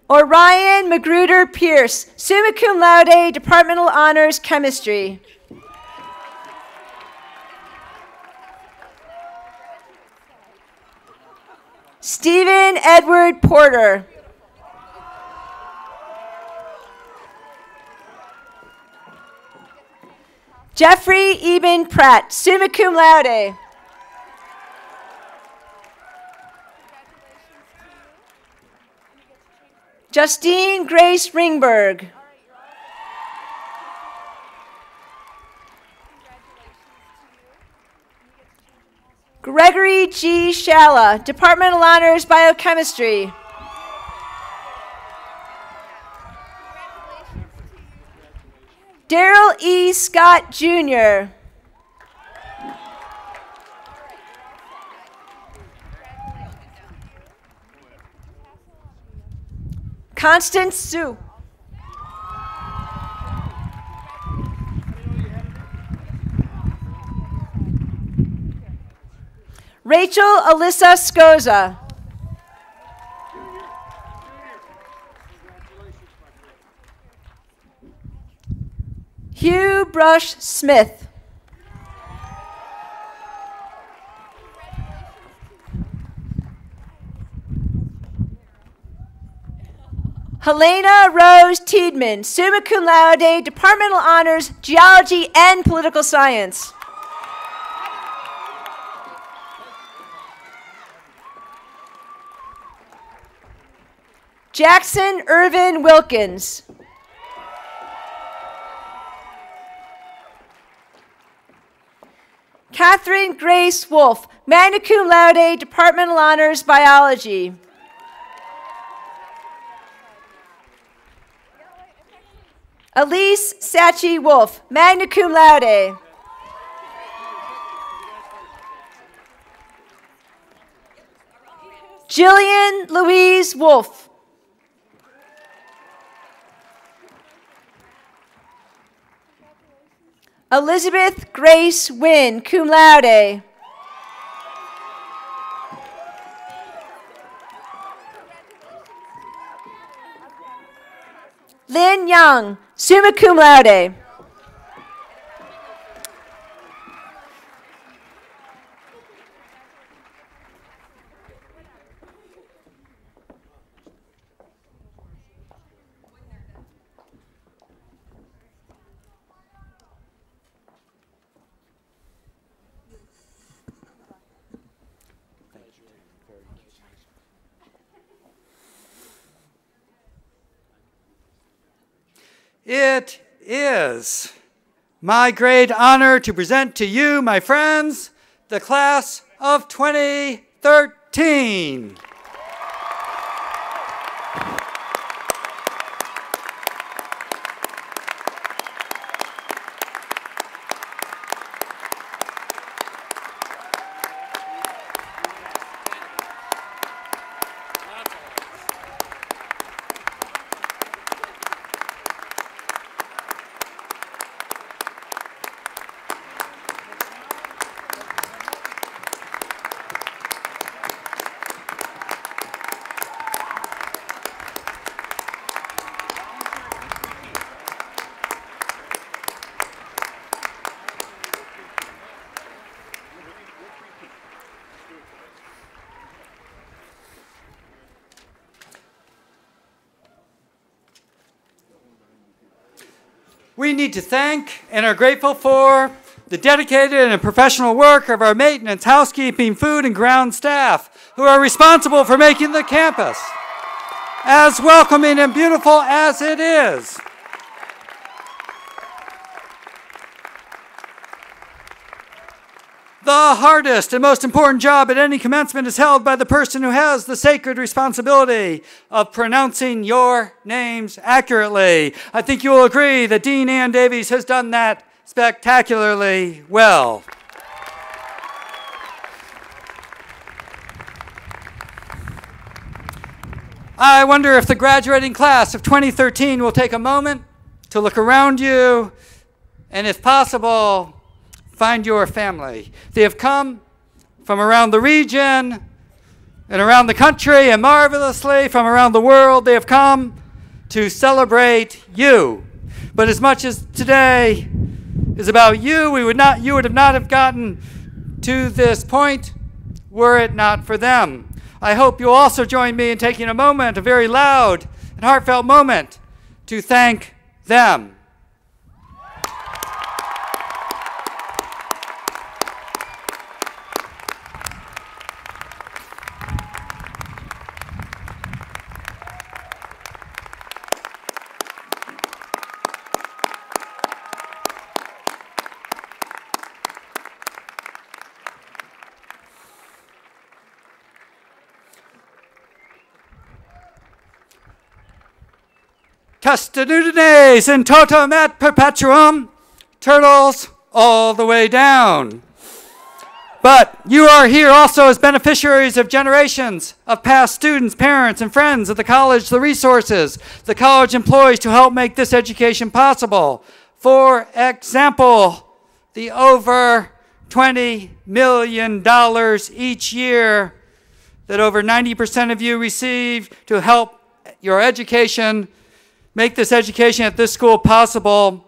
Orion Magruder Pierce, summa cum laude, departmental honors, chemistry. Stephen Edward Porter. Jeffrey Eben Pratt, summa cum laude. Justine Grace Ringberg. Gregory G. Shalla, Departmental Honors, Biochemistry. Daryl E. Scott, Jr. Constance Sue. Rachel Alyssa Scoza. Hugh Brush Smith. Helena Rose Tiedman, summa cum laude, Departmental Honors, Geology and Political Science. Jackson Irvin Wilkins. Catherine Grace Wolf, magna cum laude, Departmental Honors, Biology. Elise Sachi Wolf, magna cum laude. Jillian Louise Wolf. Elizabeth Grace Wynn, cum laude. Lynn Young, summa cum laude. It is my great honor to present to you, my friends, the class of 2013. We need to thank and are grateful for the dedicated and professional work of our maintenance, housekeeping, food, and ground staff who are responsible for making the campus as welcoming and beautiful as it is. The hardest and most important job at any commencement is held by the person who has the sacred responsibility of pronouncing your names accurately. I think you will agree that Dean Ann Davies has done that spectacularly well. I wonder if the graduating class of 2013 will take a moment to look around you and, if possible, find your family. They have come from around the region and around the country, and marvelously from around the world. They have come to celebrate you. But as much as today is about you, you would not have gotten to this point were it not for them. I hope you'll also join me in taking a moment, a very loud and heartfelt moment, to thank them. Testudines in totum et perpetuum, turtles all the way down. But you are here also as beneficiaries of generations of past students, parents, and friends of the college, the resources the college employs to help make this education possible. For example, the over $20 million each year that over 90% of you receive to help your education, make this education at this school possible.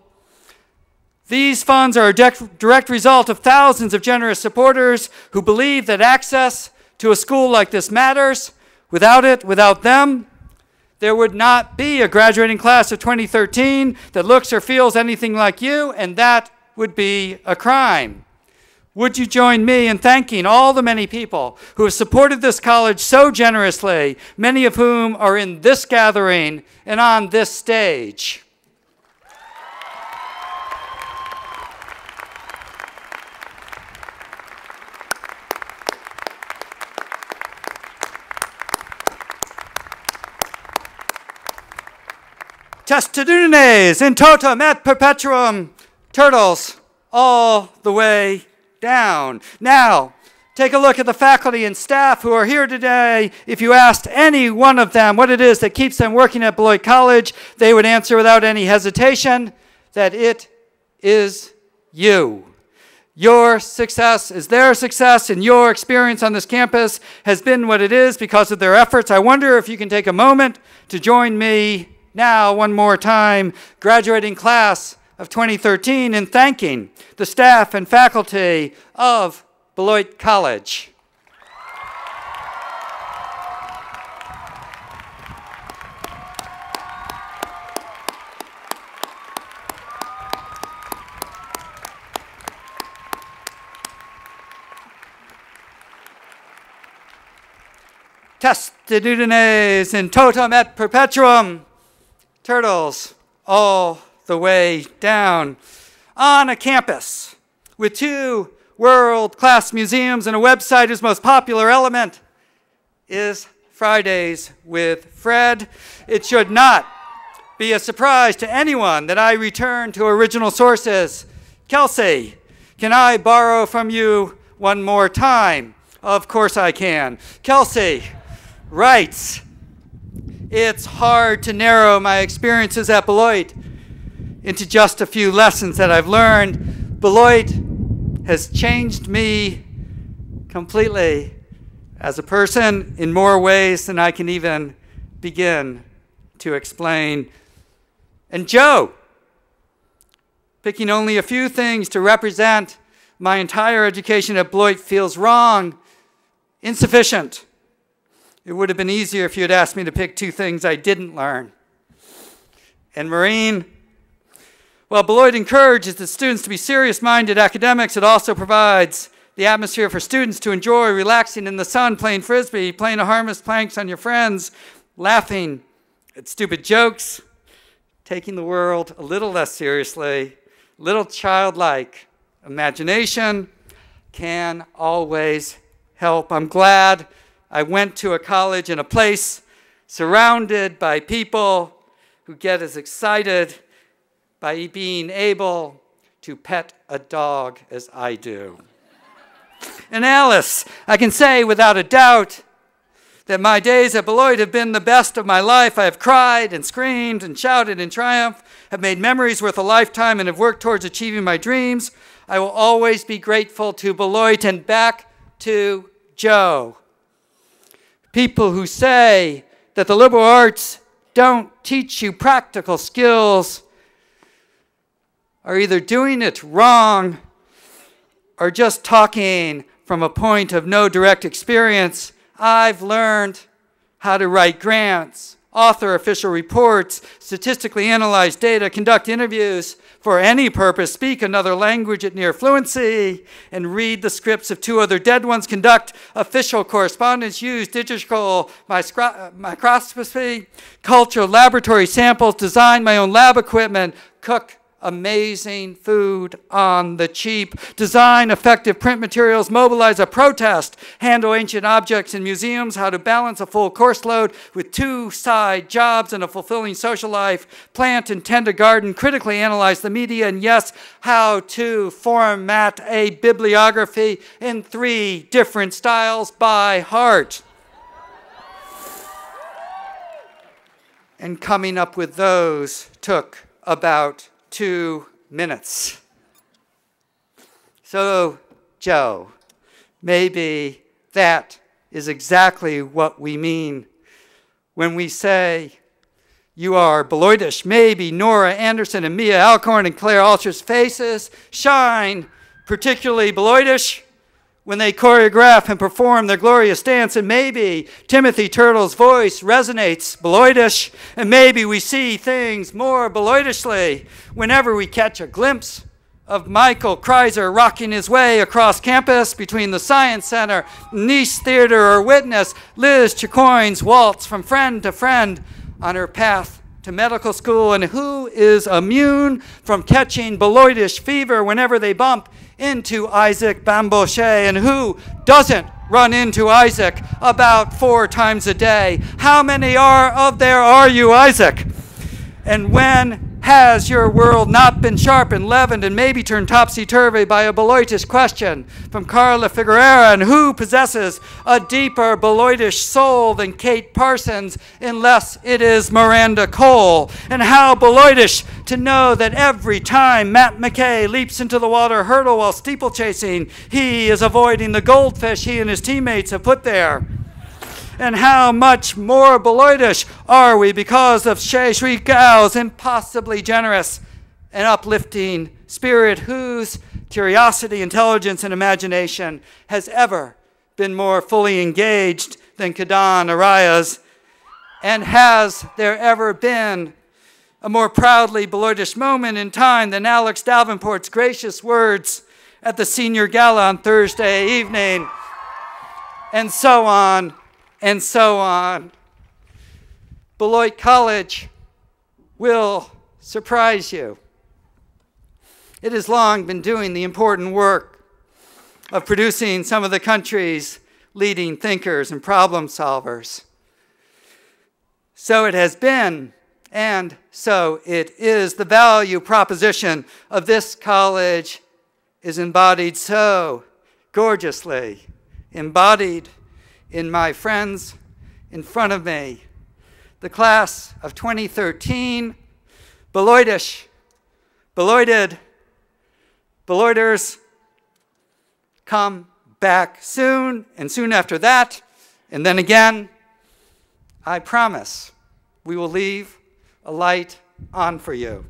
These funds are a direct result of thousands of generous supporters who believe that access to a school like this matters. Without them, there would not be a graduating class of 2013 that looks or feels anything like you, and that would be a crime. Would you join me in thanking all the many people who have supported this college so generously, many of whom are in this gathering and on this stage? Testudines in totum et perpetuum, turtles all the way down. Now, take a look at the faculty and staff who are here today. If you asked any one of them what it is that keeps them working at Beloit College, they would answer without any hesitation that it is you. Your success is their success, and your experience on this campus has been what it is because of their efforts. I wonder if you can take a moment to join me now, one more time, graduating class of 2013, in thanking the staff and faculty of Beloit College. Testudines in totum et perpetuum, turtles all the way down. On a campus with 2 world-class museums and a website whose most popular element is Fridays with Fred, it should not be a surprise to anyone that I return to original sources. Kelsey, can I borrow from you one more time? Of course I can. Kelsey writes, "It's hard to narrow my experiences at Beloit into just a few lessons that I've learned. Beloit has changed me completely as a person in more ways than I can even begin to explain." And Joe, picking only a few things to represent my entire education at Beloit, feels wrong, insufficient. It would have been easier if you had asked me to pick 2 things I didn't learn. And Maureen, while Beloit encourages the students to be serious-minded academics, it also provides the atmosphere for students to enjoy relaxing in the sun, playing Frisbee, playing a harmless pranks on your friends, laughing at stupid jokes, taking the world a little less seriously, little childlike. Imagination can always help. I'm glad I went to a college in a place surrounded by people who get as excited by being able to pet a dog as I do. And Alice, I can say without a doubt that my days at Beloit have been the best of my life. I have cried and screamed and shouted in triumph, have made memories worth a lifetime, and have worked towards achieving my dreams. I will always be grateful to Beloit. And back to Joe. People who say that the liberal arts don't teach you practical skills are either doing it wrong or just talking from a point of no direct experience. I've learned how to write grants, author official reports, statistically analyze data, conduct interviews for any purpose, speak another language at near fluency, and read the scripts of 2 other dead ones, conduct official correspondence, use digital microscopy, culture laboratory samples, design my own lab equipment, cook amazing food on the cheap, design effective print materials, mobilize a protest, handle ancient objects in museums, how to balance a full course load with 2 side jobs and a fulfilling social life, plant and tend a garden, critically analyze the media, and yes, how to format a bibliography in 3 different styles by heart. And coming up with those took about 2 minutes. So, Joe, maybe that is exactly what we mean when we say you are Beloitish. Maybe Nora Anderson and Mia Alcorn and Claire Alcher's faces shine particularly Beloitish when they choreograph and perform their glorious dance, and maybe Timothy Turtle's voice resonates Beloitish, and maybe we see things more Beloitishly whenever we catch a glimpse of Michael Kreiser rocking his way across campus between the Science Center, Nice Theater, or witness Liz Chicoine's waltz from friend to friend on her path to medical school, and who is immune from catching Beloitish fever whenever they bump into Isaac Bambochet, and who doesn't run into Isaac about 4 times a day? How many there are you, Isaac? And when has your world not been sharpened, leavened, and maybe turned topsy-turvy by a Beloitish question from Carla Figueroa? And who possesses a deeper Beloitish soul than Kate Parsons, unless it is Miranda Cole? And how Beloitish to know that every time Matt McKay leaps into the water hurdle while steeplechasing, he is avoiding the goldfish he and his teammates have put there. And how much more Beloitish are we because of Shea Shui Gao's impossibly generous and uplifting spirit, whose curiosity, intelligence, and imagination has ever been more fully engaged than Kadan Araya's? And has there ever been a more proudly Beloitish moment in time than Alex Davenport's gracious words at the senior gala on Thursday evening? And so on. And so on. Beloit College will surprise you. It has long been doing the important work of producing some of the country's leading thinkers and problem solvers. So it has been, and so it is. The value proposition of this college is embodied so gorgeously, embodied in my friends in front of me. The class of 2013, Beloitish, Beloited, Beloiters, come back soon, and soon after that, and then again. I promise we will leave a light on for you.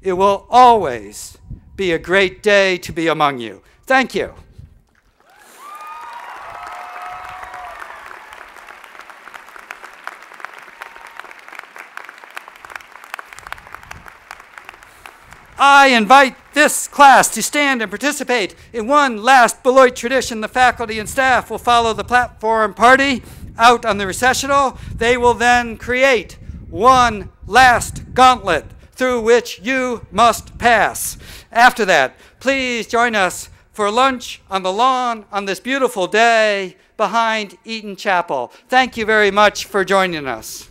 It will always be a great day to be among you. Thank you. I invite this class to stand and participate in one last Beloit tradition. The faculty and staff will follow the platform party out on the recessional. They will then create one last gauntlet through which you must pass. After that, please join us for lunch on the lawn on this beautiful day behind Eaton Chapel. Thank you very much for joining us.